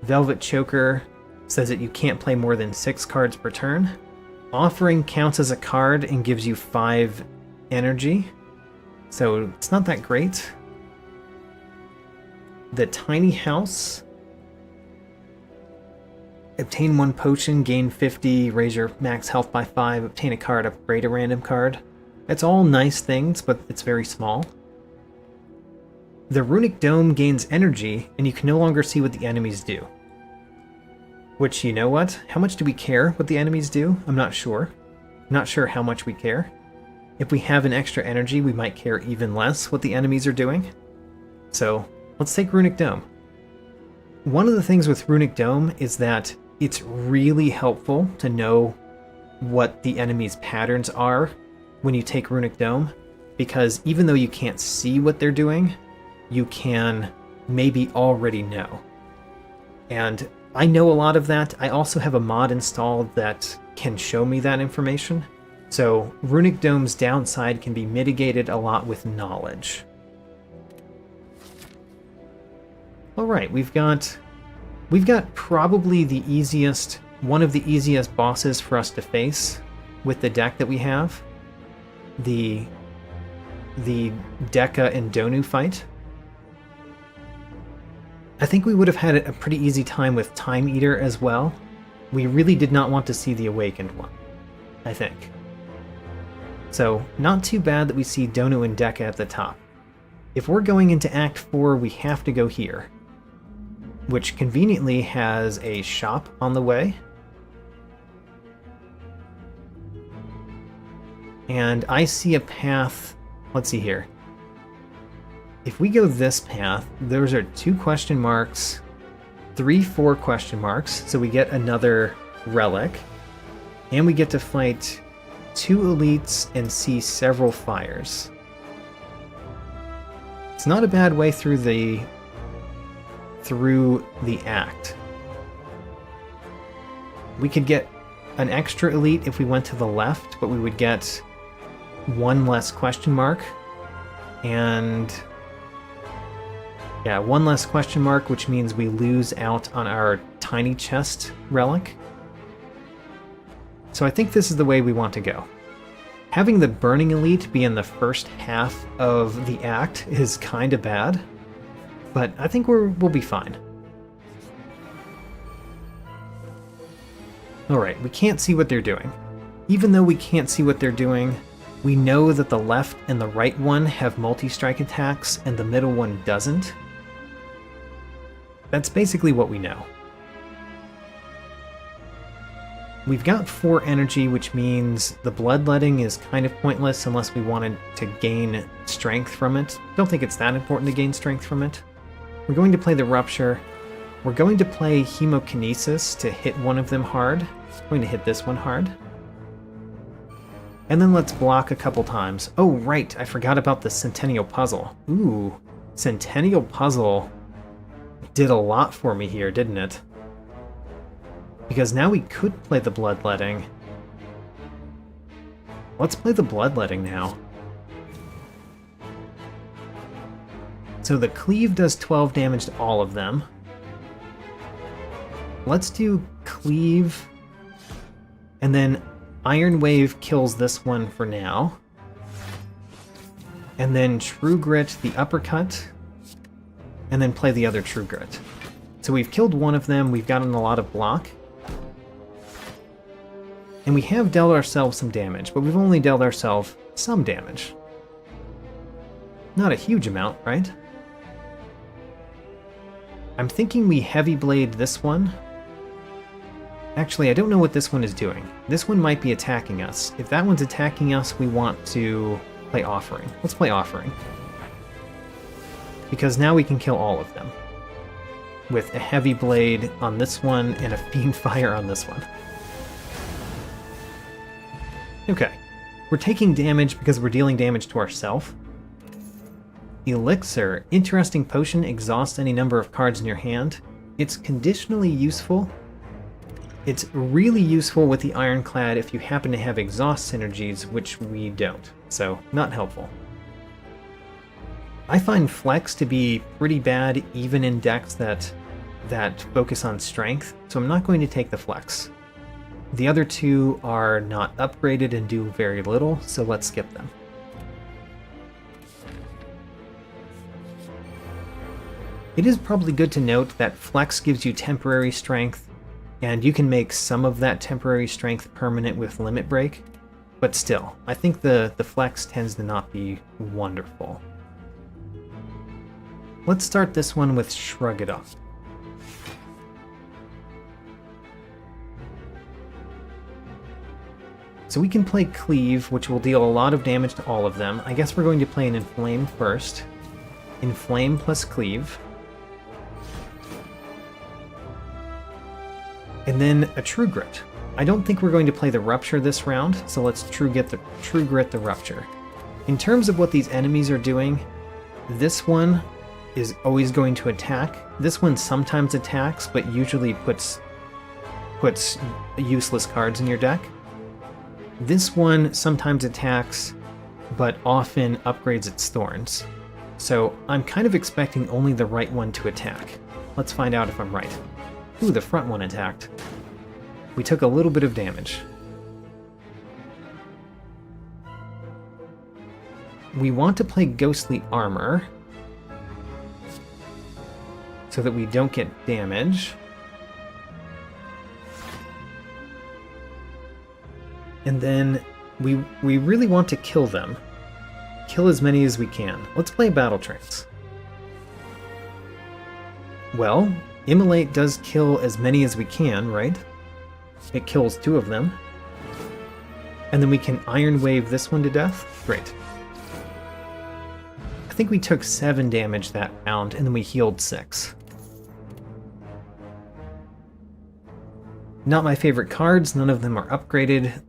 Velvet Choker says that you can't play more than 6 cards per turn. Offering counts as a card and gives you 5 energy, so it's not that great. The Tiny House. Obtain 1 potion, gain 50, raise your max health by 5, obtain a card, upgrade a random card. It's all nice things, but it's very small. The Runic Dome gains energy, and you can no longer see what the enemies do. Which, you know what? How much do we care what the enemies do? I'm not sure. Not sure how much we care. If we have an extra energy, we might care even less what the enemies are doing. So, let's take Runic Dome. One of the things with Runic Dome is that it's really helpful to know what the enemy's patterns are when you take Runic Dome, because even though you can't see what they're doing, you can maybe already know. And I know a lot of that. I also have a mod installed that can show me that information. So Runic Dome's downside can be mitigated a lot with knowledge. Alright, we've got probably the easiest one of the easiest bosses for us to face with the deck that we have. The Deka and Donu fight. I think we would have had a pretty easy time with Time Eater as well. We really did not want to see the Awakened one, I think. So, not too bad that we see Donu and Deka at the top. If we're going into Act 4, we have to go here, which conveniently has a shop on the way. And I see a path, let's see here. If we go this path, those are 2 question marks, 3, 4 question marks, so we get another relic, and we get to fight 2 elites and see several fires. It's not a bad way through the act. We could get an extra elite if we went to the left, but we would get 1 less question mark, and yeah, 1 less question mark, which means we lose out on our tiny chest relic. So I think this is the way we want to go. Having the Burning Elite be in the first half of the act is kinda bad, but I think we'll be fine. Alright, we can't see what they're doing. Even though we can't see what they're doing, we know that the left and the right one have multi-strike attacks and the middle one doesn't. That's basically what we know. We've got 4 energy, which means the bloodletting is kind of pointless unless we wanted to gain strength from it. Don't think it's that important to gain strength from it. We're going to play the Rupture. We're going to play Hemokinesis to hit one of them hard. I'm going to hit this one hard. And then let's block a couple times. Oh, right, I forgot about the Centennial Puzzle. Ooh, Centennial Puzzle did a lot for me here, didn't it? Because now we could play the Bloodletting. Let's play the Bloodletting now. So the Cleave does 12 damage to all of them. Let's do Cleave, and then Iron Wave kills this one for now. And then True Grit, the Uppercut, and then play the other True Grit. So we've killed one of them, we've gotten a lot of block. And we have dealt ourselves some damage, but we've only dealt ourselves some damage. Not a huge amount, right? I'm thinking we Heavy Blade this one. Actually, I don't know what this one is doing. This one might be attacking us. If that one's attacking us, we want to play Offering. Let's play Offering. Because now we can kill all of them. With a Heavy Blade on this one and a Fiend Fire on this one. Okay, we're taking damage because we're dealing damage to ourselves. Elixir, interesting potion, exhausts any number of cards in your hand. It's conditionally useful. It's really useful with the Ironclad if you happen to have exhaust synergies, which we don't, so not helpful. I find Flex to be pretty bad even in decks that focus on strength, so I'm not going to take the Flex. The other 2 are not upgraded and do very little, so let's skip them. It is probably good to note that Flex gives you temporary strength, and you can make some of that temporary strength permanent with Limit Break, but still, I think the Flex tends to not be wonderful. Let's start this one with Shrug It Off. So we can play Cleave, which will deal a lot of damage to all of them. I guess we're going to play an Inflame first. Inflame plus Cleave. And then a True Grit. I don't think we're going to play the Rupture this round, so let's True Grit the Rupture. In terms of what these enemies are doing, this one is always going to attack. This one sometimes attacks, but usually puts useless cards in your deck. This one sometimes attacks, but often upgrades its thorns. So I'm kind of expecting only the right one to attack. Let's find out if I'm right. Ooh, the front one attacked. We took a little bit of damage. We want to play Ghostly Armor so that we don't get damage. And then we really want to kill them. Kill as many as we can. Let's play Battle Trance. Well, Immolate does kill as many as we can, right? It kills 2 of them. And then we can Iron Wave this one to death? Great. I think we took 7 damage that round, and then we healed 6. Not my favorite cards, none of them are upgraded.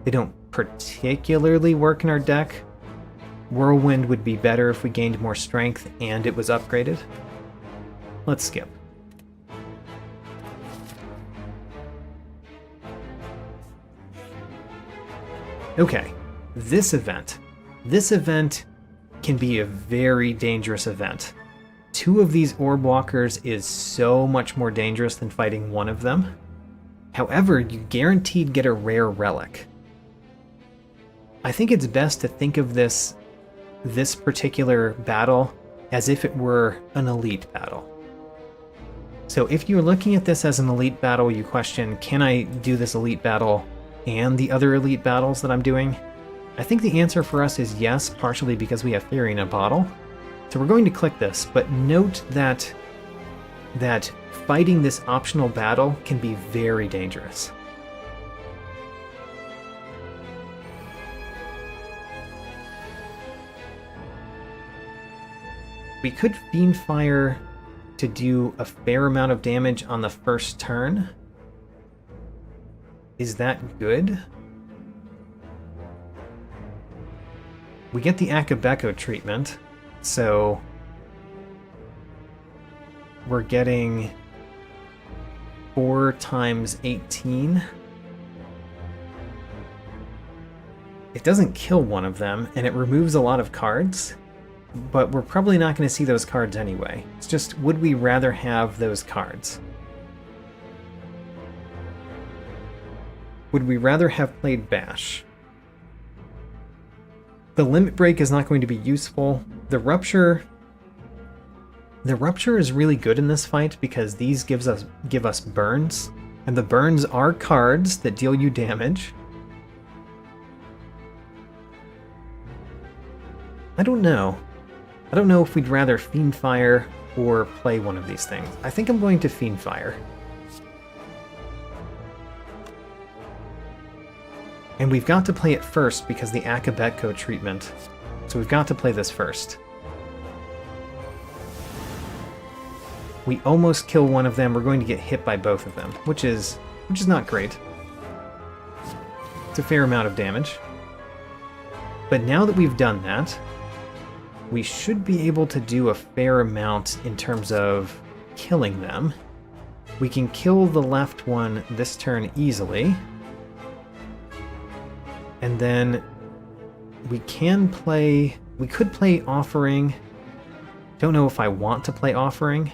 They don't particularly work in our deck. Whirlwind would be better if we gained more strength and it was upgraded. Let's skip. Okay, this event. This event can be a very dangerous event. 2 of these Orb Walkers is so much more dangerous than fighting 1 of them. However, you guaranteed get a rare relic. I think it's best to think of this particular battle as if it were an elite battle. So if you're looking at this as an elite battle, you question, can I do this elite battle and the other elite battles that I'm doing? I think the answer for us is yes, partially because we have Theory in a Bottle. So we're going to click this, but note that fighting this optional battle can be very dangerous. We could Fiendfire to do a fair amount of damage on the first turn. Is that good? We get the Akabeko treatment, so we're getting 4 times 18. It doesn't kill one of them, and it removes a lot of cards. But we're probably not going to see those cards anyway. It's just, would we rather have those cards? Would we rather have played Bash? The Limit Break is not going to be useful. The Rupture is really good in this fight because these give us burns, and the burns are cards that deal you damage. I don't know. I don't know if we'd rather Fiendfire or play one of these things. I think I'm going to Fiendfire. And we've got to play it first because the Akabeko treatment. So we've got to play this first. We almost kill one of them. We're going to get hit by both of them, which is not great. It's a fair amount of damage. But now that we've done that, we should be able to do a fair amount in terms of killing them. We can kill the left one this turn easily. And then we could play Offering. Don't know if I want to play Offering.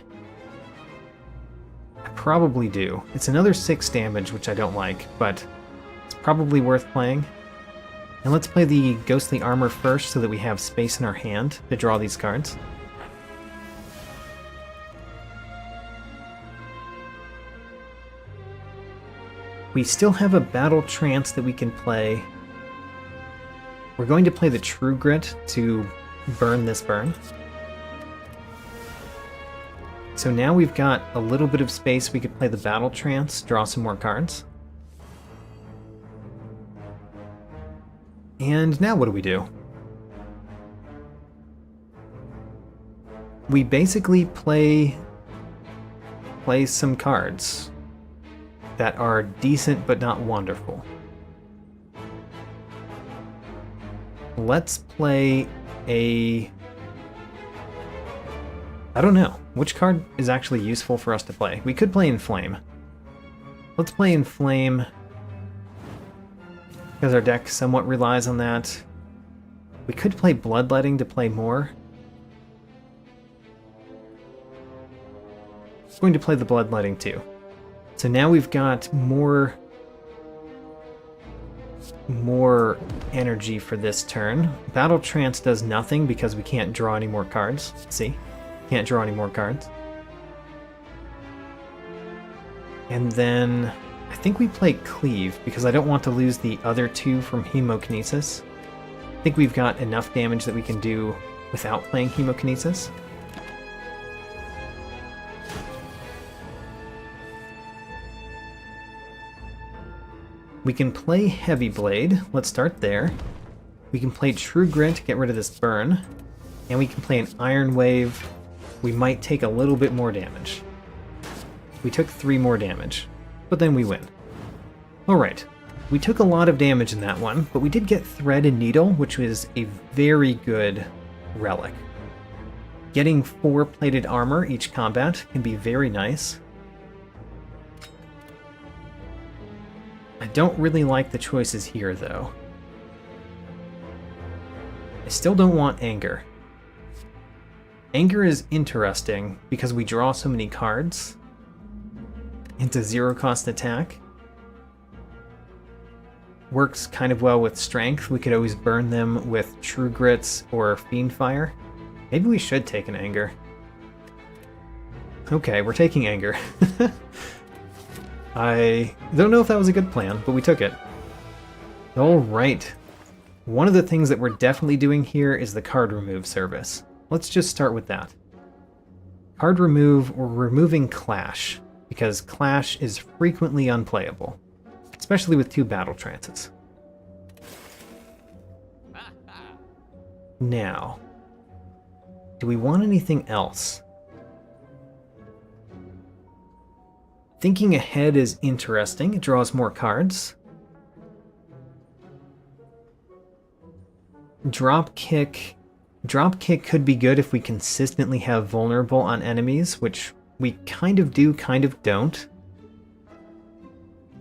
I probably do. It's another 6 damage, which I don't like, but it's probably worth playing. And let's play the Ghostly Armor first so that we have space in our hand to draw these cards. We still have a Battle Trance that we can play. We're going to play the True Grit to burn this burn. So now we've got a little bit of space. We could play the Battle Trance, draw some more cards. And now what do? We basically play some cards that are decent but not wonderful. Let's play a... I don't know. Which card is actually useful for us to play? We could play Inflame. Let's play Inflame, because our deck somewhat relies on that. We could play Bloodletting to play more. I'm going to play the Bloodletting too. So now we've got more energy for this turn. Battle Trance does nothing because we can't draw any more cards. See? Can't draw any more cards. And then I think we play Cleave because I don't want to lose the other two from Hemokinesis. I think we've got enough damage that we can do without playing Hemokinesis. We can play Heavy Blade. Let's start there. We can play True Grit to get rid of this burn. And we can play an Iron Wave. We might take a little bit more damage. We took 3 more damage, but then we win. Alright, we took a lot of damage in that one, but we did get Thread and Needle, which was a very good relic. Getting 4 plated armor each combat can be very nice. I don't really like the choices here, though. I still don't want Anger. Anger is interesting because we draw so many cards. It's a 0-cost attack. Works kind of well with Strength. We could always burn them with True Grits or Fiendfire. Maybe we should take an Anger. Okay, we're taking Anger. I don't know if that was a good plan, but we took it. Alright. One of the things that we're definitely doing here is the card remove service. Let's just start with that. Card remove, we're removing Clash, because Clash is frequently unplayable, especially with 2 Battle Trances. Now, do we want anything else? Thinking Ahead is interesting. It draws more cards. Dropkick. Dropkick could be good if we consistently have vulnerable on enemies, which we kind of do, kind of don't.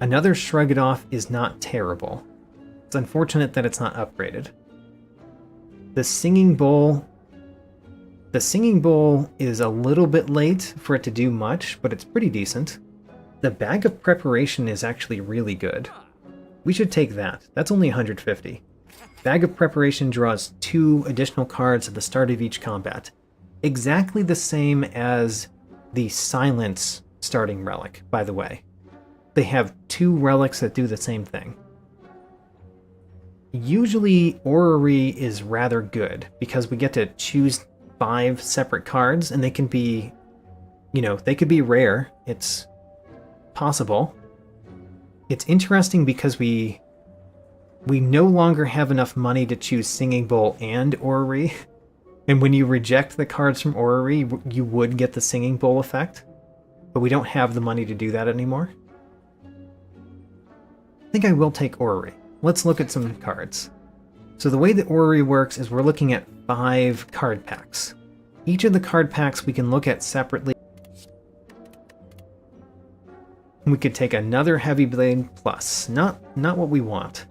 Another Shrug It Off is not terrible. It's unfortunate that it's not upgraded. The Singing Bowl... The Singing Bowl is a little bit late for it to do much, but it's pretty decent. The Bag of Preparation is actually really good. We should take that. That's only 150. Bag of Preparation draws 2 additional cards at the start of each combat. Exactly the same as the Silence starting relic, by the way. They have 2 relics that do the same thing. Usually, Orrery is rather good, because we get to choose 5 separate cards, and they can be, you know, they could be rare. It's possible. It's interesting because we no longer have enough money to choose Singing Bowl and Orrery. And when you reject the cards from Orrery, you would get the Singing Bowl effect. But we don't have the money to do that anymore. I think I will take Orrery. Let's look at some cards. So the way that Orrery works is we're looking at 5 card packs. Each of the card packs we can look at separately. We could take another Heavy Blade Plus. Not what we want.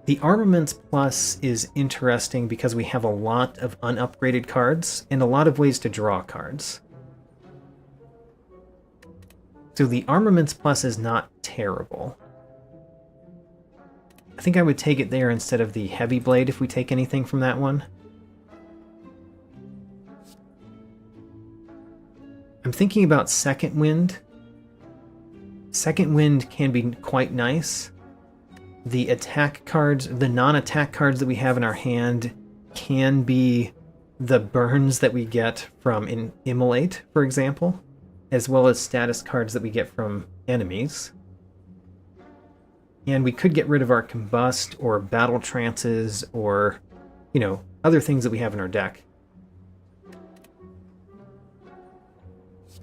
The Armaments Plus is interesting because we have a lot of unupgraded cards and a lot of ways to draw cards. So the Armaments Plus is not terrible. I think I would take it there instead of the Heavy Blade if we take anything from that one. I'm thinking about Second Wind. Second Wind can be quite nice. The attack cards, the non-attack cards that we have in our hand can be the burns that we get from Immolate, for example, as well as status cards that we get from enemies. And we could get rid of our Combust or Battle Trances or, you know, other things that we have in our deck.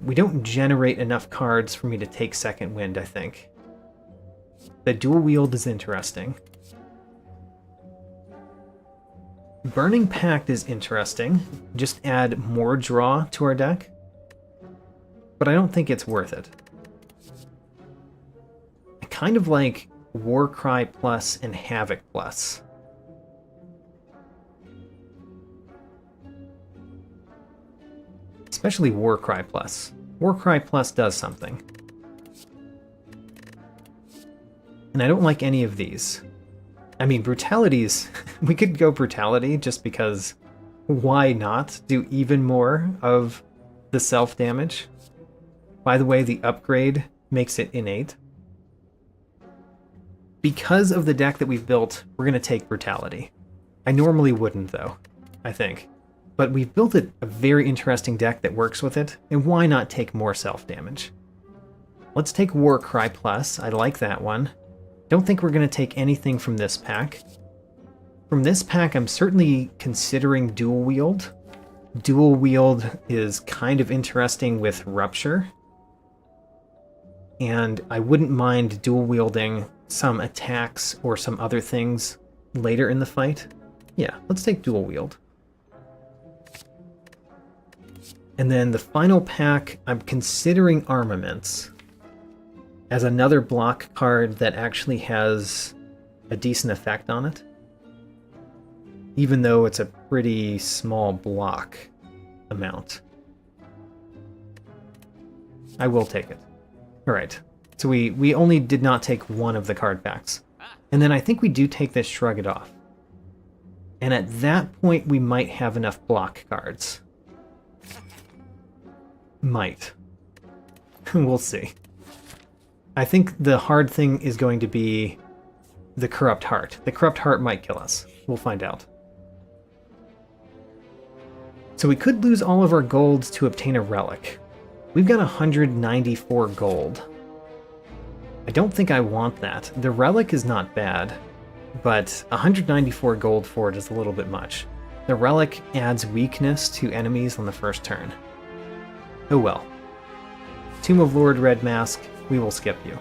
We don't generate enough cards for me to take Second Wind, I think. The Dual Wield is interesting. Burning Pact is interesting. Just add more draw to our deck. But I don't think it's worth it. I kind of like Warcry Plus and Havoc Plus. Especially Warcry Plus. Warcry Plus does something. And I don't like any of these. I mean, brutalities, we could go brutality just because why not do even more of the self-damage? By the way, the upgrade makes it innate. Because of the deck that we've built, we're going to take brutality. I normally wouldn't, though, I think. But we've built a very interesting deck that works with it, and why not take more self-damage? Let's take Warcry Plus. I like that one. Don't think we're going to take anything from this pack. From this pack, I'm certainly considering Dual Wield. Dual Wield is kind of interesting with Rupture. And I wouldn't mind dual wielding some attacks or some other things later in the fight. Yeah, let's take Dual Wield. And then the final pack, I'm considering Armaments as another block card that actually has a decent effect on it, even though it's a pretty small block amount. I will take it. Alright, so we only did not take one of the card packs. And then I think we do take this Shrug It Off. And at that point we might have enough block cards. Might. We'll see. I think the hard thing is going to be the Corrupt Heart. The Corrupt Heart might kill us. We'll find out. So we could lose all of our gold to obtain a relic. We've got 194 gold. I don't think I want that. The relic is not bad, but 194 gold for it is a little bit much. The relic adds weakness to enemies on the first turn. Oh well. Tomb of Lord Red Mask, we will skip you.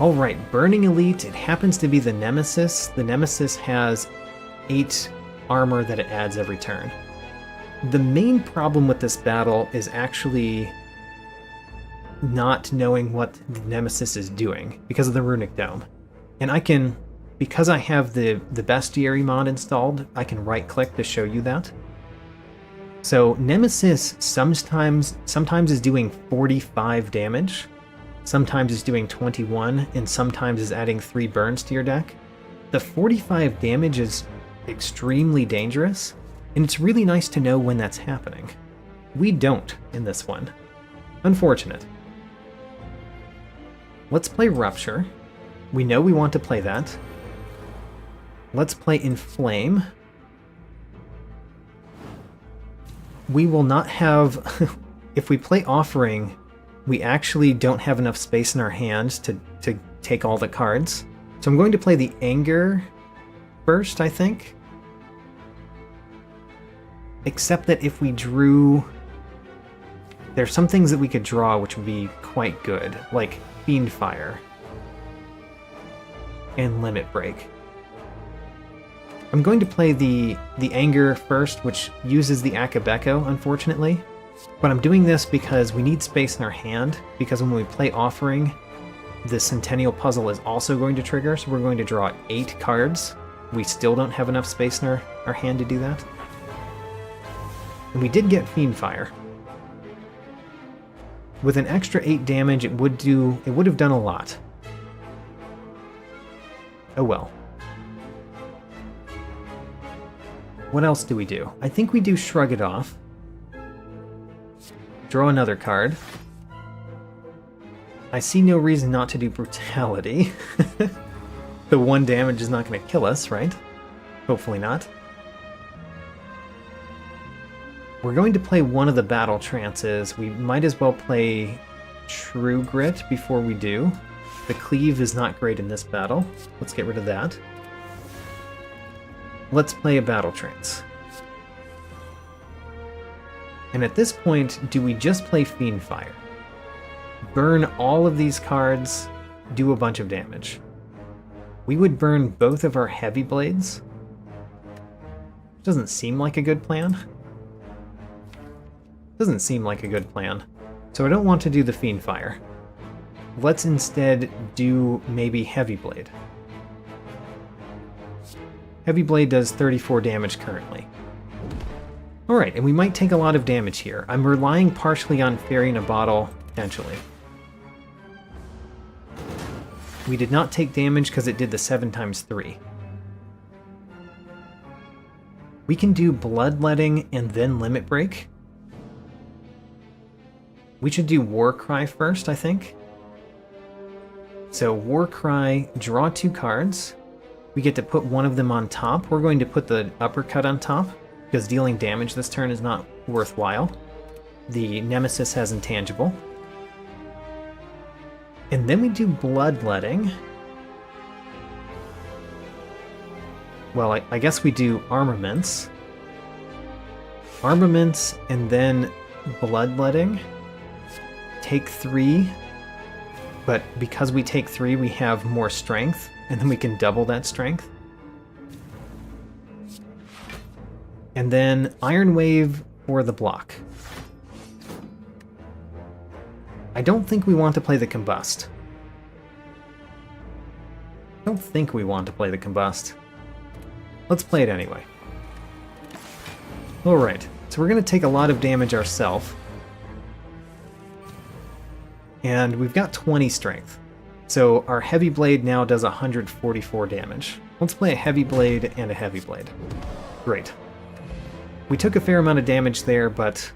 Alright, Burning Elite, it happens to be the Nemesis. The Nemesis has 8 armor that it adds every turn. The main problem with this battle is actually not knowing what the Nemesis is doing because of the Runic Dome. And I can, because I have the Bestiary mod installed, I can right-click to show you that. So Nemesis sometimes is doing 45 damage, sometimes is doing 21, and sometimes is adding 3 burns to your deck. The 45 damage is extremely dangerous, and it's really nice to know when that's happening. We don't in this one. Unfortunate. Let's play Rupture. We know we want to play that. Let's play Inflame. We will not have... if we play Offering, we actually don't have enough space in our hands to take all the cards. So I'm going to play the Anger first, I think. Except that if we drew... There's some things that we could draw which would be quite good, like Fiendfire and Limit Break. I'm going to play the Anger first, which uses the Akabeko, unfortunately. But I'm doing this because we need space in our hand, because when we play Offering, the Centennial Puzzle is also going to trigger, so we're going to draw 8 cards. We still don't have enough space in our hand to do that. And we did get Fiendfire. With an extra 8 damage, it would have done a lot. Oh well. What else do we do? I think we do Shrug It Off. Draw another card. I see no reason not to do Brutality. The 1 damage is not going to kill us, right? Hopefully not. We're going to play one of the Battle Trances. We might as well play True Grit before we do. The Cleave is not great in this battle. Let's get rid of that. Let's play a Battle Trance. And at this point, do we just play Fiendfire? Burn all of these cards, do a bunch of damage. We would burn both of our Heavy Blades. Doesn't seem like a good plan. Doesn't seem like a good plan. So I don't want to do the Fiendfire. Let's instead do maybe Heavy Blade. Heavy Blade does 34 damage currently. Alright, and we might take a lot of damage here. I'm relying partially on Fairy in a Bottle, potentially. We did not take damage because it did the 7 times 3. We can do Bloodletting and then Limit Break. We should do War Cry first, I think. So War Cry, draw 2 cards. We get to put one of them on top. We're going to put the Uppercut on top, because dealing damage this turn is not worthwhile. The Nemesis has Intangible. And then we do Bloodletting. Well, I guess we do Armaments. Armaments and then Bloodletting. Take 3. But because we take 3, we have more strength, and then we can double that strength. And then Iron Wave for the block. I don't think we want to play the Combust. I don't think we want to play the Combust. Let's play it anyway. Alright, so we're going to take a lot of damage ourselves. And we've got 20 strength. So our Heavy Blade now does 144 damage. Let's play a Heavy Blade and a Heavy Blade. Great. We took a fair amount of damage there, but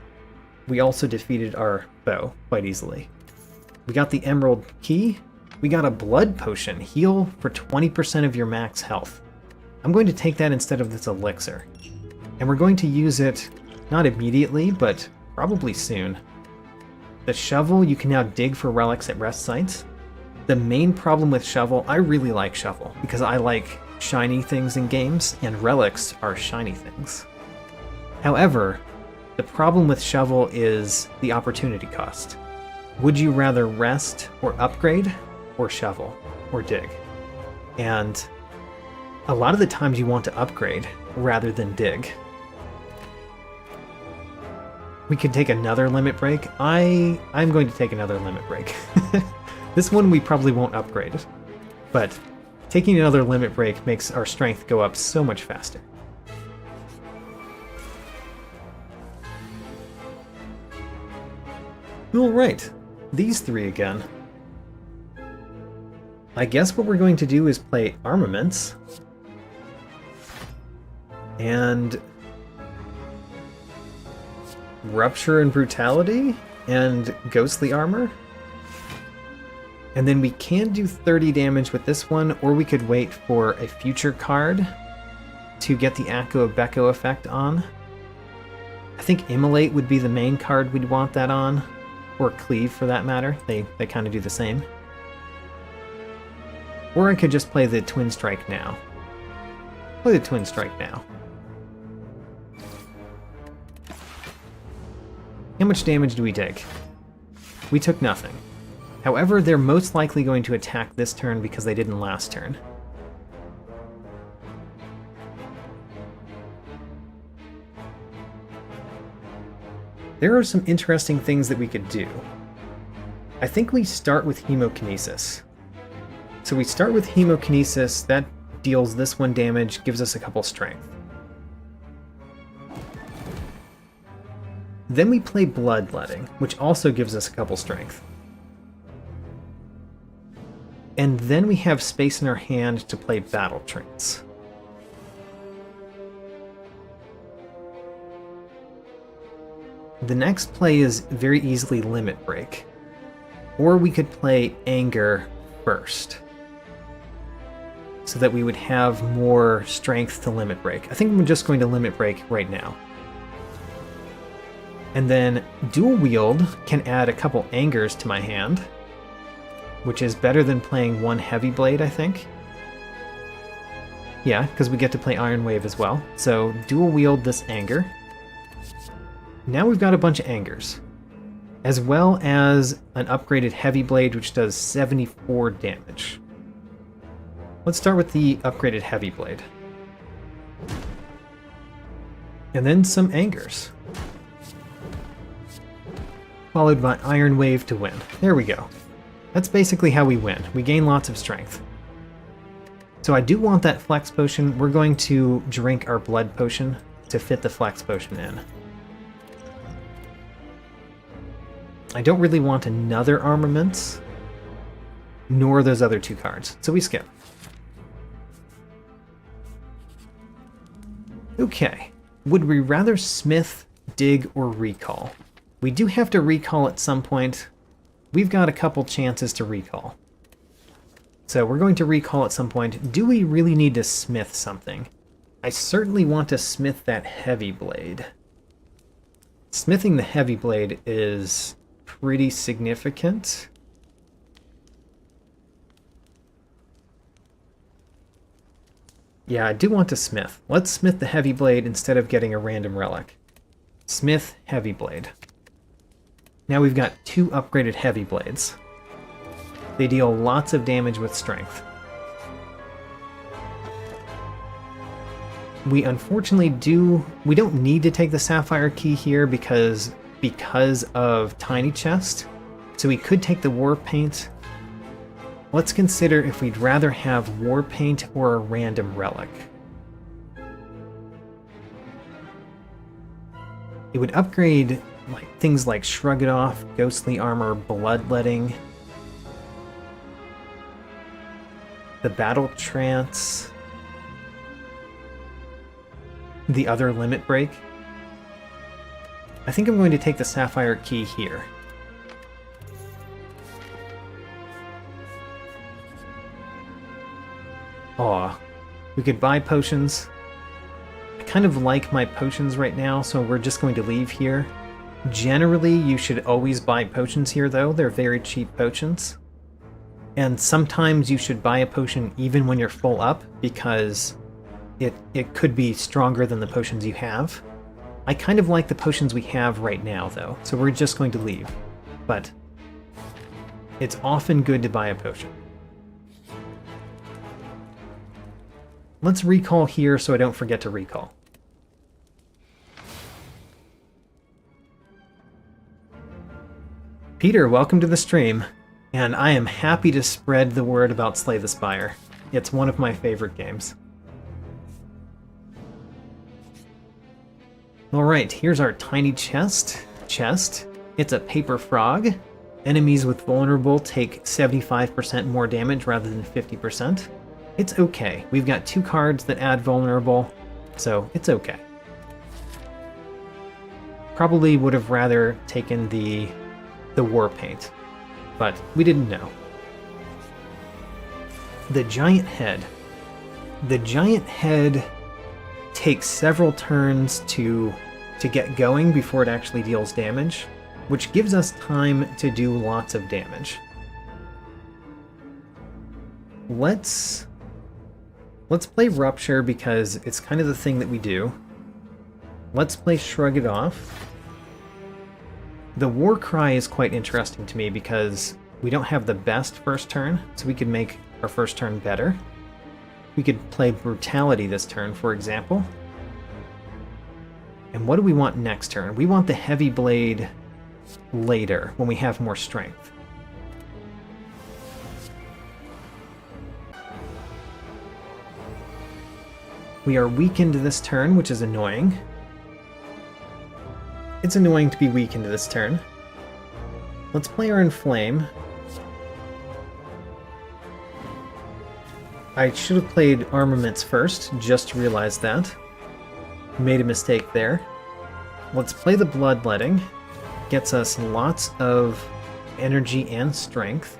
we also defeated our foe quite easily. We got the Emerald Key. We got a Blood Potion. Heal for 20% of your max health. I'm going to take that instead of this Elixir. And we're going to use it, not immediately, but probably soon. The Shovel, you can now dig for relics at rest sites. The main problem with Shovel, I really like Shovel, because I like shiny things in games, and relics are shiny things. However, the problem with Shovel is the opportunity cost. Would you rather rest or upgrade, or shovel, or dig? And a lot of the times you want to upgrade rather than dig. We could take another limit break. I'm going to take another limit break. This one we probably won't upgrade, but taking another limit break makes our strength go up so much faster. Alright, these 3 again. I guess what we're going to do is play Armaments. And Rupture and Brutality and Ghostly Armor. And then we can do 30 damage with this one, or we could wait for a future card to get the Akko of Beko effect on. I think Immolate would be the main card we'd want that on, or Cleave for that matter. They kind of do the same. Or I could just play the Twin Strike now. Play the Twin Strike now. How much damage do we take? We took nothing. However, they're most likely going to attack this turn because they didn't last turn. There are some interesting things that we could do. I think we start with Hemokinesis. So we start with Hemokinesis, that deals this one damage, gives us a couple strength. Then we play Bloodletting, which also gives us a couple strength. And then we have space in our hand to play Battle Trance. The next play is very easily Limit Break. Or we could play Anger first, so that we would have more strength to Limit Break. I think I'm just going to Limit Break right now. And then Dual Wield can add a couple Angers to my hand, which is better than playing one Heavy Blade, I think. Yeah, because we get to play Iron Wave as well. So Dual Wield this Anger. Now we've got a bunch of Angers, as well as an upgraded Heavy Blade, which does 74 damage. Let's start with the upgraded Heavy Blade. And then some Angers. Followed by Iron Wave to win. There we go. That's basically how we win. We gain lots of strength. So I do want that Flex Potion. We're going to drink our Blood Potion to fit the Flex Potion in. I don't really want another Armaments. nor those other two cards. So we skip. Okay. Would we rather smith, dig, or recall? We do have to recall at some point. We've got a couple chances to recall. So we're going to recall at some point. Do we really need to smith something? I certainly want to smith that heavy blade. Smithing the heavy blade is pretty significant. Yeah, I do want to smith. Let's smith the heavy blade instead of getting a random relic. Smith heavy blade. Now we've got 2 upgraded heavy blades. They deal lots of damage with strength. We unfortunately we don't need to take the sapphire key here because of Tiny Chest. So we could take the war paint. Let's consider if we'd rather have war paint or a random relic. It would upgrade things like Shrug It Off, Ghostly Armor, Bloodletting, the Battle Trance, the other Limit Break. I think I'm going to take the Sapphire Key here. Aw, we could buy potions. I kind of like my potions right now, so we're just going to leave here. Generally, you should always buy potions here, though. They're very cheap potions. And sometimes you should buy a potion even when you're full up, because it could be stronger than the potions you have. I kind of like the potions we have right now, though, so we're just going to leave. But it's often good to buy a potion. Let's recall here so I don't forget to recall. Peter, welcome to the stream, and I am happy to spread the word about Slay the Spire. It's one of my favorite games. Alright, here's our tiny chest. It's a paper frog. Enemies with vulnerable take 75% more damage rather than 50%. It's okay. We've got 2 cards that add vulnerable, so it's okay. Probably would have rather taken the war paint, but we didn't know. The giant head. The giant head takes several turns to get going before it actually deals damage, which gives us time to do lots of damage. Let's play Rupture because it's kind of the thing that we do. Let's play Shrug It Off. The War Cry is quite interesting to me because we don't have the best first turn, so we could make our first turn better. We could play Brutality this turn, for example. And what do we want next turn? We want the Heavy Blade later, when we have more strength. We are weakened this turn, which is annoying. It's annoying to be weakened this turn. Let's play our Inflame. I should have played Armaments first, just realized that. Made a mistake there. Let's play the Bloodletting. Gets us lots of energy and strength.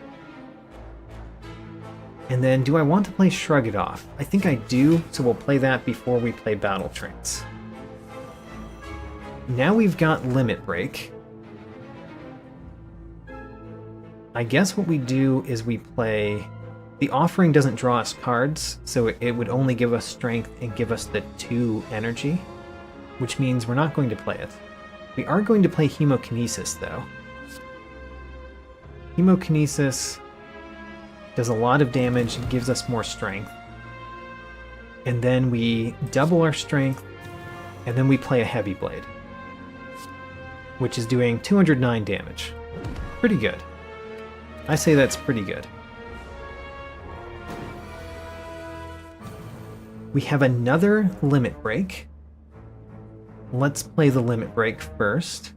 And then, do I want to play Shrug It Off? I think I do, so we'll play that before we play Battle Trance. Now we've got Limit Break. I guess what we do is we play... The Offering doesn't draw us cards, so it would only give us strength and give us the 2 energy, which means we're not going to play it. We are going to play Hemokinesis, though. Hemokinesis does a lot of damage and gives us more strength. And then we double our strength, and then we play a Heavy Blade, which is doing 209 damage. Pretty good. I say that's pretty good. We have another Limit Break. Let's play the Limit Break first.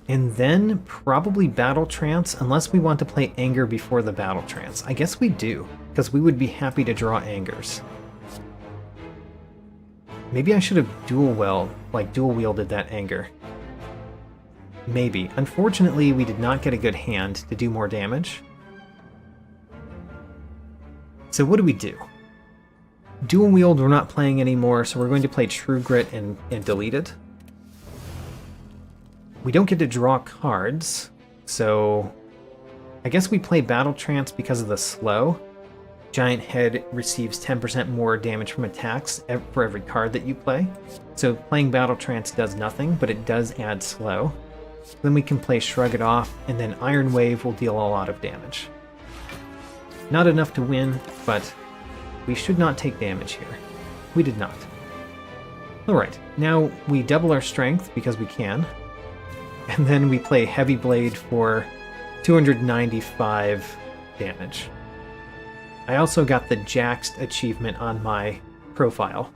And then probably Battle Trance, unless we want to play Anger before the Battle Trance. I guess we do, because we would be happy to draw Angers. Maybe I should have dual-wielded that Anger. Maybe. Unfortunately, we did not get a good hand to do more damage. So what do? Dual Wield we're not playing anymore, so we're going to play True Grit and delete it. We don't get to draw cards, so I guess we play Battle Trance because of the slow. Giant Head receives 10% more damage from attacks for every card that you play. So playing Battle Trance does nothing, but it does add slow. Then we can play Shrug It Off, and then Iron Wave will deal a lot of damage. Not enough to win, but we should not take damage here. We did not. Alright, now we double our strength because we can. And then we play Heavy Blade for 295 damage. I also got the Jaxed achievement on my profile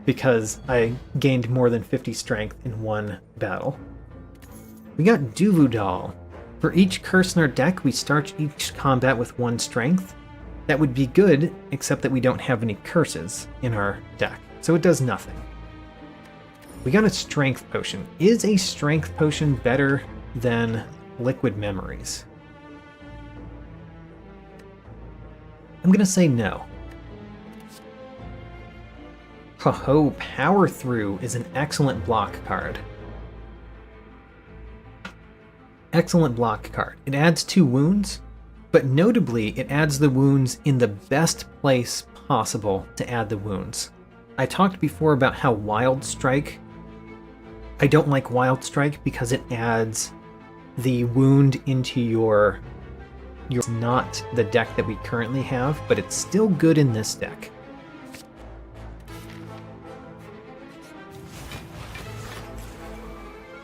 because I gained more than 50 strength in one battle. We got Duvudal. For each curse in our deck, we start each combat with 1 strength. That would be good, except that we don't have any curses in our deck, so it does nothing. We got a Strength Potion. Is a Strength Potion better than Liquid Memories? I'm gonna say no. Ho-ho, Power Through is an excellent block card. Excellent block card. It adds 2 wounds, but notably it adds the wounds in the best place possible to add the wounds. I talked before about how Wild Strike, I don't like Wild Strike because it adds the wound into your not the deck that we currently have, but it's still good in this deck.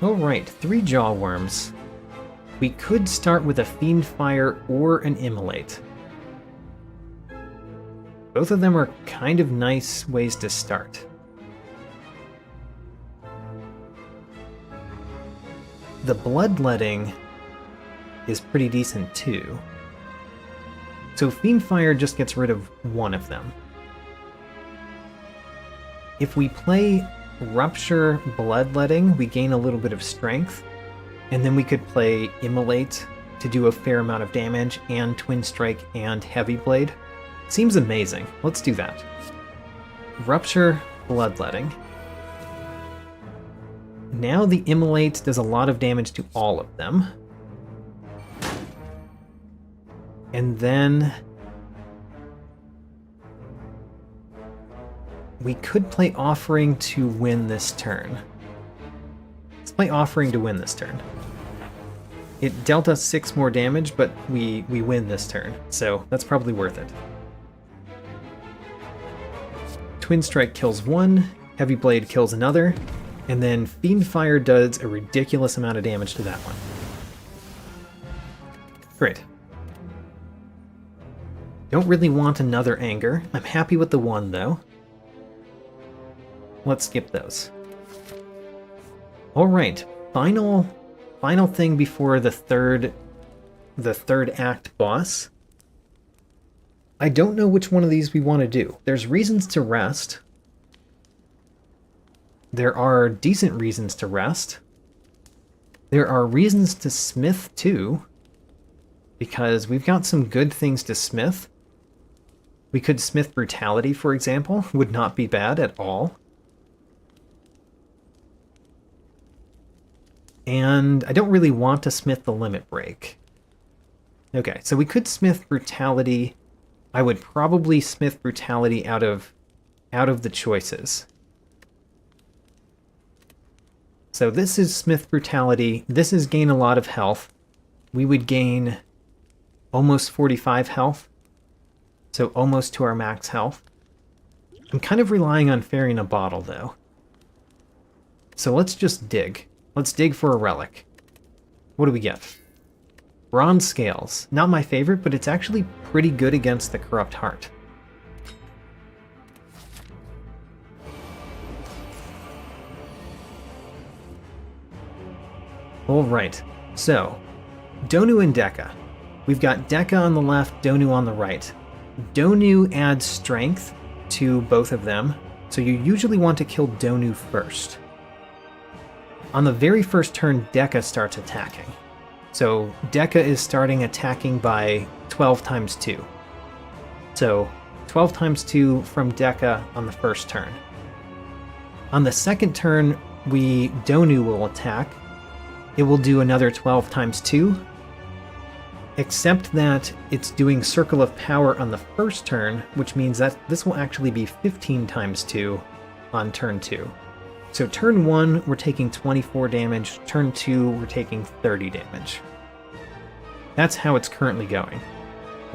Alright, 3 Jawworms. We could start with a Fiendfire or an Immolate. Both of them are kind of nice ways to start. The Bloodletting is pretty decent too. So Fiendfire just gets rid of one of them. If we play Rupture Bloodletting, we gain a little bit of strength, and then we could play Immolate to do a fair amount of damage, and Twin Strike and Heavy Blade. Seems amazing. Let's do that. Rupture Bloodletting. Now the Immolate does a lot of damage to all of them. And then we could play Offering to win this turn. Let's play Offering to win this turn. It dealt us 6 more damage, but we win this turn, so that's probably worth it. Twin Strike kills 1, Heavy Blade kills another, and then Fiendfire does a ridiculous amount of damage to that one. Great. Don't really want another Anger. I'm happy with the 1, though. Let's skip those. Alright, final thing before the third act boss. I don't know which one of these we want to do. There's reasons to rest. There are decent reasons to rest. There are reasons to smith too, because we've got some good things to smith. We could smith Brutality, for example. Would not be bad at all. And I don't really want to smith the Limit Break. Okay, so we could smith Brutality. I would probably smith Brutality out of the choices. So this is smith Brutality. This is gain a lot of health. We would gain almost 45 health. So almost to our max health. I'm kind of relying on Fairy in a Bottle, though. So let's just dig. Let's dig for a relic. What do we get? Bronze Scales. Not my favorite, but it's actually pretty good against the Corrupt Heart. Alright, so Donu and Deka. We've got Deka on the left, Donu on the right. Donu adds strength to both of them, so you usually want to kill Donu first. On the very first turn, Deka starts attacking. So Deka is starting attacking by 12 times 2. So 12 times 2 from Deka on the first turn. On the second turn, Donu will attack. It will do another 12 times 2, except that it's doing Circle of Power on the first turn, which means that this will actually be 15 times 2 on turn 2. So turn 1, we're taking 24 damage, turn 2, we're taking 30 damage. That's how it's currently going.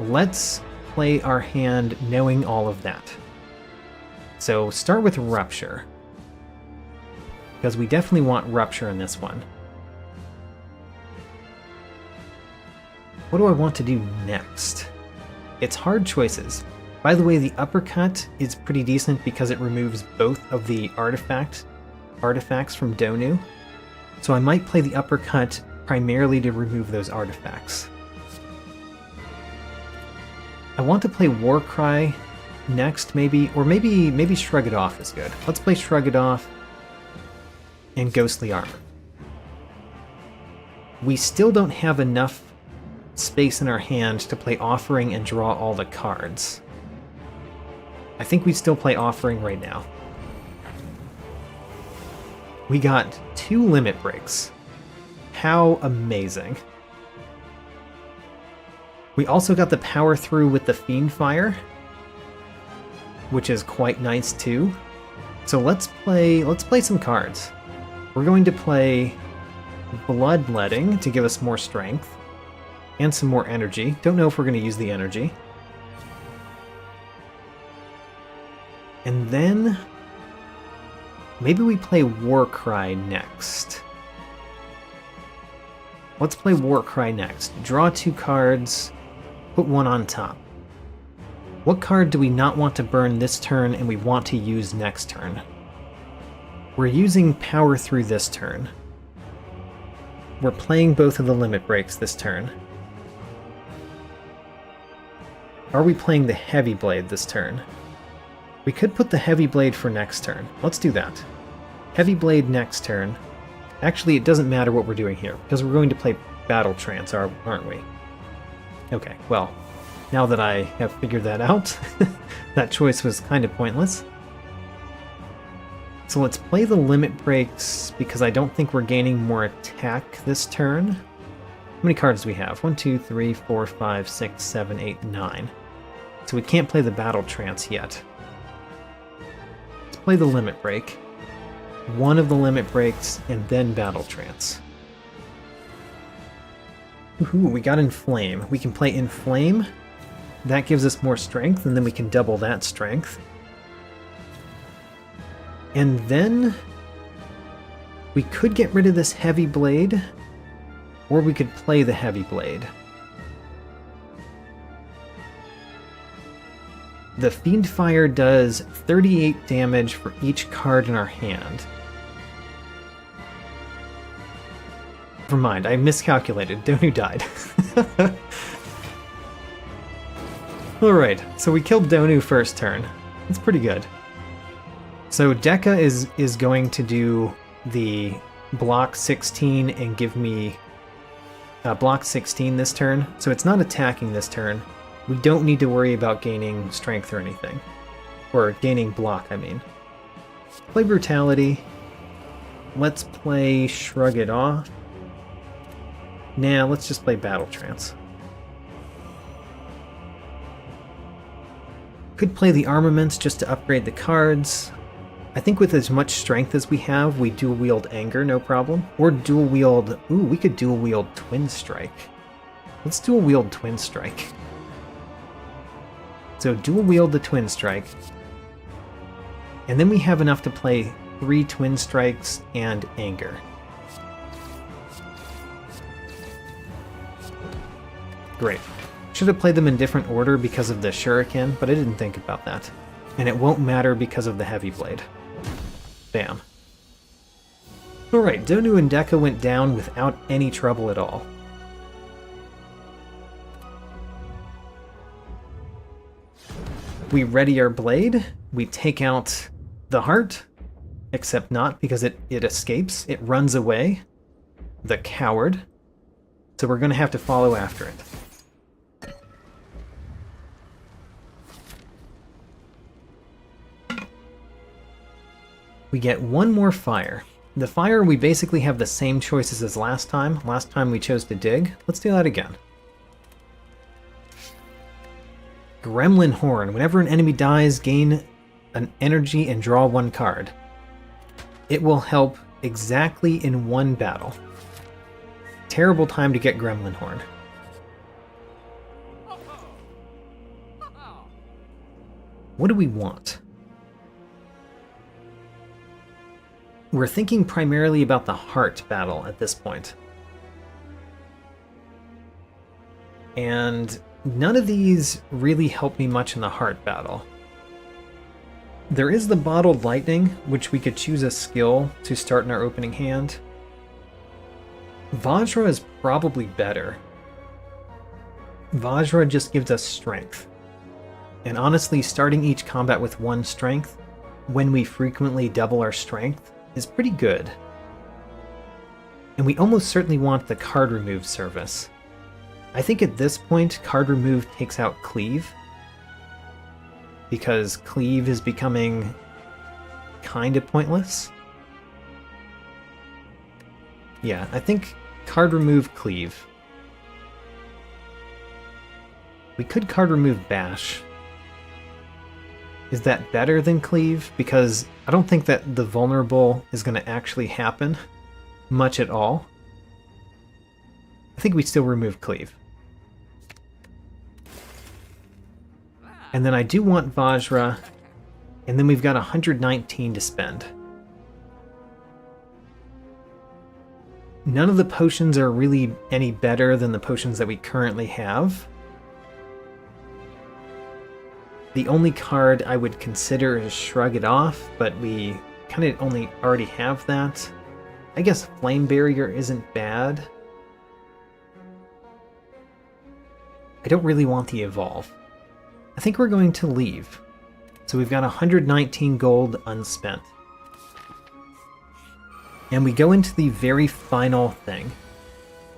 Let's play our hand knowing all of that. So start with Rupture, because we definitely want Rupture in this one. What do I want to do next? It's hard choices. By the way, the Uppercut is pretty decent because it removes both of the artifacts from Donu. So I might play the Uppercut primarily to remove those artifacts. I want to play Warcry next, maybe, or maybe Shrug It Off is good. Let's play Shrug It Off and Ghostly Armor. We still don't have enough space in our hand to play Offering and draw all the cards. I think we still play Offering right now. We got 2 limit breaks. How amazing. We also got the power through with the Fiend Fire, which is quite nice too. So let's play some cards. We're going to play Bloodletting to give us more strength and some more energy. Don't know if we're going to use the energy. And then maybe we play Warcry next. Let's play Warcry next. Draw 2 cards, put 1 on top. What card do we not want to burn this turn and we want to use next turn? We're using Power Through this turn. We're playing both of the limit breaks this turn. Are we playing the Heavy Blade this turn? We could put the Heavy Blade for next turn. Let's do that. Heavy Blade next turn. Actually, it doesn't matter what we're doing here, because we're going to play Battle Trance, aren't we? Okay, well, now that I have figured that out, that choice was kind of pointless. So let's play the limit breaks, because I don't think we're gaining more attack this turn. How many cards do we have? 1, 2, 3, 4, 5, 6, 7, 8, 9. So we can't play the Battle Trance yet. Let's play the limit break. One of the limit breaks, and then Battle Trance. Ooh, we got Inflame. We can play Inflame. That gives us more strength, and then we can double that strength. And then we could get rid of this Heavy Blade, or we could play the Heavy Blade. The Fiend Fire does 38 damage for each card in our hand. Never mind, I miscalculated. Donu died. Alright, so we killed Donu first turn. That's pretty good. So Deka is going to do the block 16 and give me block 16 this turn. So it's not attacking this turn. We don't need to worry about gaining strength or anything. Or gaining block, I mean. Play Brutality. Let's play Shrug It Off. Nah, let's just play Battle Trance. Could play the Armaments just to upgrade the cards. I think with as much strength as we have, we dual wield Anger, no problem. Or dual wield... Ooh, we could dual wield Twin Strike. Let's dual wield Twin Strike. So dual wield the Twin Strike. And then we have enough to play 3 Twin Strikes and Anger. Great. Should have played them in different order because of the Shuriken, but I didn't think about that. And it won't matter because of the Heavy Blade. Bam. Alright, Donu and Deka went down without any trouble at all. We ready our blade, we take out the heart, except not because it escapes, it runs away. The coward. So we're going to have to follow after it. We get one more fire. The fire, we basically have the same choices as last time. Last time we chose to dig. Let's do that again. Gremlin Horn. Whenever an enemy dies, gain an energy and draw one card. It will help exactly in one battle. Terrible time to get Gremlin Horn. What do we want? We're thinking primarily about the heart battle at this point. And none of these really help me much in the heart battle. There is the Bottled Lightning, which we could choose a skill to start in our opening hand. Vajra is probably better. Vajra just gives us strength. And honestly, starting each combat with one strength, when we frequently double our strength, is pretty good. And we almost certainly want the card remove service. I think at this point, card remove takes out Cleave, because Cleave is becoming kind of pointless. Yeah, I think card remove Cleave. We could card remove Bash. Is that better than Cleave? Because I don't think that the vulnerable is going to actually happen much at all. I think we still remove Cleave. And then I do want Vajra, and then we've got 119 to spend. None of the potions are really any better than the potions that we currently have. The only card I would consider is Shrug It Off, but we kind of only already have that. I guess Flame Barrier isn't bad. I don't really want the Evolve. I think we're going to leave. So we've got 119 gold unspent. And we go into the very final thing.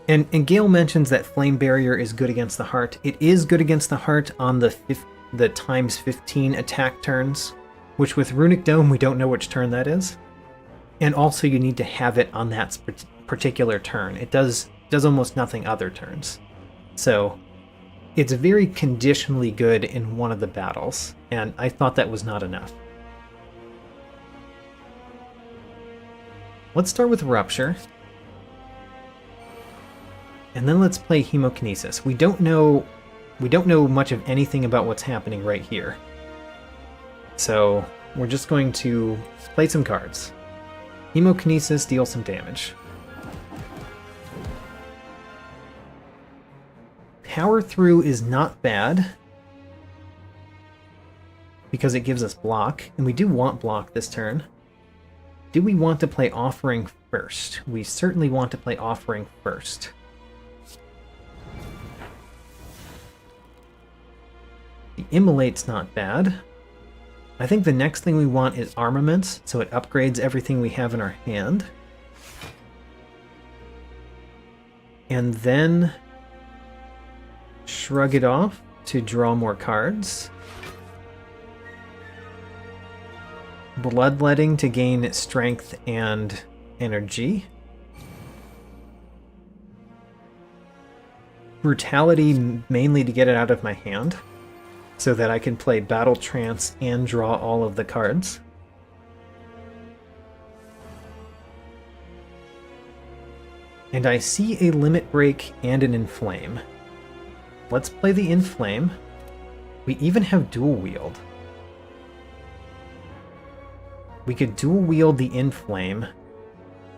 And Gale mentions that Flame Barrier is good against the heart. It is good against the heart on the times 15 attack turns, which with Runic Dome we don't know which turn that is. And also you need to have it on that particular turn. It does almost nothing other turns. So it's very conditionally good in one of the battles, and I thought that was not enough. Let's start with Rupture. And then let's play Hemokinesis. We don't know much of anything about what's happening right here. So we're just going to play some cards. Hemokinesis, deal some damage. Power Through is not bad, because it gives us block, and we do want block this turn. Do we want to play Offering first? We certainly want to play Offering first. The Immolate's not bad. I think the next thing we want is Armaments, so it upgrades everything we have in our hand. And then Shrug It Off to draw more cards. Bloodletting to gain strength and energy. Brutality mainly to get it out of my hand, so that I can play Battle Trance and draw all of the cards. And I see a Limit Break and an Inflame. Let's play the Inflame. We even have Dual Wield. We could dual wield the Inflame,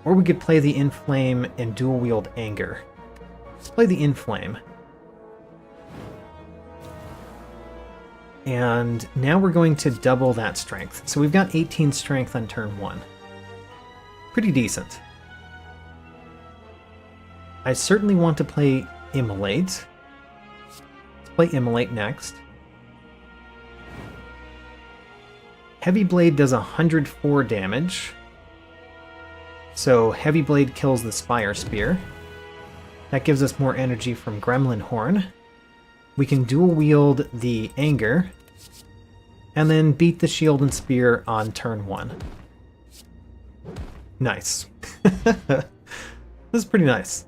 or we could play the Inflame and dual wield Anger. Let's play the Inflame. And now we're going to double that strength. So we've got 18 strength on turn 1. Pretty decent. I certainly want to play Immolate. Let's play Immolate next. Heavy Blade does 104 damage. So Heavy Blade kills the Spire Spear. That gives us more energy from Gremlin Horn. We can dual wield the Anger, and then beat the Shield and Spear on turn 1. Nice. This is pretty nice.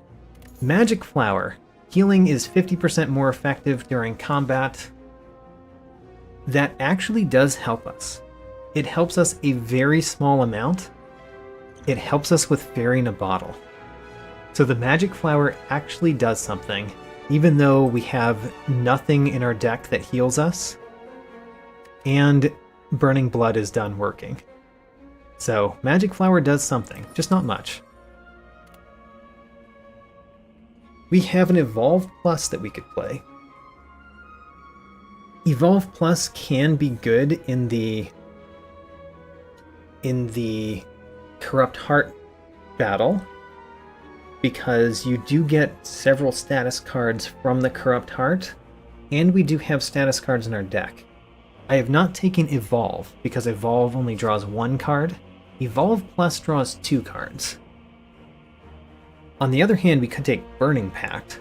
Magic Flower. Healing is 50% more effective during combat. That actually does help us. It helps us a very small amount. It helps us with Fairy in a Bottle. So the Magic Flower actually does something, even though we have nothing in our deck that heals us, and Burning Blood is done working. So Magic Flower does something, just not much. We have an Evolve Plus that we could play. Evolve Plus can be good in the Corrupt Heart battle, because you do get several status cards from the Corrupt Heart, and we do have status cards in our deck. I have not taken Evolve, because Evolve only draws 1 card. Evolve Plus draws 2 cards. On the other hand, we could take Burning Pact,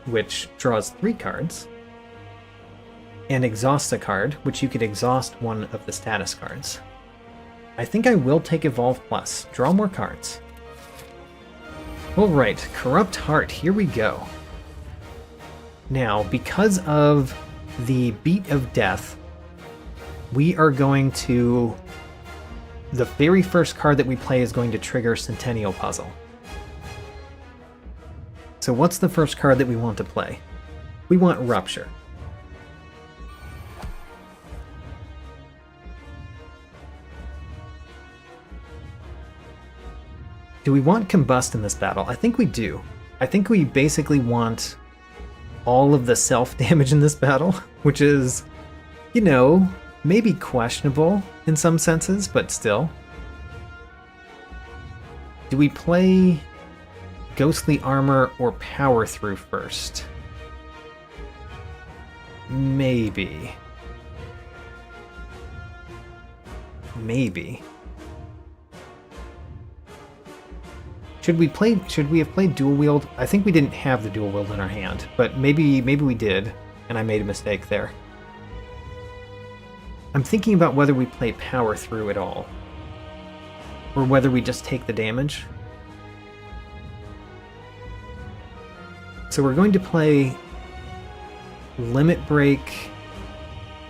which draws 3 cards, and exhausts a card, which you could exhaust one of the status cards. I think I will take Evolve Plus. Draw more cards. Alright, Corrupt Heart, here we go. Now, because of the Beat of Death, we are going to... The very first card that we play is going to trigger Centennial Puzzle. So what's the first card that we want to play? We want Rupture. Do we want Combust in this battle? I think we do. I think we basically want all of the self-damage in this battle, which is, you know, maybe questionable in some senses, but still. Do we play Ghostly Armor or Power Through first? Maybe. Maybe. Should we have played Dual Wield? I think we didn't have the Dual Wield in our hand, but maybe we did, and I made a mistake there. I'm thinking about whether we play Power Through at all, or whether we just take the damage. So we're going to play Limit Break,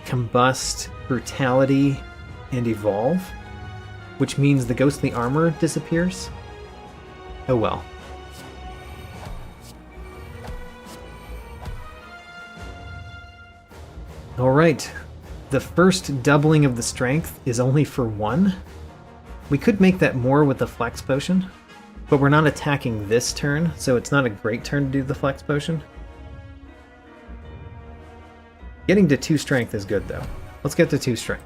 Combust, Brutality, and Evolve, which means the Ghostly Armor disappears. Oh well. Alright, the first doubling of the strength is only for 1. We could make that more with the Flex Potion, but we're not attacking this turn, so it's not a great turn to do the Flex Potion. Getting to 2 strength is good though. Let's get to 2 strength.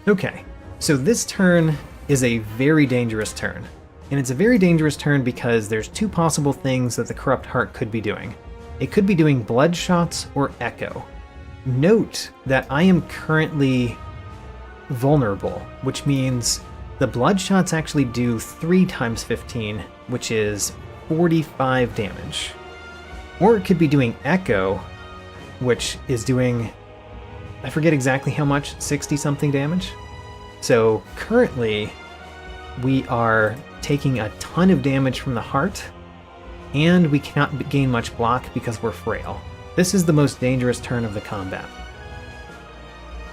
Okay, so this turn is a very dangerous turn. And it's a very dangerous turn because there's 2 possible things that the Corrupt Heart could be doing. It could be doing Blood Shots or Echo. Note that I am currently vulnerable, which means the Blood Shots actually do 3 times 15, which is 45 damage. Or it could be doing Echo, which is doing... I forget exactly how much, 60-something damage. So currently, we are taking a ton of damage from the heart, and we cannot gain much block because we're frail. This is the most dangerous turn of the combat.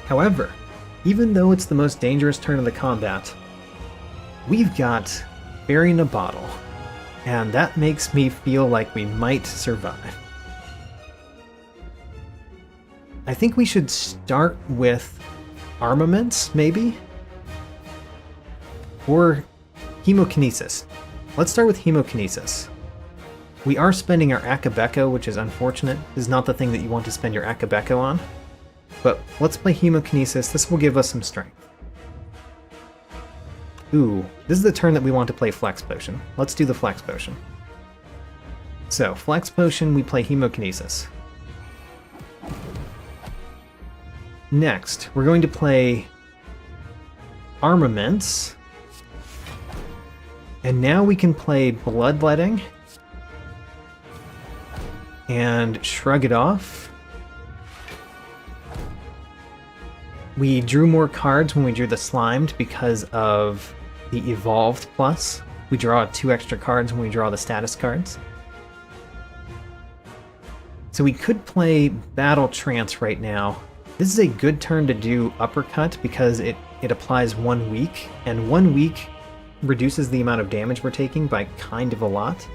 However, even though it's the most dangerous turn of the combat, we've got Fairy in a Bottle, and that makes me feel like we might survive. I think we should start with Armaments, maybe? Or Hemokinesis. Let's start with Hemokinesis. We are spending our Akabeko, which is unfortunate. This is not the thing that you want to spend your Akabeko on. But let's play Hemokinesis. This will give us some strength. Ooh, this is the turn that we want to play Flex Potion. Let's do the Flex Potion. So, Flex Potion, we play Hemokinesis. Next, we're going to play Armaments. And now we can play Bloodletting. And Shrug It Off. We drew more cards when we drew the Slimed because of the Evolved Plus. We draw 2 extra cards when we draw the status cards. So we could play Battle Trance right now. This is a good turn to do Uppercut because it applies 1 week, and 1 week reduces the amount of damage we're taking by kind of a lot.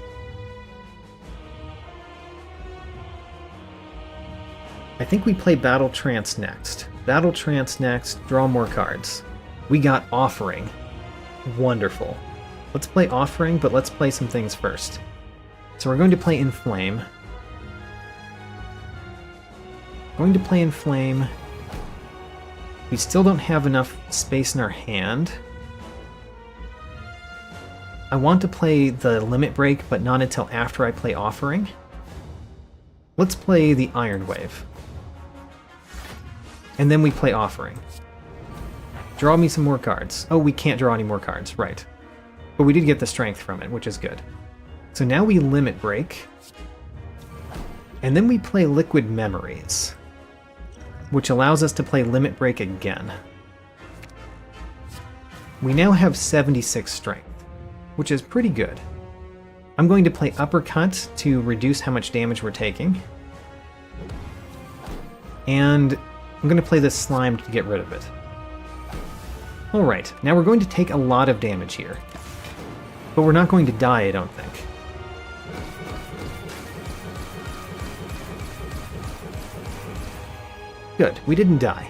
I think we play Battle Trance next. Battle Trance next, draw more cards. We got Offering. Wonderful. Let's play Offering, but let's play some things first. So we're going to play Inflame. Going to play Inflame. We still don't have enough space in our hand. I want to play the Limit Break, but not until after I play Offering. Let's play the Iron Wave. And then we play Offering. Draw me some more cards. Oh, we can't draw any more cards, right. But we did get the strength from it, which is good. So now we Limit Break. And then we play Liquid Memories, which allows us to play Limit Break again. We now have 76 strength, which is pretty good. I'm going to play Uppercut to reduce how much damage we're taking. And I'm going to play this Slime to get rid of it. Alright, now we're going to take a lot of damage here. But we're not going to die, I don't think. Good, we didn't die.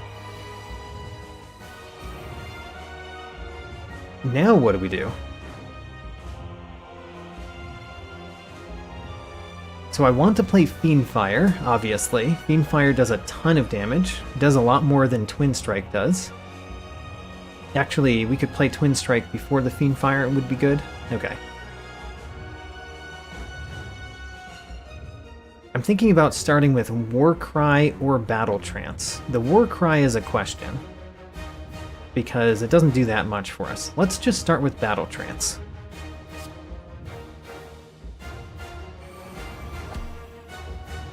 Now what do we do? So I want to play Fiendfire, obviously. Fiendfire does a ton of damage. Does a lot more than Twin Strike does. Actually, we could play Twin Strike before the Fiendfire, it would be good. Okay. I'm thinking about starting with Warcry or Battle Trance. The Warcry is a question, because it doesn't do that much for us. Let's just start with Battle Trance.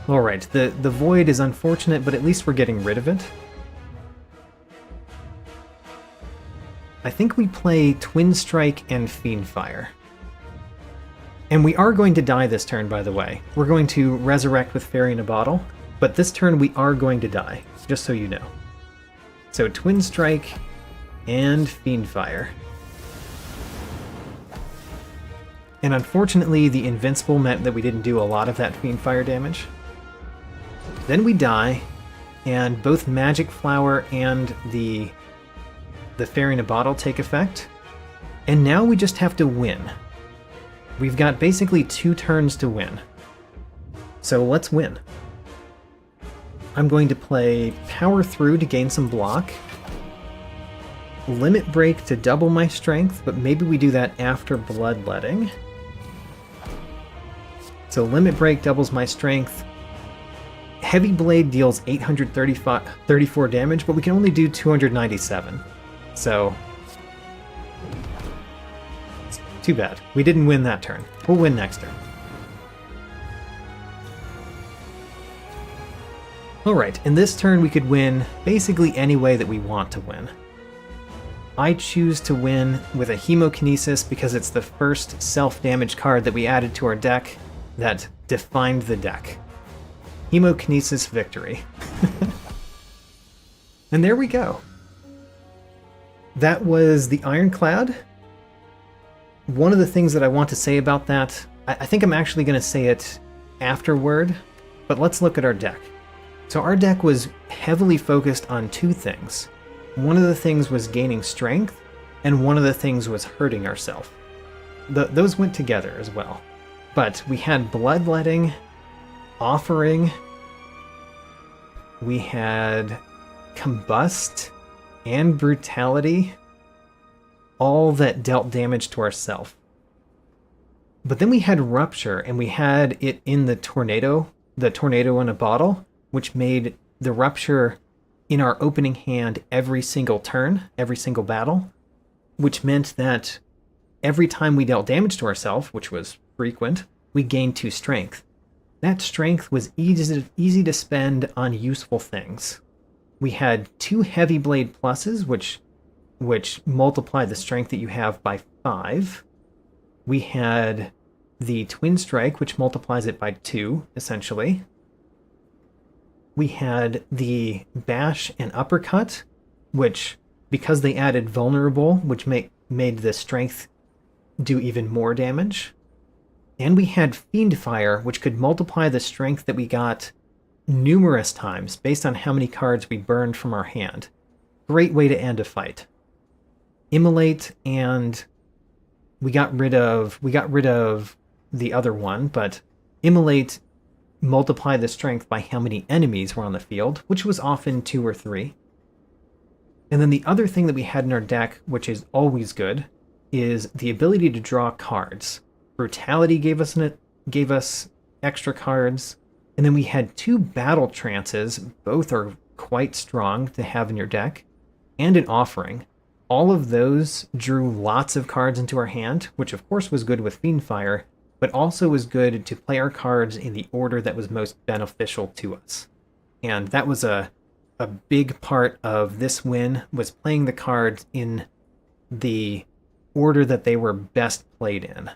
Alright, the Void is unfortunate, but at least we're getting rid of it. I think we play Twin Strike and Fiendfire. And we are going to die this turn, by the way. We're going to resurrect with Fairy in a Bottle, but this turn we are going to die, just so you know. So Twin Strike and Fiendfire. And unfortunately, the Invincible meant that we didn't do a lot of that Fiendfire damage. Then we die, and both Magic Flower and the Fairy in a Bottle take effect. And now we just have to win. We've got basically 2 turns to win. So let's win. I'm going to play Power Through to gain some block. Limit Break to double my strength, but maybe we do that after Bloodletting. So Limit Break doubles my strength. Heavy Blade deals 834 damage, but we can only do 297. So, it's too bad. We didn't win that turn. We'll win next turn. Alright, in this turn we could win basically any way that we want to win. I choose to win with a Hemokinesis because it's the first self-damage card that we added to our deck that defined the deck. Hemokinesis victory. And there we go. That was the Ironclad. One of the things that I want to say about that, I think I'm actually going to say it afterward, but let's look at our deck. So our deck was heavily focused on 2 things. One of the things was gaining strength, and one of the things was hurting ourselves. Those went together as well. But we had Bloodletting, Offering, we had Combust, and Brutality. all that dealt damage to ourselves. But then we had Rupture, and we had it in the tornado in a bottle, which made the Rupture in our opening hand every single turn, every single battle, which meant that every time we dealt damage to ourselves, which was frequent, we gained 2 strength. That strength was easy to spend on useful things. We had 2 Heavy Blade pluses, which multiply the strength that you have by 5. We had the Twin Strike, which multiplies it by 2, essentially. We had the Bash and Uppercut, which, because they added Vulnerable, which made the strength do even more damage. And we had Fiendfire, which could multiply the strength that we got numerous times based on how many cards we burned from our hand. Great way to end a fight. Immolate, and we got rid of the other one, but Immolate multiplied the strength by how many enemies were on the field, which was often 2 or 3. And then the other thing that we had in our deck, which is always good, is the ability to draw cards. Brutality gave us extra cards, and then we had 2 Battle Trances. Both are quite strong to have in your deck, and an Offering. All of those drew lots of cards into our hand, which of course was good with Fiendfire, but also was good to play our cards in the order that was most beneficial to us. And that was a big part of this win, was playing the cards in the order that they were best played in.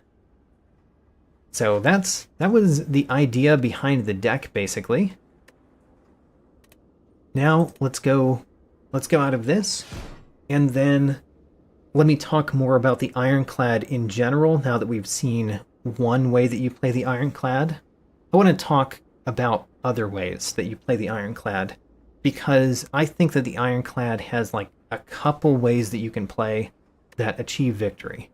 So that was the idea behind the deck, basically. Now let's go out of this, and then let me talk more about the Ironclad in general. Now that we've seen one way that you play the Ironclad, I want to talk about other ways that you play the Ironclad, because I think that the Ironclad has like a couple ways that you can play that achieve victory.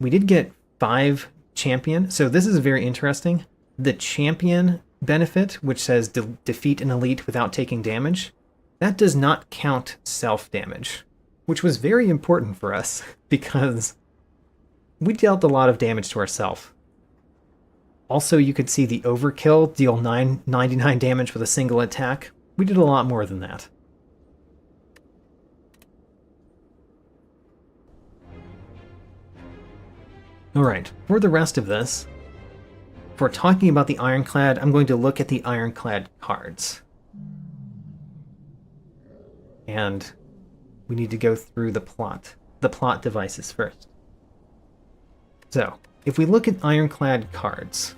We did get 5 champion, so this is very interesting. The champion benefit, which says defeat an elite without taking damage, that does not count self-damage, which was very important for us because we dealt a lot of damage to ourselves. Also, you could see the Overkill, deal 99 damage with a single attack. We did a lot more than that. Alright, for the rest of this, for talking about the Ironclad, I'm going to look at the Ironclad cards. And we need to go through the plot devices first. So, if we look at Ironclad cards,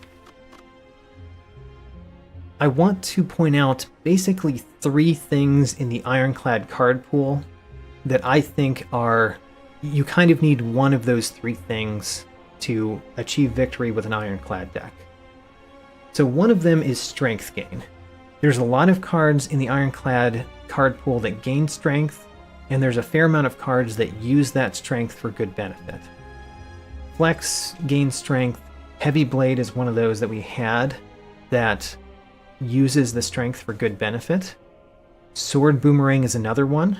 I want to point out basically 3 things in the Ironclad card pool that I think are, you kind of need one of those 3 things to achieve victory with an Ironclad deck. So one of them is strength gain. There's a lot of cards in the Ironclad card pool that gain strength, and there's a fair amount of cards that use that strength for good benefit. Flex gains strength. Heavy Blade is one of those that we had that uses the strength for good benefit. Sword Boomerang is another one.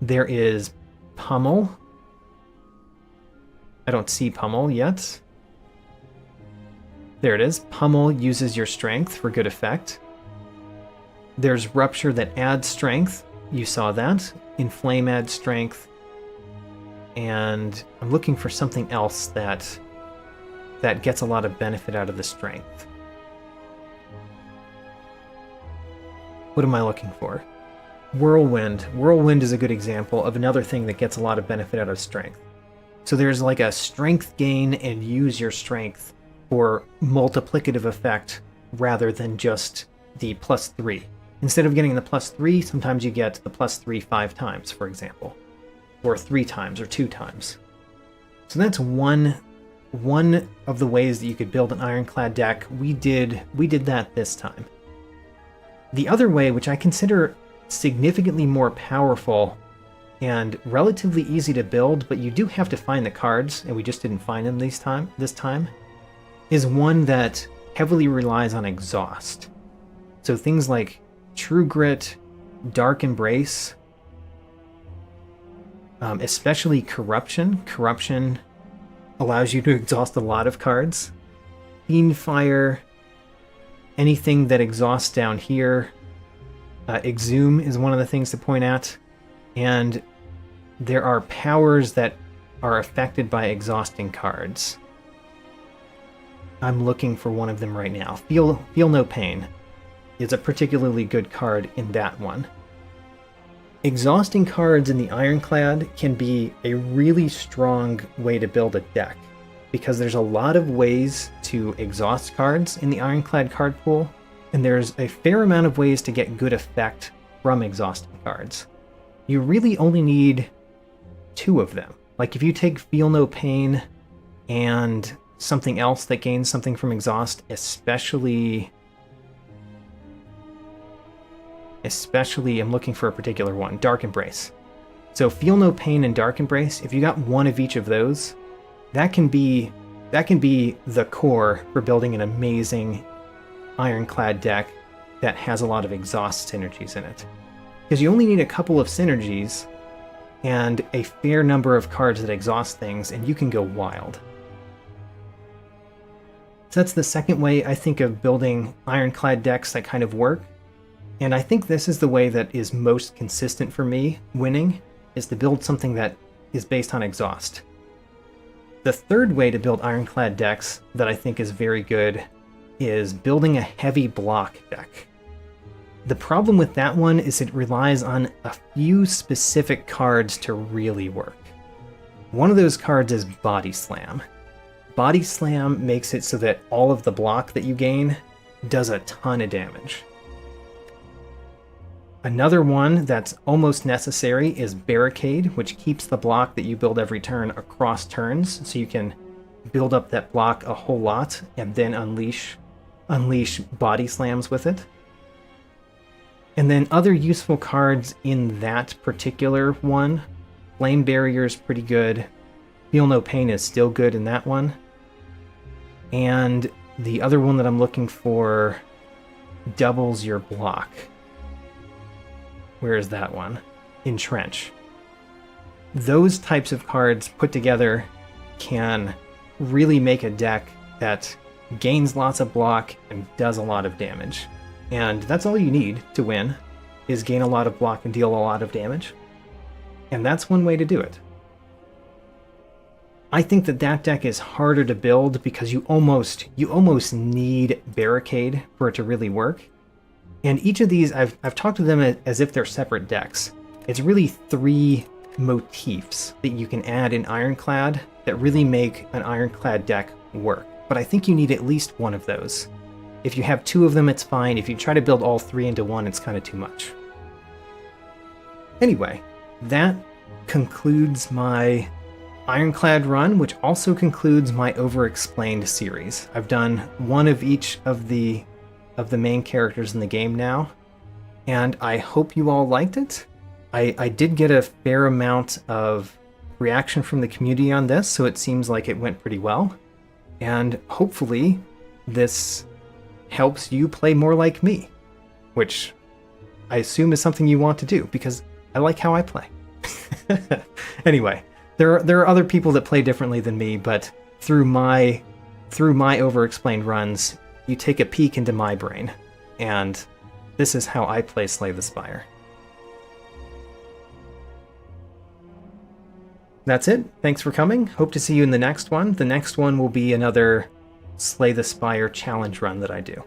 There is Pummel. I don't see Pummel yet. There it is. Pummel uses your strength for good effect. There's Rupture that adds strength. You saw that. Inflame adds strength. And I'm looking for something else that gets a lot of benefit out of the strength. What am I looking for? Whirlwind. Whirlwind is a good example of another thing that gets a lot of benefit out of strength. So there's like a strength gain and use your strength for multiplicative effect rather than just the +3. Instead of getting the +3, sometimes you get the +3 5 times, for example. Or 3 times or 2 times. So that's one of the ways that you could build an Ironclad deck. We did that this time. The other way, which I consider significantly more powerful and relatively easy to build, but you do have to find the cards, and we just didn't find them this time, is one that heavily relies on exhaust. So things like True Grit, Dark Embrace, especially Corruption. Corruption allows you to exhaust a lot of cards. Fiendfire, anything that exhausts down here. Exhume is one of the things to point at. And there are powers that are affected by exhausting cards. I'm looking for one of them right now. Feel No Pain is a particularly good card in that one. Exhausting cards in the Ironclad can be a really strong way to build a deck, because there's a lot of ways to exhaust cards in the Ironclad card pool, and there's a fair amount of ways to get good effect from exhausting cards. You really only need 2 of them. Like if you take Feel No Pain and something else that gains something from exhaust, especially I'm looking for a particular one, Dark Embrace. So Feel No Pain and Dark Embrace, if you got one of each of those, that can be the core for building an amazing Ironclad deck that has a lot of exhaust synergies in it. Because you only need a couple of synergies and a fair number of cards that exhaust things, and you can go wild. So that's the second way I think of building Ironclad decks that kind of work. And I think this is the way that is most consistent for me winning, is to build something that is based on exhaust. The third way to build Ironclad decks that I think is very good is building a heavy block deck. The problem with that one is it relies on a few specific cards to really work. One of those cards is Body Slam. Body Slam makes it so that all of the block that you gain does a ton of damage. Another one that's almost necessary is Barricade, which keeps the block that you build every turn across turns, so you can build up that block a whole lot and then unleash Body Slams with it. And then other useful cards in that particular one. Flame Barrier is pretty good. Feel No Pain is still good in that one. And the other one that I'm looking for doubles your block. Where is that one? Entrench. Those types of cards put together can really make a deck that gains lots of block and does a lot of damage. And that's all you need to win, is gain a lot of block and deal a lot of damage. And that's one way to do it. I think that deck is harder to build because you almost need Barricade for it to really work. And each of these, I've talked to them as if they're separate decks. It's really 3 motifs that you can add in Ironclad that really make an Ironclad deck work. But I think you need at least one of those. If you have 2 of them, it's fine. If you try to build all 3 into one, it's kind of too much. Anyway, that concludes my Ironclad run, which also concludes my Overexplained series. I've done one of each of the main characters in the game now, and I hope you all liked it. I did get a fair amount of reaction from the community on this, so it seems like it went pretty well. And hopefully this helps you play more like me, which I assume is something you want to do, because I like how I play. Anyway, there are other people that play differently than me, but through my Overexplained runs, you take a peek into my brain, and this is how I play Slay the Spire. That's it. Thanks for coming. Hope to see you in the next one. The next one will be another Slay the Spire challenge run that I do.